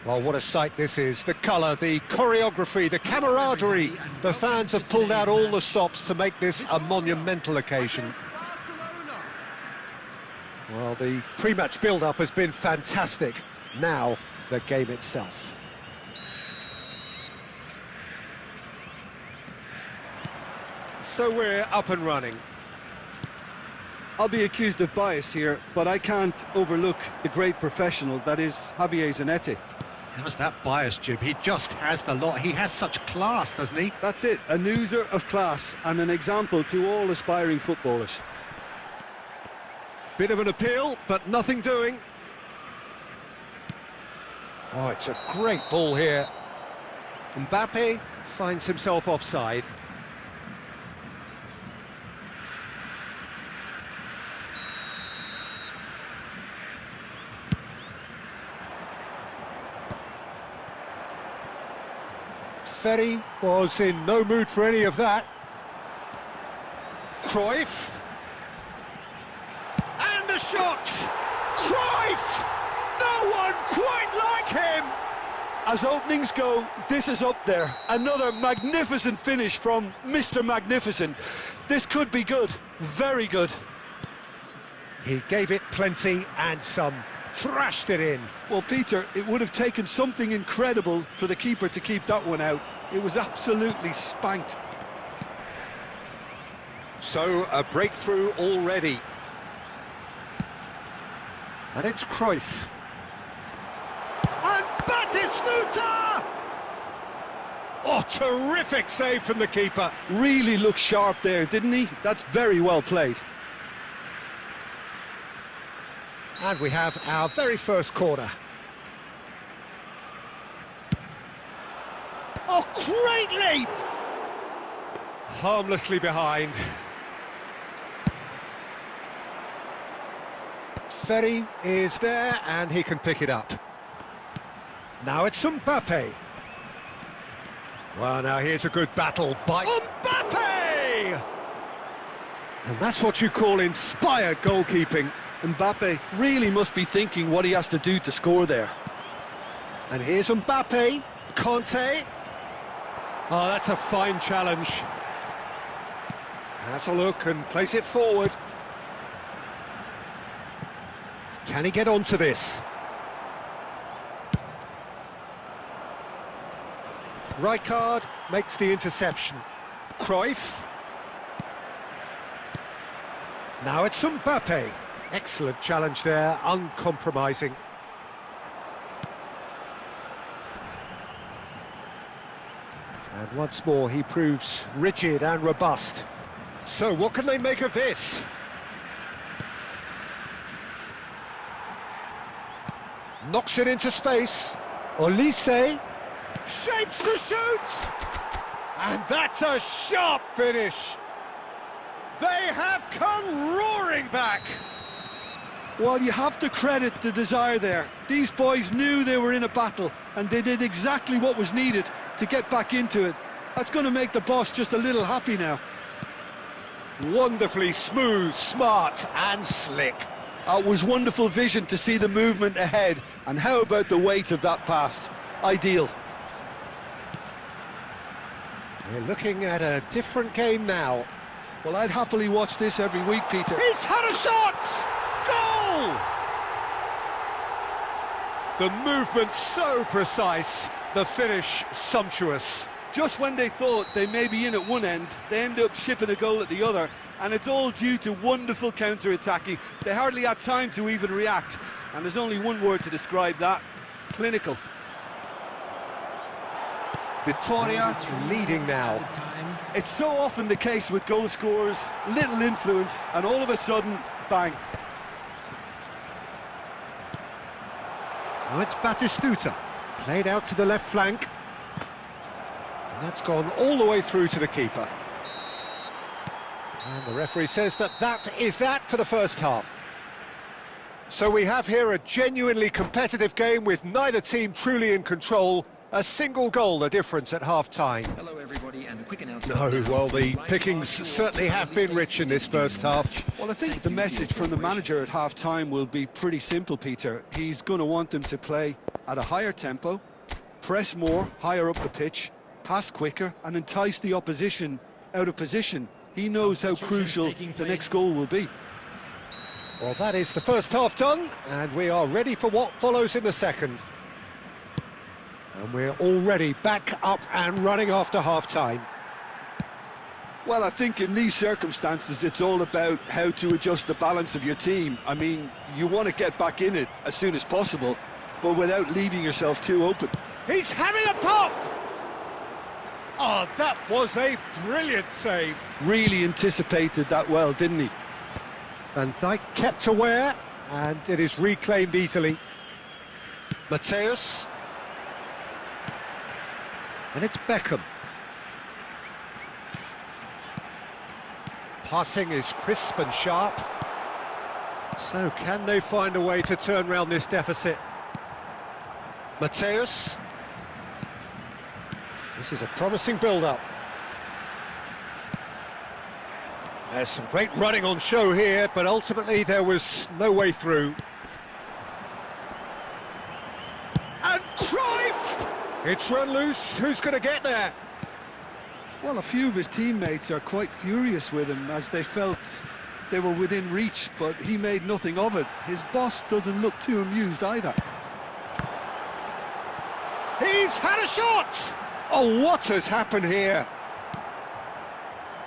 Well, what a sight this is. The colour, the choreography, the camaraderie. The fans have pulled out all the stops to make this a monumental occasion. Well, the pre-match build-up has been fantastic. Now, the game itself. So we're up and running. I'll be accused of bias here, but I can't overlook the great professional that is Javier Zanetti. How's that bias, Jib? He just has the lot. He has such class, doesn't he? That's it, a oozler of class and an example to all aspiring footballers. Bit of an appeal, but nothing doing. Oh, it's a great ball here. Mbappe finds himself offside. Ferry was in no mood for any of that. Cruyff. And the shot! Cruyff! No one quite like him! As openings go, this is up there. Another magnificent finish from Mr. Magnificent. This could be good, very good. He gave it plenty and some. Thrashed it in. Well, Peter, it would have taken something incredible for the keeper to keep that one out. It was absolutely spanked. So, a breakthrough already. And it's Cruyff. And Batistuta! Oh, terrific save from the keeper. Really looked sharp there, didn't he? That's very well played. And we have our very first corner. Oh, great leap! Harmlessly behind. Ferry is there, and he can pick it up. Now it's Mbappe. Well, now here's a good battle by Mbappe! And that's what you call inspired goalkeeping. Mbappe really must be thinking what he has to do to score there. And here's Mbappe, Conte. Oh, that's a fine challenge. Has a look and plays it forward. Can he get onto this? Rijkaard makes the interception. Cruyff. Now it's Mbappe. Excellent challenge there, uncompromising. And once more he proves rigid and robust. So what can they make of this? Knocks it into space. Olise shapes the shoot! And that's a sharp finish. They have come roaring back. Well, you have to credit the desire there. These boys knew they were in a battle, and they did exactly what was needed to get back into it. That's going to make the boss just a little happy now. Wonderfully smooth, smart and slick. It was wonderful vision to see the movement ahead, and how about the weight of that pass? Ideal. We're looking at a different game now. Well, I'd happily watch this every week, Peter. He's had a shot! Goal! The movement so precise, the finish sumptuous. Just when they thought they may be in at one end, they end up shipping a goal at the other, and it's all due to wonderful counter-attacking. They hardly had time to even react, and there's only one word to describe that: clinical. Vitoria leading now. It's so often the case with goal scorers, little influence, and all of a sudden, bang. Now it's Batistuta, played out to the left flank. And that's gone all the way through to the keeper. And the referee says that is that for the first half. So we have here a genuinely competitive game with neither team truly in control. A single goal the difference at half-time. Hello everybody, and a quick announcement. No, well, the pickings certainly have been rich in this first half. Well, I think the message from the manager at half-time will be pretty simple, Peter. He's going to want them to play at a higher tempo, press more, higher up the pitch, pass quicker, and entice the opposition out of position. He knows how crucial the next goal will be. Well, that is the first half done, and we are ready for what follows in the second. And we're already back up and running after half-time. Well, I think in these circumstances, it's all about how to adjust the balance of your team. I mean, you want to get back in it as soon as possible, but without leaving yourself too open. He's having a pop! Oh, that was a brilliant save. Really anticipated that well, didn't he? Van Dijk kept aware, and it is reclaimed easily. Mateus. And it's Beckham. Passing is crisp and sharp. So can they find a way to turn round this deficit? Mateus. This is a promising build-up. There's some great running on show here, but ultimately there was no way through. And Cruyff! It's run loose. Who's going to get there? Well, a few of his teammates are quite furious with him, as they felt they were within reach, but he made nothing of it. His boss doesn't look too amused either. He's had a shot! Oh, what has happened here?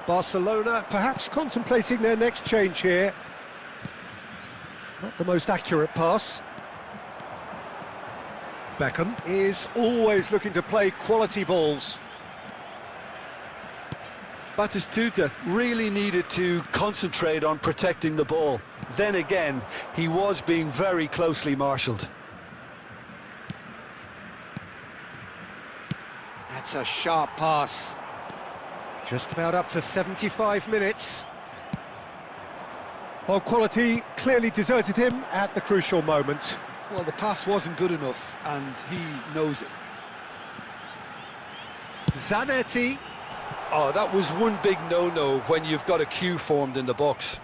Barcelona perhaps contemplating their next change here. Not the most accurate pass. Beckham is always looking to play quality balls. Batistuta really needed to concentrate on protecting the ball. Then again, he was being very closely marshalled. That's a sharp pass. Just about up to 75 minutes. Well, quality clearly deserted him at the crucial moment. Well, the pass wasn't good enough, and he knows it. Zanetti. Oh, that was one big no-no when you've got a queue formed in the box.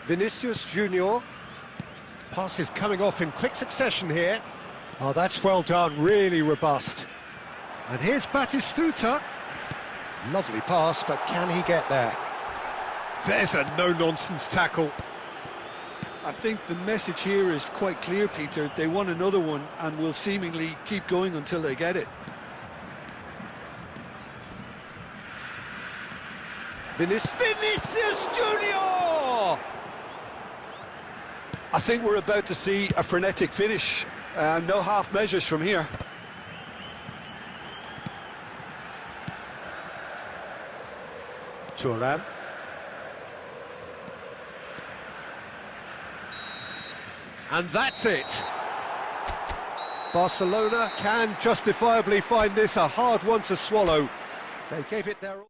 Vinicius Junior. Pass is coming off in quick succession here. Oh, that's well done, really robust. And here's Batistuta. Lovely pass, but can he get there? There's a no-nonsense tackle. I think the message here is quite clear, Peter. They want another one and will seemingly keep going until they get it. Vinicius Junior! I think we're about to see a frenetic finish. No half measures from here. Thuram. And that's it. Barcelona can justifiably find this a hard one to swallow. They gave it their all.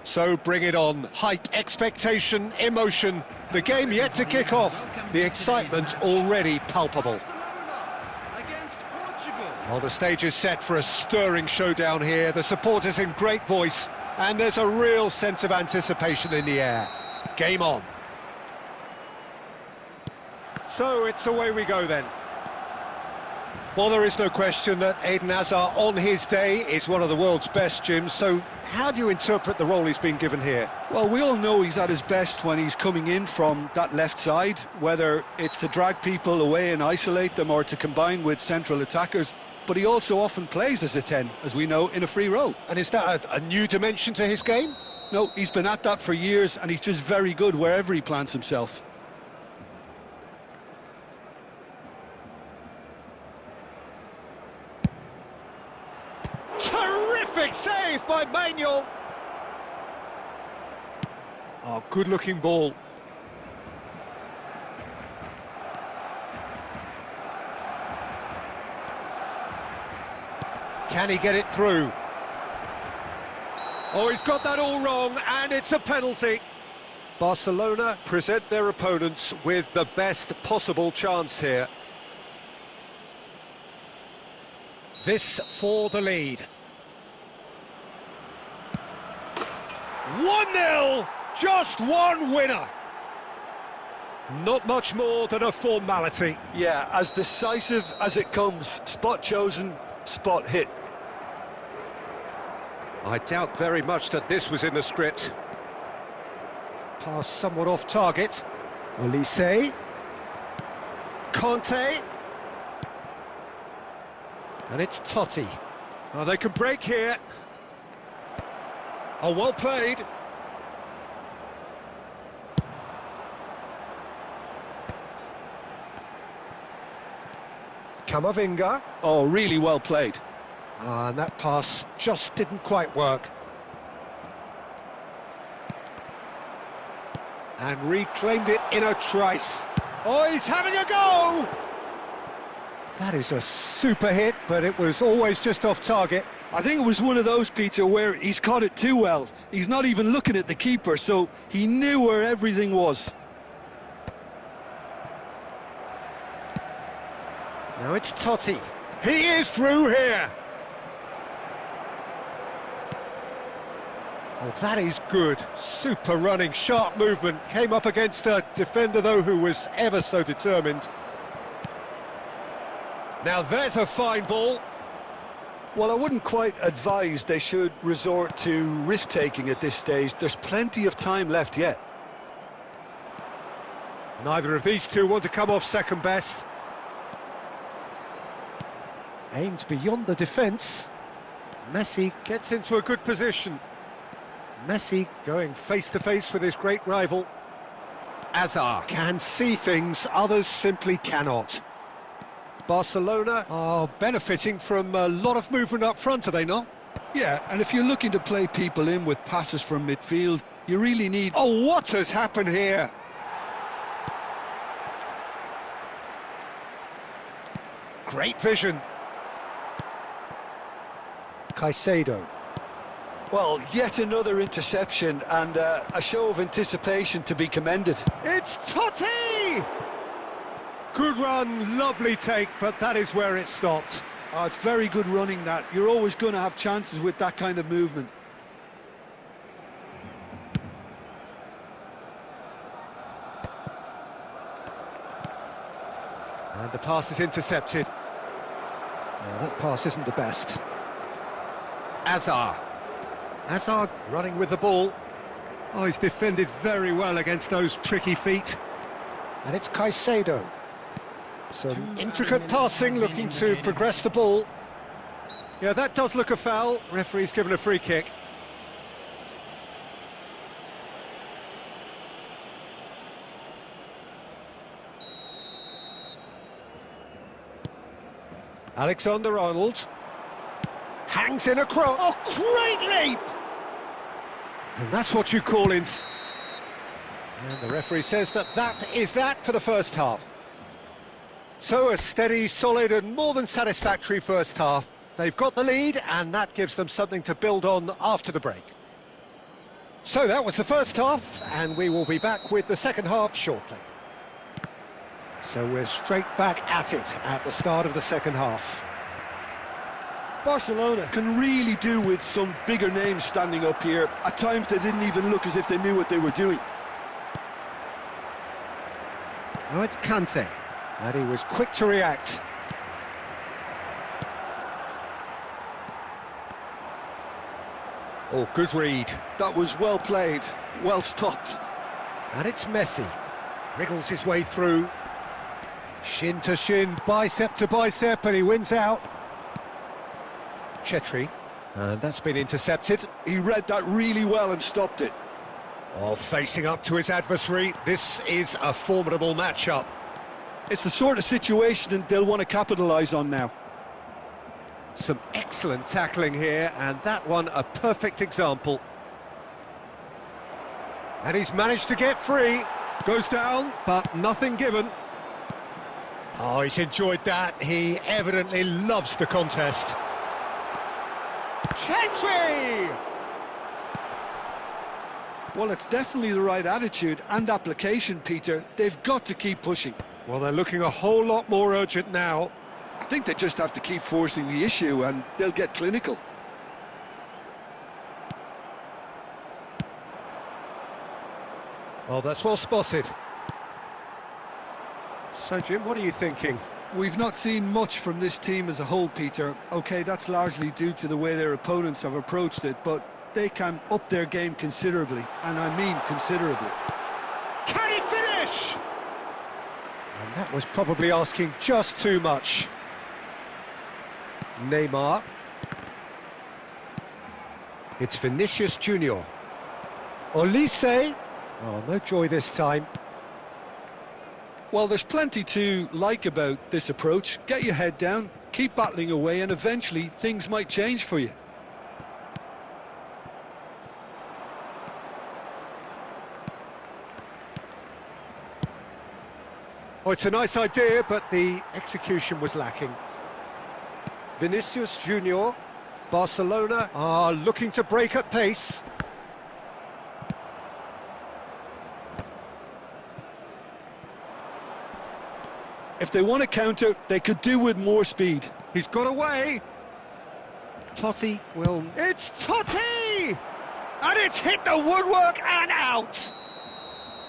So bring it on. Hype, expectation, emotion. The game yet to kick off. The excitement already palpable. Against Portugal. Well, the stage is set for a stirring showdown here. The supporters in great voice, and there's a real sense of anticipation in the air. Game on. So it's away we go then. Well, there is no question that Eden Hazard on his day is one of the world's best, Jim, so how do you interpret the role he's been given here? Well, we all know he's at his best when he's coming in from that left side, whether it's to drag people away and isolate them or to combine with central attackers, but he also often plays as a 10, as we know, in a free role. And is that a new dimension to his game? No, he's been at that for years and he's just very good wherever he plants himself. Terrific save by Manuel. Oh, good-looking ball. Can he get it through? Oh, he's got that all wrong, and it's a penalty. Barcelona present their opponents with the best possible chance here. This for the lead. 1-0, just one winner. Not much more than a formality. Yeah, as decisive as it comes, spot chosen, spot hit. I doubt very much that this was in the script. Pass somewhat off target. Olise. Conte. And it's Totti. Oh, they can break here. Oh, well played. Camavinga. Oh, really well played. And that pass just didn't quite work. And reclaimed it in a trice. Oh, he's having a go! That is a super hit, but it was always just off target. I think it was one of those, Peter, where he's caught it too well. He's not even looking at the keeper, so he knew where everything was. Now it's Totti. He is through here. Oh, that is good. Super running, sharp movement. Came up against a defender, though, who was ever so determined. Now there's a fine ball. Well, I wouldn't quite advise they should resort to risk-taking at this stage. There's plenty of time left yet. Neither of these two want to come off second best. Aimed beyond the defence. Messi gets into a good position. Messi going face-to-face with his great rival. Hazard can see things others simply cannot. Barcelona are benefiting from a lot of movement up front, are they not? Yeah, and if you're looking to play people in with passes from midfield, you really need... Oh, what has happened here? Great vision. Caicedo. Well, yet another interception and a show of anticipation to be commended. It's Totti! Good run, lovely take, but that is where it stopped. Oh, it's very good running that. You're always going to have chances with that kind of movement. And the pass is intercepted. Now, that pass isn't the best. Hazard. Hazard running with the ball. Oh, he's defended very well against those tricky feet. And it's Caicedo. Some intricate passing, looking to progress the ball. Yeah, that does look a foul. Referee's given a free kick. Alexander-Arnold hangs in a cross. Oh, great leap! And that's what you call in. And the referee says that is that for the first half. So a steady, solid and more than satisfactory first half. They've got the lead and that gives them something to build on after the break. So that was the first half and we will be back with the second half shortly. So we're straight back at it at the start of the second half. Barcelona can really do with some bigger names standing up here. At times they didn't even look as if they knew what they were doing. Now it's Kante. And he was quick to react. Oh, good read. That was well played, well stopped. And it's Messi. Wriggles his way through. Shin to shin, bicep to bicep, and he wins out. Chetri. And that's been intercepted. He read that really well and stopped it. Oh, facing up to his adversary. This is a formidable matchup. It's the sort of situation they'll want to capitalise on now. Some excellent tackling here, and that one a perfect example. And he's managed to get free. Goes down, but nothing given. Oh, he's enjoyed that. He evidently loves the contest. Chetri! Well, it's definitely the right attitude and application, Peter. They've got to keep pushing. Well, they're looking a whole lot more urgent now. I think they just have to keep forcing the issue and they'll get clinical. Oh, that's well spotted. So, Jim, what are you thinking? We've not seen much from this team as a whole, Peter. OK, that's largely due to the way their opponents have approached it, but they can up their game considerably, and I mean considerably. Can he finish? And that was probably asking just too much. Neymar. It's Vinicius Junior. Olise. Oh, no joy this time. Well, there's plenty to like about this approach. Get your head down, keep battling away, and eventually things might change for you. Oh, it's a nice idea, but the execution was lacking. Vinicius Junior. Barcelona are looking to break at pace. If they want to counter, they could do with more speed. He's got away. Totti will... It's Totti! And it's hit the woodwork and out!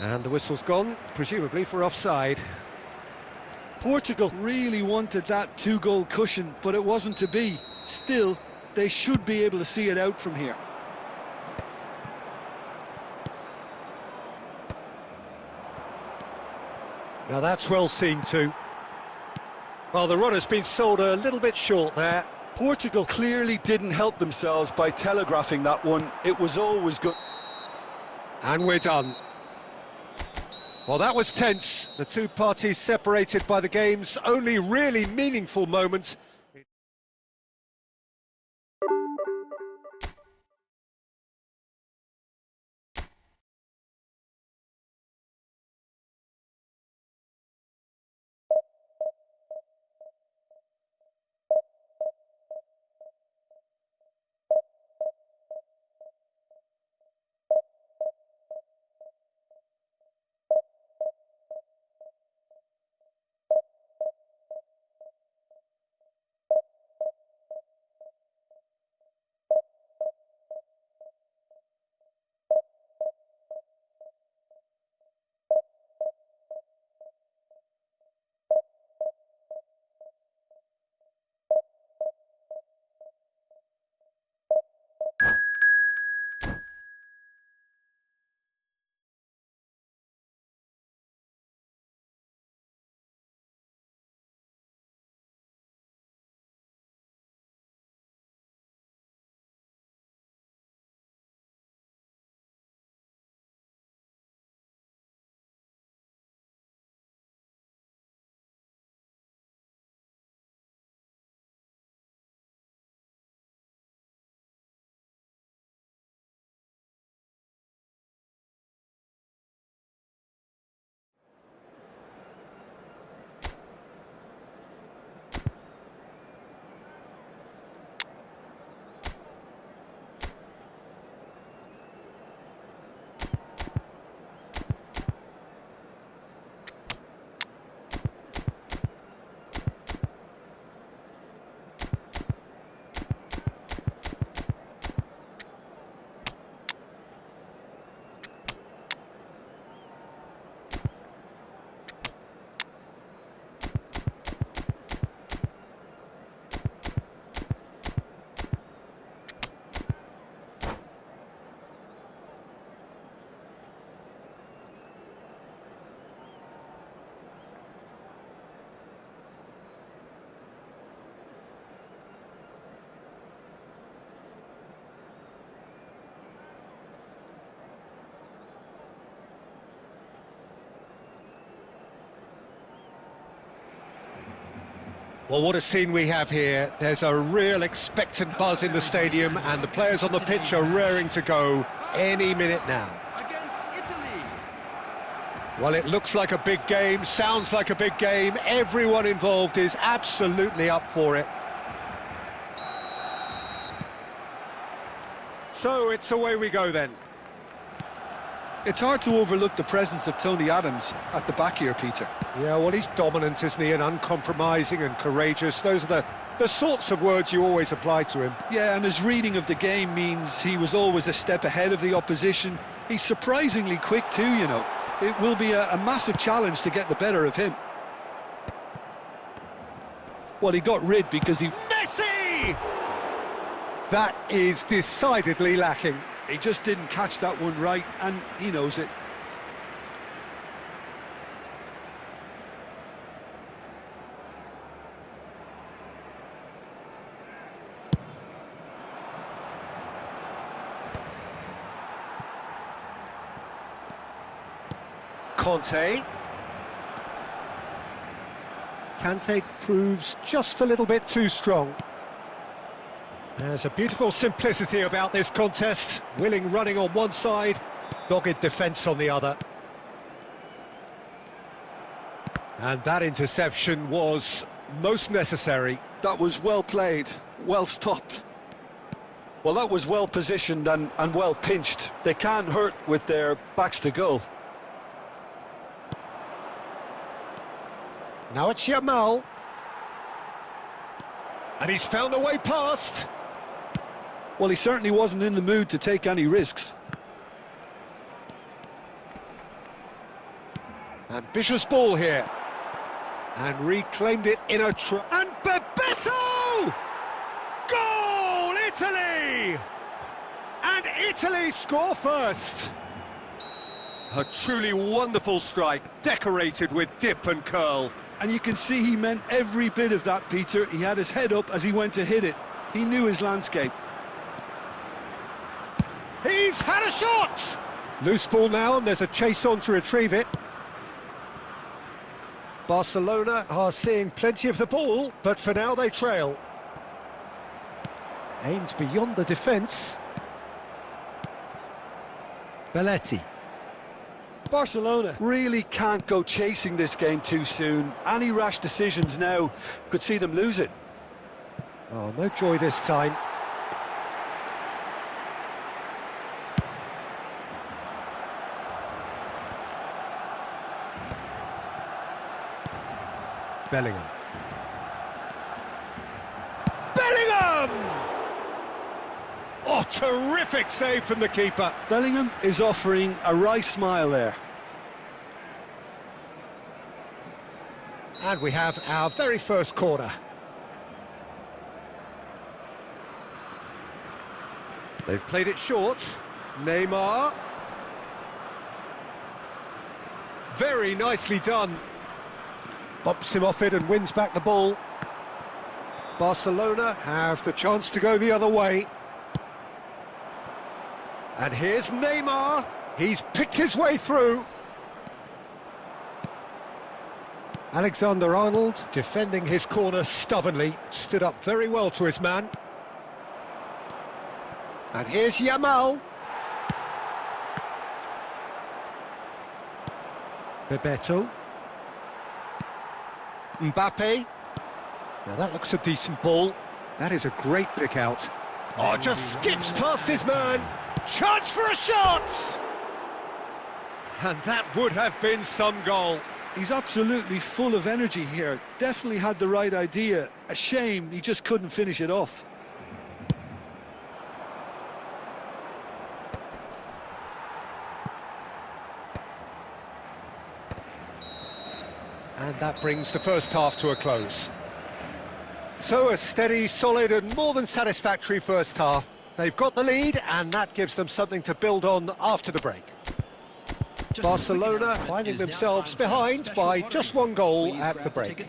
And the whistle's gone, presumably for offside. Portugal really wanted that two-goal cushion, but it wasn't to be. Still, they should be able to see it out from here. Now that's well seen too. Well, the run has been sold a little bit short there. Portugal clearly didn't help themselves by telegraphing that one. It was always good. And we're done. Well, that was tense. The two parties separated by the game's only really meaningful moment. Well, what a scene we have here. There's a real expectant buzz in the stadium, and the players on the pitch are raring to go any minute now. Against Italy. Well, it looks like a big game, sounds like a big game. Everyone involved is absolutely up for it. So it's away we go then. It's hard to overlook the presence of Tony Adams at the back here, Peter. Yeah, well, he's dominant, isn't he, and uncompromising and courageous. Those are the sorts of words you always apply to him. Yeah, and his reading of the game means he was always a step ahead of the opposition. He's surprisingly quick too, you know. It will be a massive challenge to get the better of him. Well, he got rid because he Messi! That is decidedly lacking. just didn't catch that one right, and he knows it. Conte. Kante proves just a little bit too strong. There's a beautiful simplicity about this contest. Willing running on one side, dogged defence on the other. And that interception was most necessary. That was well played, well stopped. Well, that was well positioned and well pinched. They can't hurt with their backs to goal. Now it's Yamal. And he's found a way past. Well, he certainly wasn't in the mood to take any risks. Ambitious ball here. And reclaimed it in a and Bebeto! Goal, Italy! And Italy score first. A truly wonderful strike, decorated with dip and curl. And you can see he meant every bit of that, Peter. He had his head up as he went to hit it. He knew his landscape. He's had a shot! Loose ball now, and there's a chase on to retrieve it. Barcelona are seeing plenty of the ball, but for now they trail. Aimed beyond the defence. Belletti. Barcelona really can't go chasing this game too soon. Any rash decisions now could see them lose it. Oh, no joy this time. Bellingham. Bellingham! Oh, terrific save from the keeper. Bellingham is offering a wry smile there. And we have our very first corner. They've played it short. Neymar. Very nicely done. Bumps him off it and wins back the ball. Barcelona have the chance to go the other way. And here's Neymar. He's picked his way through. Alexander-Arnold, defending his corner stubbornly, stood up very well to his man. And here's Yamal. Bebeto. Mbappe. Now that looks a decent ball. That is a great pick out. Oh, just skips past his man. Chance for a shot! And that would have been some goal. He's absolutely full of energy here. Definitely had the right idea. A shame he just couldn't finish it off. And that brings the first half to a close. So a steady, solid and more than satisfactory first half. They've got the lead and that gives them something to build on after the break. Barcelona finding themselves behind by just one goal at the break.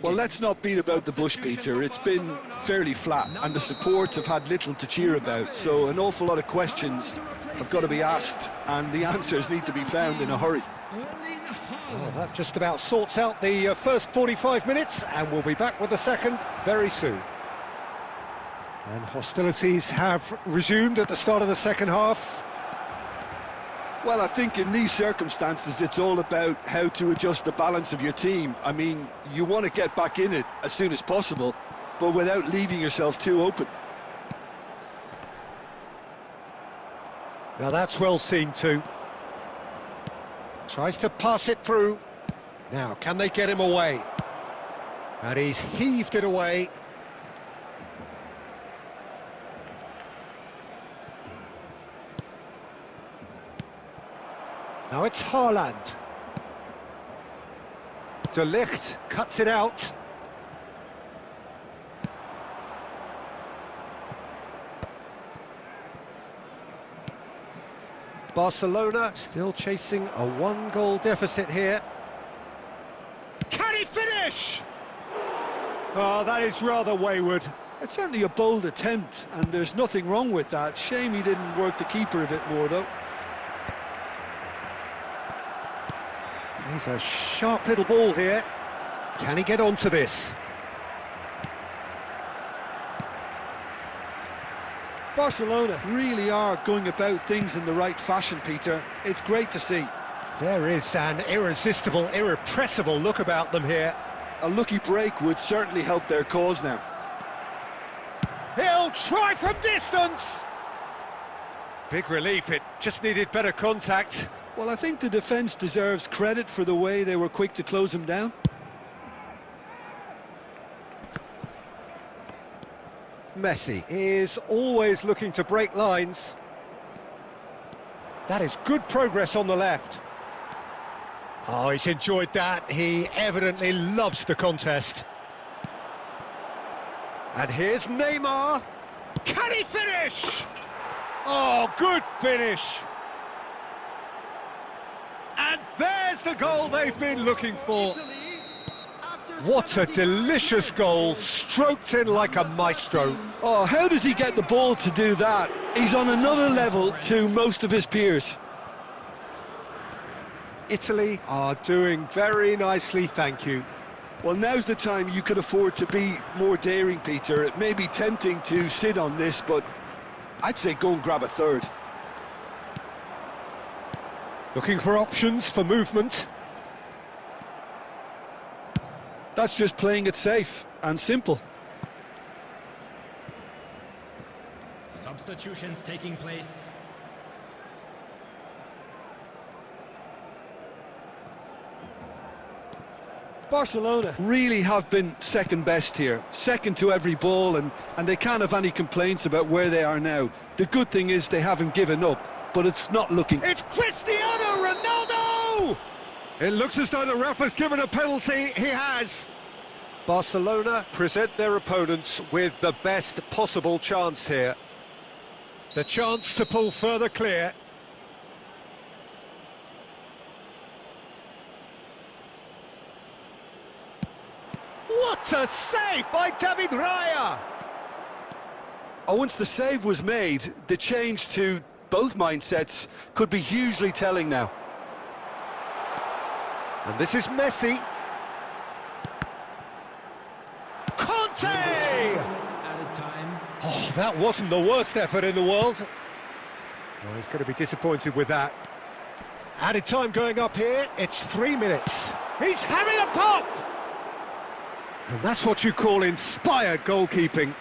Well, let's not beat about the bush, Peter. It's been fairly flat and the support have had little to cheer about, so an awful lot of questions have got to be asked and the answers need to be found in a hurry. Well, that just about sorts out the first 45 minutes and we'll be back with the second very soon. And hostilities have resumed at the start of the second half. Well, I think in these circumstances, it's all about how to adjust the balance of your team. I mean, you want to get back in it as soon as possible, but without leaving yourself too open. Now that's well seen too. Tries to pass it through. Now, can they get him away? And he's heaved it away. Now it's Haaland. De Ligt cuts it out. Barcelona still chasing a one-goal deficit here. Can he finish? Oh, that is rather wayward. It's certainly a bold attempt, and there's nothing wrong with that. Shame he didn't work the keeper a bit more, though. He's a sharp little ball here. Can he get onto this? Barcelona really are going about things in the right fashion, Peter. It's great to see. There is an irresistible, irrepressible look about them here. A lucky break would certainly help their cause now. He'll try from distance! Big relief, it just needed better contact. Well, I think the defence deserves credit for the way they were quick to close him down. Messi is always looking to break lines. That is good progress on the left. Oh, he's enjoyed that. He evidently loves the contest. And here's Neymar. Can he finish? Oh, good finish. And there's the goal they've been looking for. What a delicious goal, stroked in like a maestro. Oh, how does he get the ball to do that? He's on another level to most of his peers. Italy are doing very nicely, thank you. Well, now's the time you can afford to be more daring, Peter. It may be tempting to sit on this, but I'd say go and grab a third. Looking for options for movement. That's just playing it safe and simple. Substitutions taking place. Barcelona really have been second best here, second to every ball, and they can't have any complaints about where they are now. The good thing is they haven't given up, but it's not looking... It's Cristiano Ronaldo! It looks as though the ref has given a penalty. He has. Barcelona present their opponents with the best possible chance here. The chance to pull further clear. What a save by David Raya! Oh, once the save was made, the change to both mindsets could be hugely telling now. And this is Messi. Conte! Added time. Oh, that wasn't the worst effort in the world. Well, he's going to be disappointed with that. Added time going up here. It's 3 minutes. He's having a pop! And that's what you call inspired goalkeeping.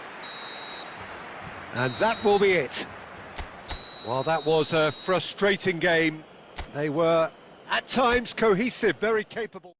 And that will be it. While that was a frustrating game, they were, at times, cohesive, very capable.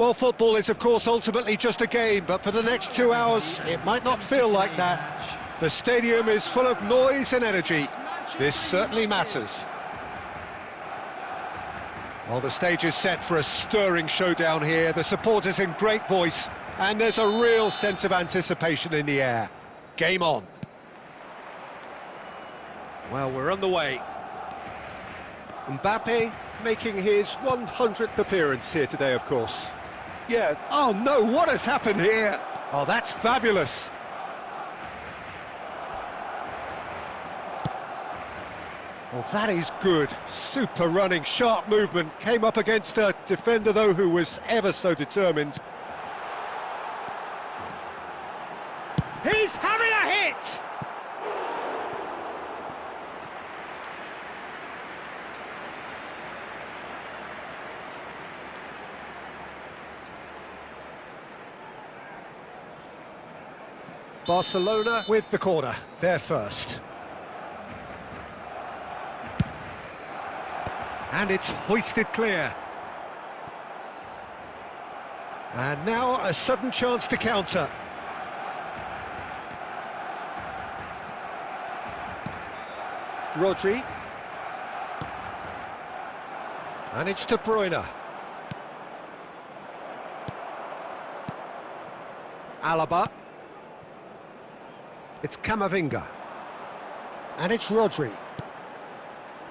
Well, football is, of course, ultimately just a game, but for the next 2 hours, it might not feel like that. The stadium is full of noise and energy. This certainly matters. Well, the stage is set for a stirring showdown here. The supporters in great voice, and there's a real sense of anticipation in the air. Game on. Well, we're on the way. Mbappe making his 100th appearance here today, of course. Yeah. Oh no, what has happened here? Oh, that's fabulous. Well, that is good. Super running, sharp movement. Came up against a defender, though, who was ever so determined. He's having a hit! Barcelona with the corner, they're first. And it's hoisted clear. And now a sudden chance to counter. Rodri. And it's De Bruyne. Alaba. It's Camavinga. And it's Rodri.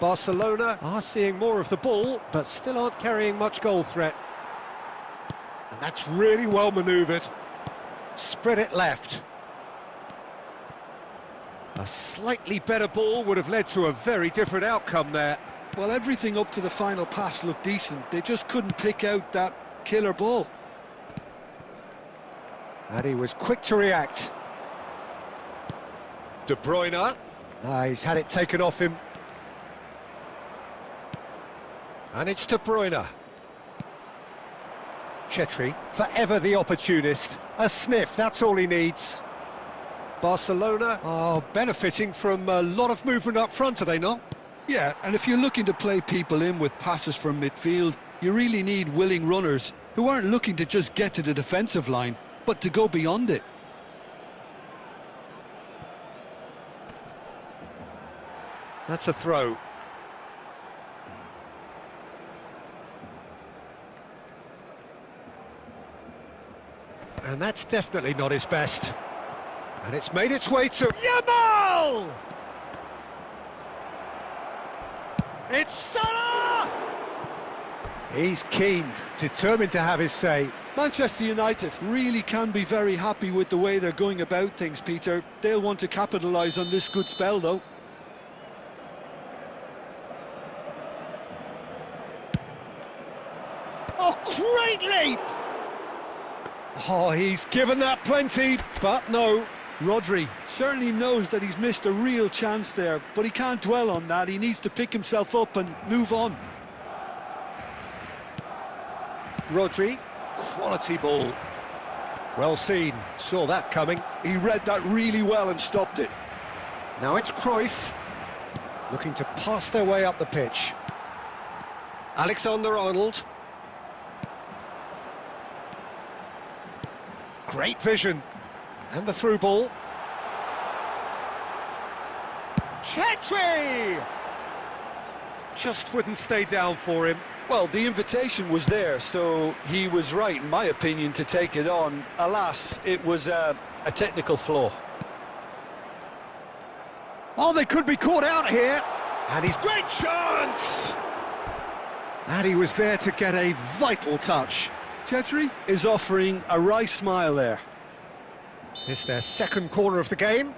Barcelona are seeing more of the ball, but still aren't carrying much goal threat. And that's really well manoeuvred. Spread it left. A slightly better ball would have led to a very different outcome there. Well, everything up to the final pass looked decent. They just couldn't pick out that killer ball. And he was quick to react. De Bruyne. He's had it taken off him. And it's De Bruyne. Chetri, forever the opportunist. A sniff, that's all he needs. Barcelona are benefiting from a lot of movement up front, are they not? Yeah, and if you're looking to play people in with passes from midfield, you really need willing runners who aren't looking to just get to the defensive line, but to go beyond it. That's a throw. And that's definitely not his best. And it's made its way to Yamal! It's Salah! He's keen, determined to have his say. Manchester United really can be very happy with the way they're going about things, Peter. They'll want to capitalise on this good spell, though. Oh, great leap! Oh, he's given that plenty, but no. Rodri certainly knows that he's missed a real chance there, but he can't dwell on that. He needs to pick himself up and move on. Rodri, quality ball. Well seen, saw that coming. He read that really well and stopped it. Now it's Cruyff, looking to pass their way up the pitch. Alexander-Arnold. Great vision. And the through ball. Chetri! Just wouldn't stay down for him. Well, the invitation was there, so he was right, in my opinion, to take it on. Alas, it was a technical flaw. Oh, they could be caught out here. And he's great chance! And he was there to get a vital touch. Chetri is offering a wry smile there. It's their second corner of the game.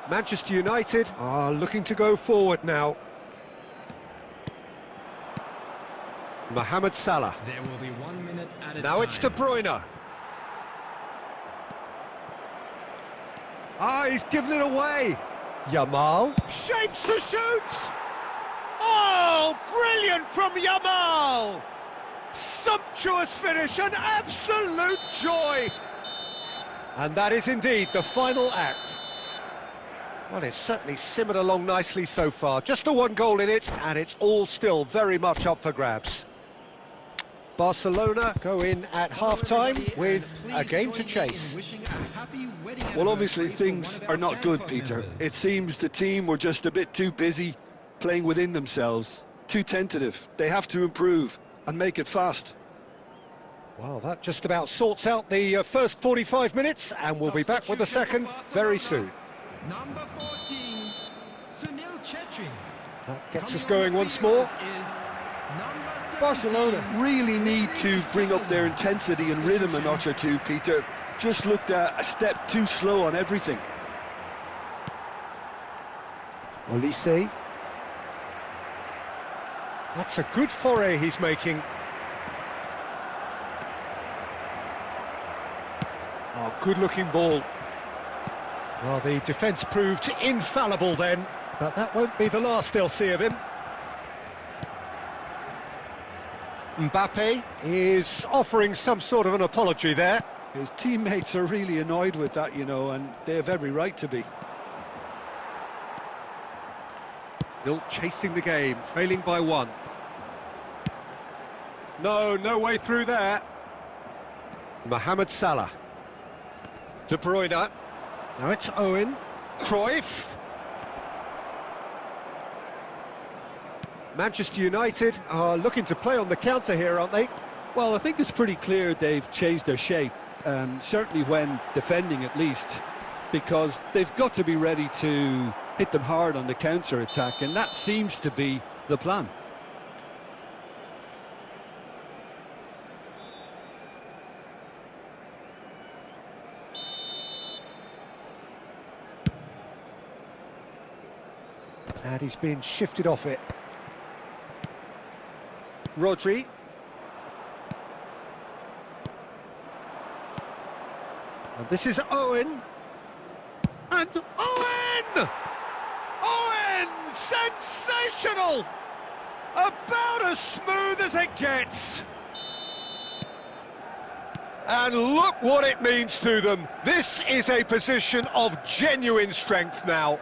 Manchester United are looking to go forward now. Mohamed Salah. There will be 1 minute at a time. Now it's De Bruyne. Ah, he's given it away. Yamal shapes to shoot. Oh, brilliant from Yamal. Sumptuous finish, an absolute joy. And that is indeed the final act. Well, it's certainly simmered along nicely so far. Just the one goal in it, and it's all still very much up for grabs. Barcelona go in at half-time with a game to chase. Well, obviously things are not good, Peter. It seems the team were just a bit too busy playing within themselves, too tentative. They have to improve and make it fast. Well, that just about sorts out the first 45 minutes, and we'll be back with the second very soon. Number 14, Sunil Chetri. That gets us going once more. Barcelona really need to bring up their intensity and rhythm a notch or two, Peter. Just looked a step too slow on everything. Olise. That's a good foray he's making. Oh, good-looking ball. Well, the defence proved infallible then, but that won't be the last they'll see of him. Mbappe is offering some sort of an apology there. His teammates are really annoyed with that, you know, and they have every right to be. Still chasing the game, trailing by one. No way through there. Mohamed Salah. De Bruyne. Now it's Owen. Cruyff. Manchester United are looking to play on the counter here, aren't they? Well, I think it's pretty clear they've changed their shape, certainly when defending at least, because they've got to be ready to hit them hard on the counter-attack, and that seems to be the plan. And he's been shifted off it. Rodri. And this is Owen. And Owen! Owen! Sensational! About as smooth as it gets. And look what it means to them. This is a position of genuine strength now.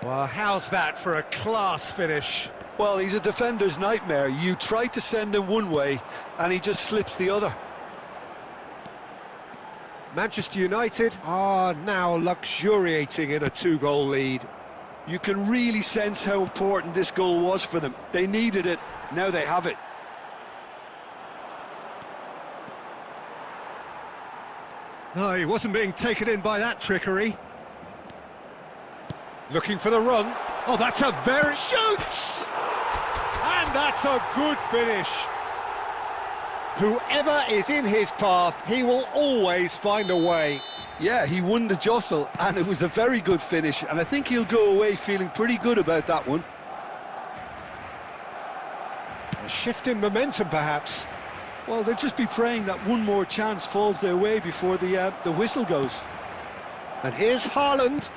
Well, how's that for a class finish? Well, he's a defender's nightmare. You try to send him one way, and he just slips the other. Manchester United are now luxuriating in a two-goal lead. You can really sense how important this goal was for them. They needed it, now they have it. No, he wasn't being taken in by that trickery. Looking for the run. Oh, that's a very... Shoots! And that's a good finish. Whoever is in his path, he will always find a way. Yeah, he won the jostle, and it was a very good finish, and I think he'll go away feeling pretty good about that one. A shift in momentum, perhaps. Well, they'll just be praying that one more chance falls their way before the whistle goes. And here's Haaland.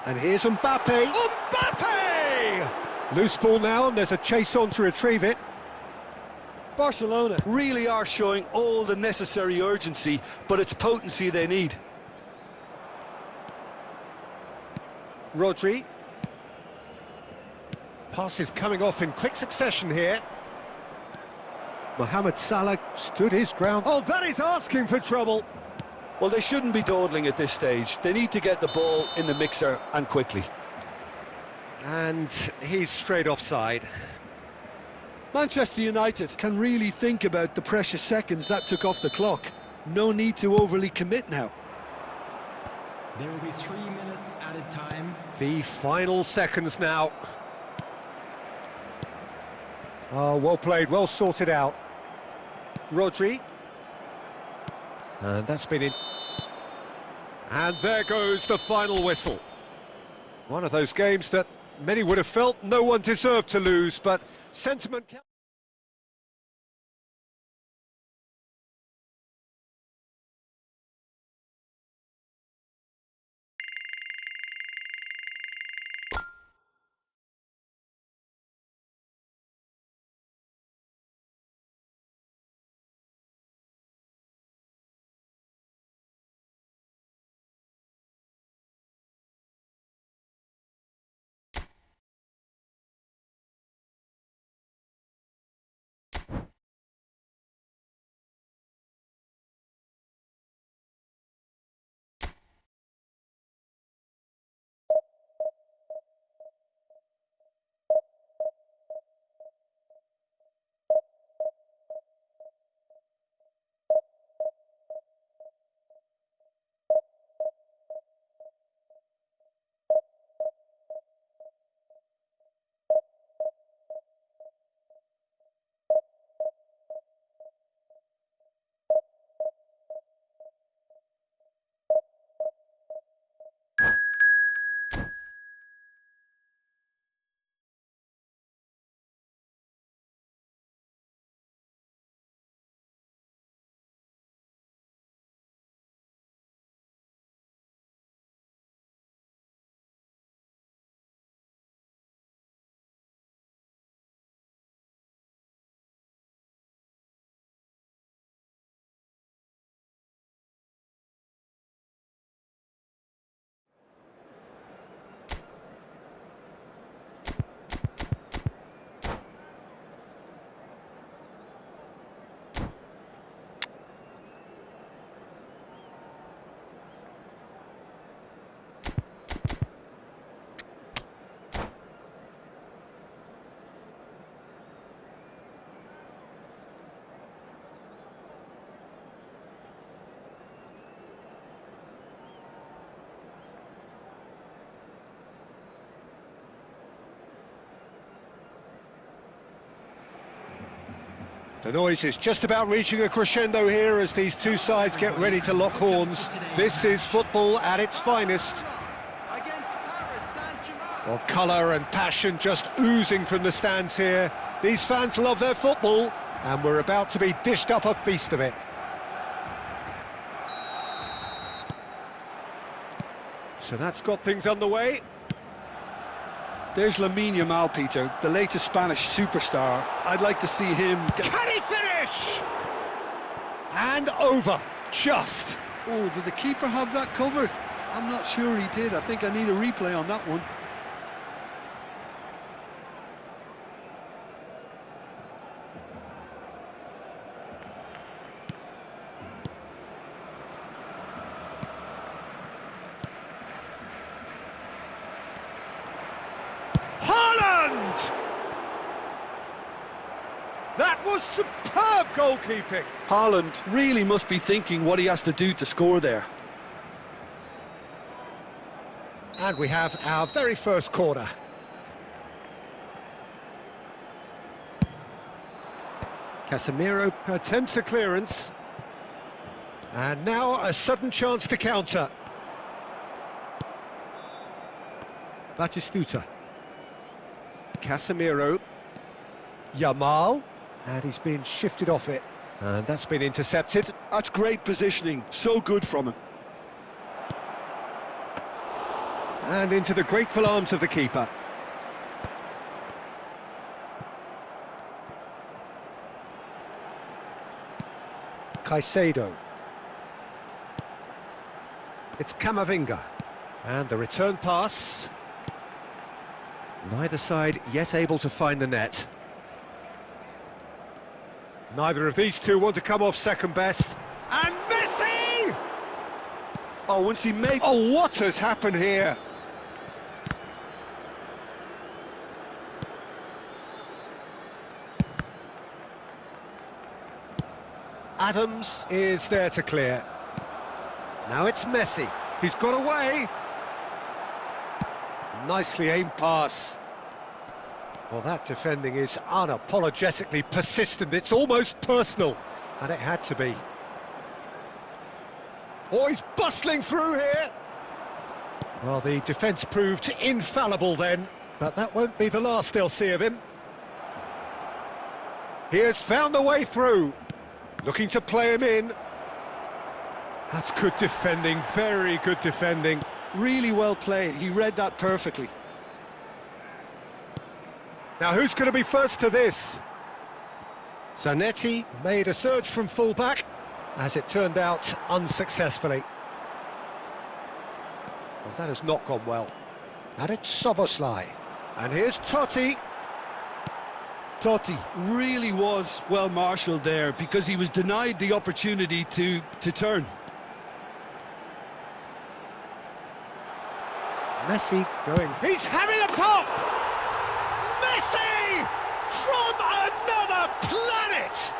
And here's Mbappe. Mbappe! Loose ball now, and there's a chase on to retrieve it. Barcelona really are showing all the necessary urgency, but it's potency they need. Rodri. Passes coming off in quick succession here. Mohamed Salah stood his ground. Oh, that is asking for trouble. Well, they shouldn't be dawdling at this stage. They need to get the ball in the mixer, and quickly. And he's straight offside. Manchester United can really think about the precious seconds that took off the clock. No need to overly commit now. There will be 3 minutes added time. The final seconds now. Oh, well played, well sorted out. Rodri. And that's been in. And there goes the final whistle. One of those games that many would have felt no one deserved to lose, but sentiment... The noise is just about reaching a crescendo here as these two sides get ready to lock horns. This is football at its finest. Against Paris Saint-Germain. Well, colour and passion just oozing from the stands here. These fans love their football, and we're about to be dished up a feast of it. So that's got things underway. There's Lamine Yamal, Peter, the latest Spanish superstar. I'd like to see him... Can he finish? And over, just. Oh, did the keeper have that covered? I'm not sure he did. I think I need a replay on that one. That was superb goalkeeping. Haaland really must be thinking what he has to do to score there. And we have our very first corner. Casemiro attempts a clearance. And now a sudden chance to counter. Batistuta. Casemiro. Yamal. And he's been shifted off it. And that's been intercepted. That's great positioning. So good from him. And into the grateful arms of the keeper. Caicedo. It's Camavinga. And the return pass. Neither side yet able to find the net. Neither of these two want to come off second best. And Messi! Oh, once he made... Oh, what has happened here? Adams is there to clear. Now it's Messi. He's got away. Nicely aimed pass. Well, that defending is unapologetically persistent. It's almost personal, and it had to be. Oh, he's bustling through here. Well, the defence proved infallible then, but that won't be the last they'll see of him. He has found the way through, looking to play him in. That's good defending, very good defending. Really well played. He read that perfectly. Now, who's going to be first to this? Zanetti made a surge from full-back, as it turned out unsuccessfully. Well, that has not gone well. And it's Szoboszlai. And here's Totti. Totti really was well marshalled there because he was denied the opportunity to turn. Messi going... He's having a pop! Messi! From another planet!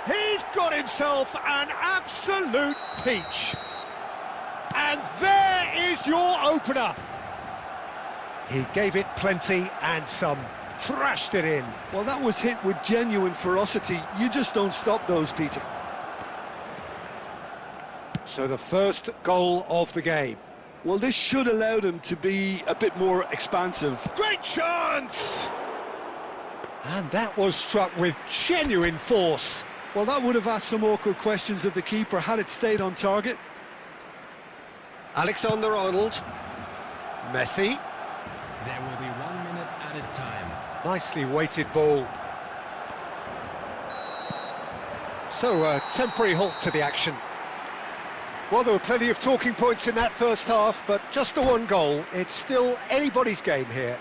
He's got himself an absolute peach. And there is your opener. He gave it plenty and some. Thrashed it in. Well, that was hit with genuine ferocity. You just don't stop those, Peter. So the first goal of the game. Well, this should allow them to be a bit more expansive. Great chance! And that was struck with genuine force. Well, that would have asked some awkward questions of the keeper had it stayed on target. Alexander-Arnold. Messi. There will be 1 minute added time. Nicely weighted ball. So, a temporary halt to the action. Well, there were plenty of talking points in that first half, but just the one goal. It's still anybody's game here.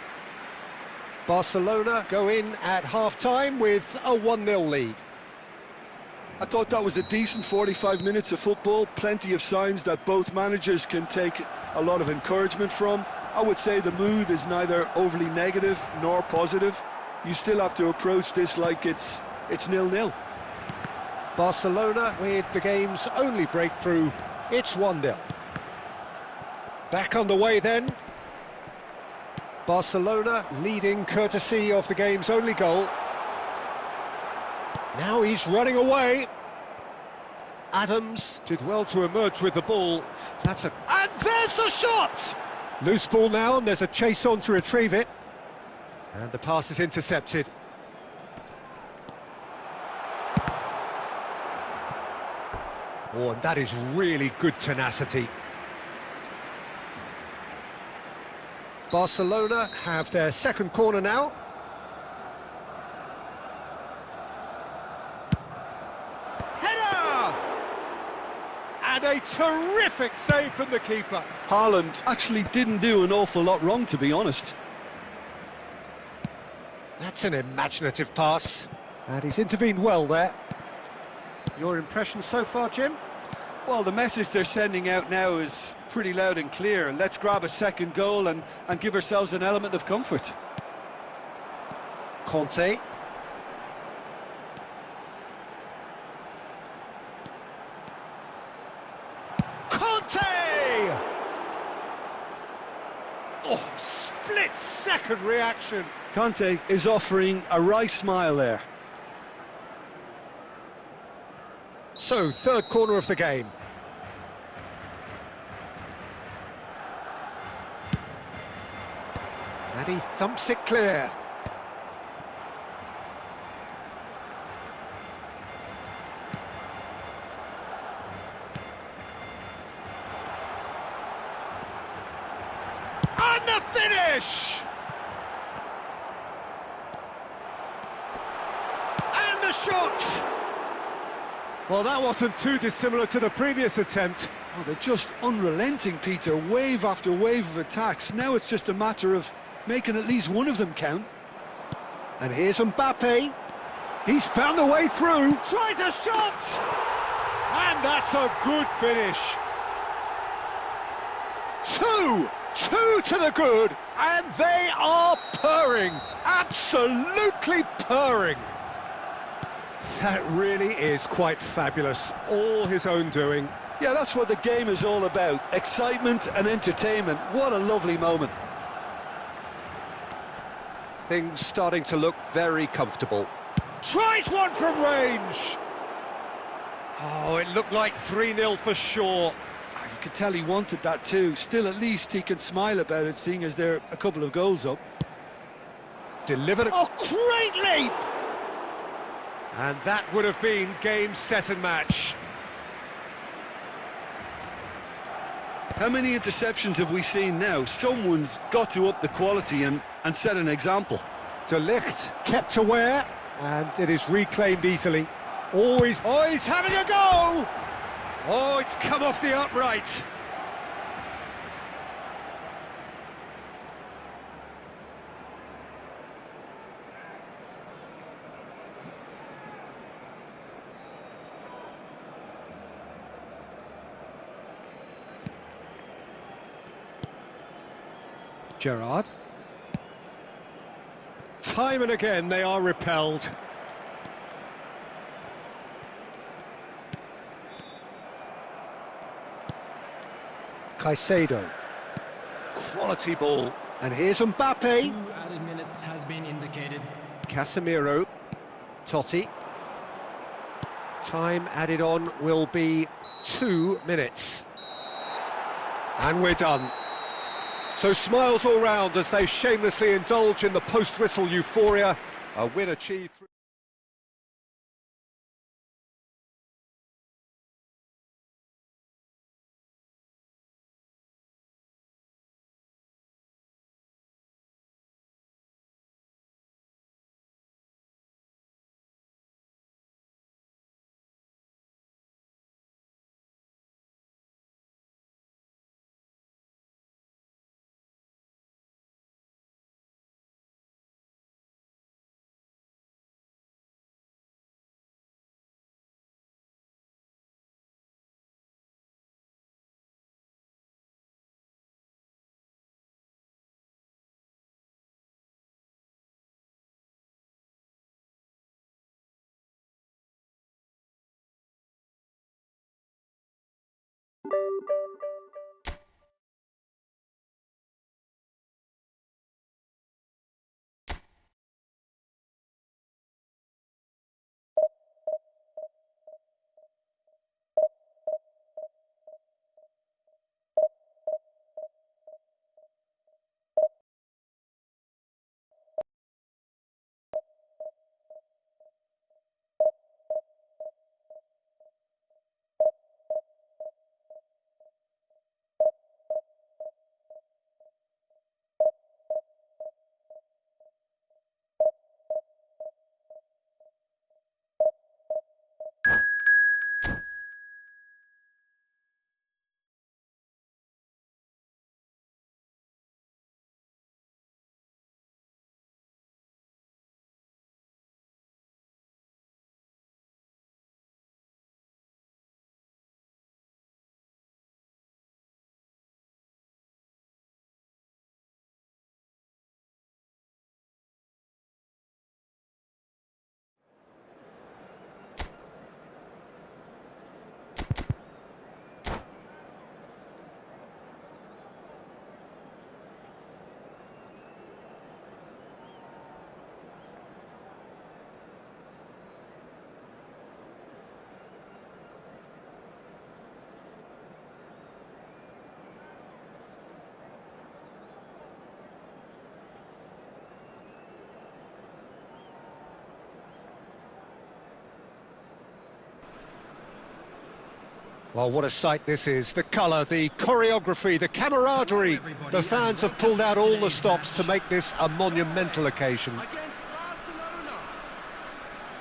Barcelona go in at half-time with a 1-0 lead. I thought that was a decent 45 minutes of football. Plenty of signs that both managers can take a lot of encouragement from. I would say the mood is neither overly negative nor positive. You still have to approach this like it's 0-0. Barcelona with the game's only breakthrough. It's 1-0. Back on the way then. Barcelona leading courtesy of the game's only goal. Now he's running away. Adams did well to emerge with the ball. And there's the shot! Loose ball now, and there's a chase on to retrieve it. And the pass is intercepted. Oh, and that is really good tenacity. Barcelona have their second corner now. Header! And a terrific save from the keeper. Haaland actually didn't do an awful lot wrong, to be honest. That's an imaginative pass. And he's intervened well there. Your impression so far, Jim? Well, the message they're sending out now is pretty loud and clear. Let's grab a second goal and give ourselves an element of comfort. Conte. Conte! Oh, split-second reaction. Conte is offering a wry smile there. So, third corner of the game. And he thumps it clear. And the finish! And the shot! Well, that wasn't too dissimilar to the previous attempt. Oh, they're just unrelenting, Peter. Wave after wave of attacks. Now it's just a matter of making at least one of them count. And here's Mbappe. He's found a way through. Tries a shot! And that's a good finish. Two to the good. And they are purring. Absolutely purring. That really is quite fabulous. All his own doing. Yeah, that's what the game is all about. Excitement and entertainment. What a lovely moment. Things starting to look very comfortable. Tries one from range. Oh, it looked like 3-0 for sure. You could tell he wanted that too. Still, at least he can smile about it, seeing as they're a couple of goals up. Delivered it. Oh, great leap! And that would have been game, set and match. How many interceptions have we seen now? Someone's got to up the quality and set an example. De Ligt kept aware, and it is reclaimed easily. Oh, he's having a go! Oh, it's come off the upright. Gerrard. Time and again they are repelled. Caicedo. Quality ball. And here's Mbappe. 2 added minutes has been indicated. Casemiro. Totti. Time added on will be 2 minutes. And we're done. So smiles all round as they shamelessly indulge in the post-whistle euphoria. A win achieved. Well, what a sight this is. The colour, the choreography, the camaraderie. The fans have pulled out all the stops to make this a monumental occasion. Against Barcelona.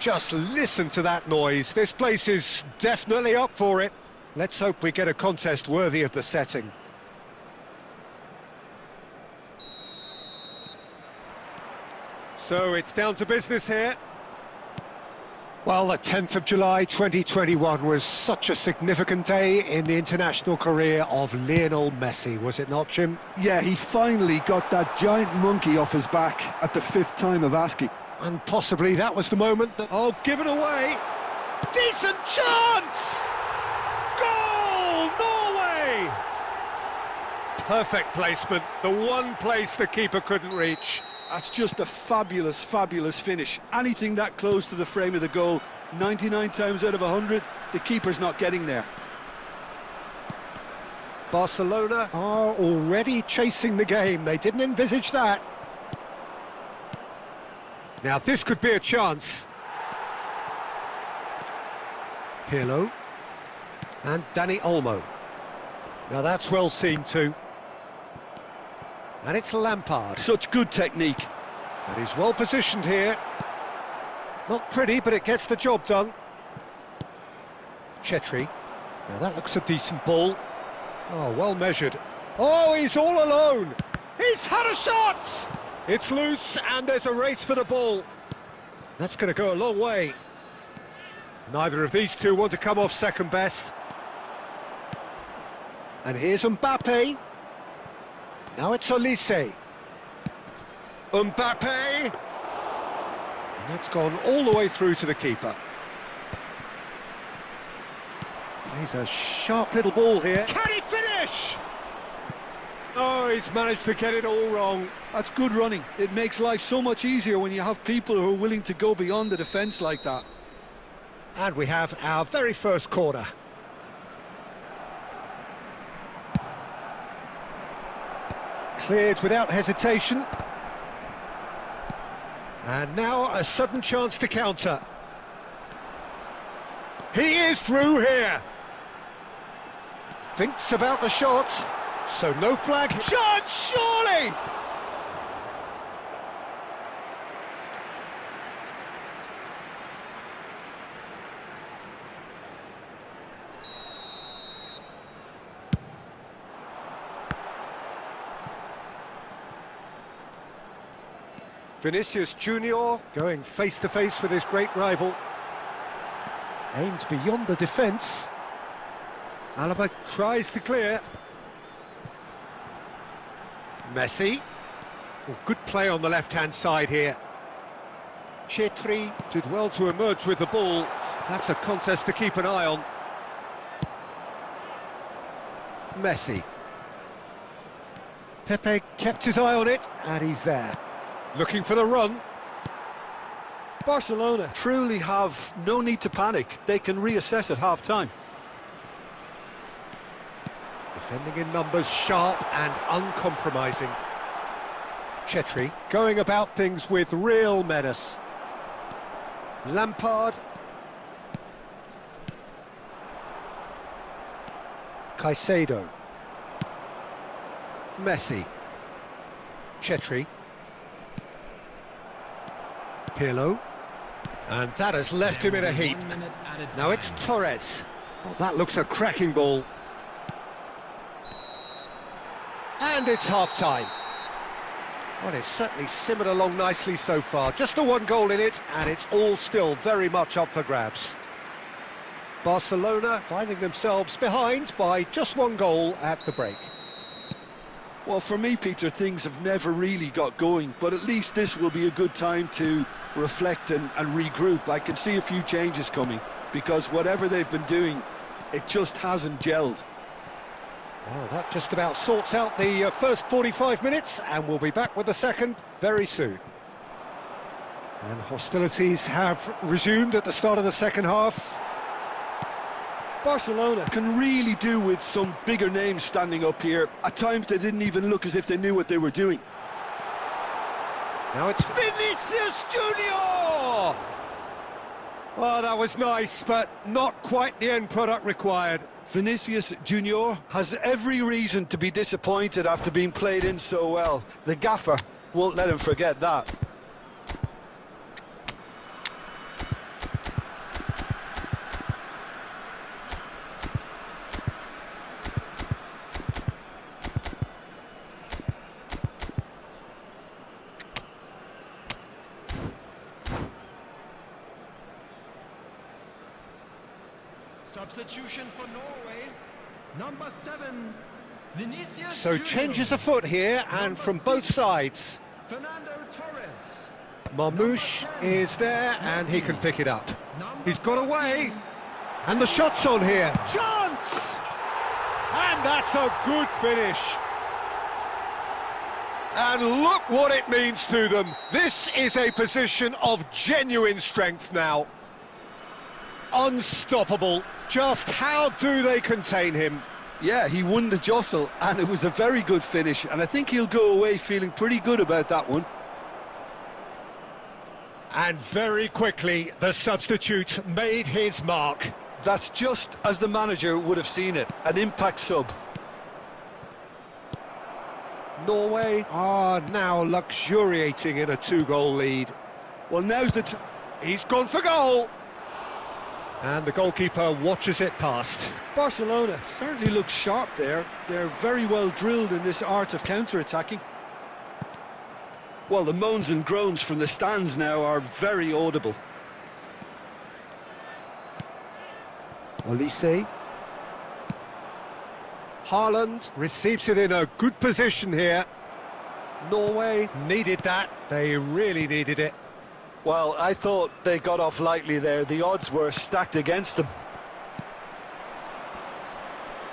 Just listen to that noise. This place is definitely up for it. Let's hope we get a contest worthy of the setting. So it's down to business here. Well, the 10th of July 2021 was such a significant day in the international career of Lionel Messi, was it not, Jim? Yeah, he finally got that giant monkey off his back at the 5th time of asking. And possibly that was the moment that... Oh, given away! Decent chance! Goal! Norway! Perfect placement, the one place the keeper couldn't reach. That's just a fabulous, fabulous finish. Anything that close to the frame of the goal, 99 times out of 100, the keeper's not getting there. Barcelona are already chasing the game. They didn't envisage that. Now this could be a chance. Pirlo and Dani Olmo. Now that's well seen too. And it's Lampard. Such good technique. And he's well positioned here. Not pretty, but it gets the job done. Chetri. Now that looks a decent ball. Oh, well measured. Oh, he's all alone. He's had a shot! It's loose, and there's a race for the ball. That's going to go a long way. Neither of these two want to come off second best. And here's Mbappe. Now it's Olise. Mbappe! And that's gone all the way through to the keeper. He's a sharp little ball here. Can he finish? Oh, he's managed to get it all wrong. That's good running. It makes life so much easier when you have people who are willing to go beyond the defence like that. And we have our very first corner. Cleared without hesitation. And now a sudden chance to counter. He is through here. Thinks about the shot. So no flag. Chance, surely! Vinicius Junior going face-to-face with his great rival. Aimed beyond the defence. Alaba tries to clear. Messi. Oh, good play on the left-hand side here. Chetri did well to emerge with the ball. That's a contest to keep an eye on. Messi. Pepe kept his eye on it, and he's there. Looking for the run. Barcelona truly have no need to panic. They can reassess at half-time. Defending in numbers, sharp and uncompromising. Chetri going about things with real menace. Lampard. Caicedo. Messi. Chetri. Pirlo. And that has left him in a heap. Now it's Torres. Oh, that looks a cracking ball. And it's half-time. Well, it's certainly simmered along nicely so far. Just the one goal in it, and it's all still very much up for grabs. Barcelona finding themselves behind by just one goal at the break. Well, for me, Peter, things have never really got going, but at least this will be a good time to reflect and regroup. I can see a few changes coming, because whatever they've been doing, it just hasn't gelled. Well, that just about sorts out the first 45 minutes, and we'll be back with the second very soon. And hostilities have resumed at the start of the second half. Barcelona can really do with some bigger names standing up here. At times they didn't even look as if they knew what they were doing. Now it's Vinicius Junior! Oh, that was nice, but not quite the end product required. Vinicius Junior has every reason to be disappointed after being played in so well. The gaffer won't let him forget that. Substitution for Norway. Number 7, Vinicius So Junior. changes afoot here, and from both sides. Fernando Torres. Marmouche is there, and he can pick it up. Number He's got away, 14. and the shot's on here. Chance! And that's a good finish. And look what it means to them. This is a position of genuine strength now. Unstoppable. Just how do they contain him? Yeah, he won the jostle, and it was a very good finish, and I think he'll go away feeling pretty good about that one. And very quickly, the substitute made his mark. That's just as the manager would have seen it, an impact sub. Norway are now luxuriating in a 2-goal lead. Well, now's the He's gone for goal. And the goalkeeper watches it past. Barcelona certainly looks sharp there. They're very well drilled in this art of counter-attacking. Well, the moans and groans from the stands now are very audible. Olise. Haaland receives it in a good position here. Norway needed that. They really needed it. Well, I thought they got off lightly there. The odds were stacked against them.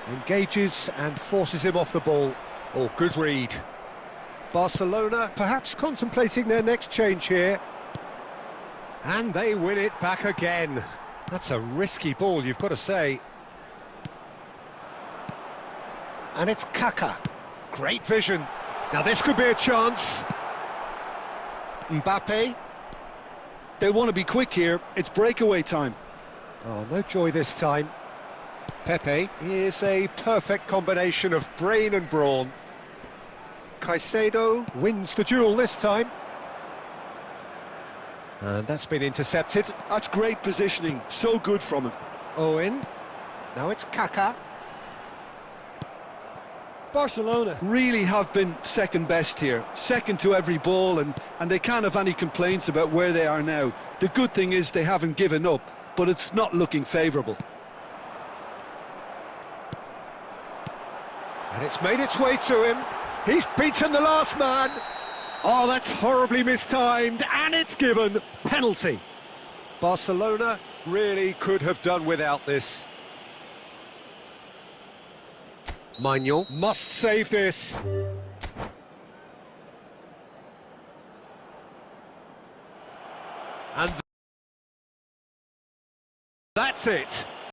Engages and forces him off the ball. Oh, good read. Barcelona perhaps contemplating their next change here. And they win it back again. That's a risky ball, you've got to say. And it's Kaka. Great vision. Now this could be a chance. Mbappe. They want to be quick here. It's breakaway time. Oh, no joy this time. Pepe is a perfect combination of brain and brawn. Caicedo wins the duel this time. And that's been intercepted. That's great positioning. So good from him. Owen. Now it's Kaka. Barcelona really have been second best here, second to every ball, and they can't have any complaints about where they are now. The good thing is they haven't given up, but it's not looking favourable. And it's made its way to him. He's beaten the last man. Oh, that's horribly mistimed, and it's given. Penalty. Barcelona really could have done without this. Maignan must save this. And that's it.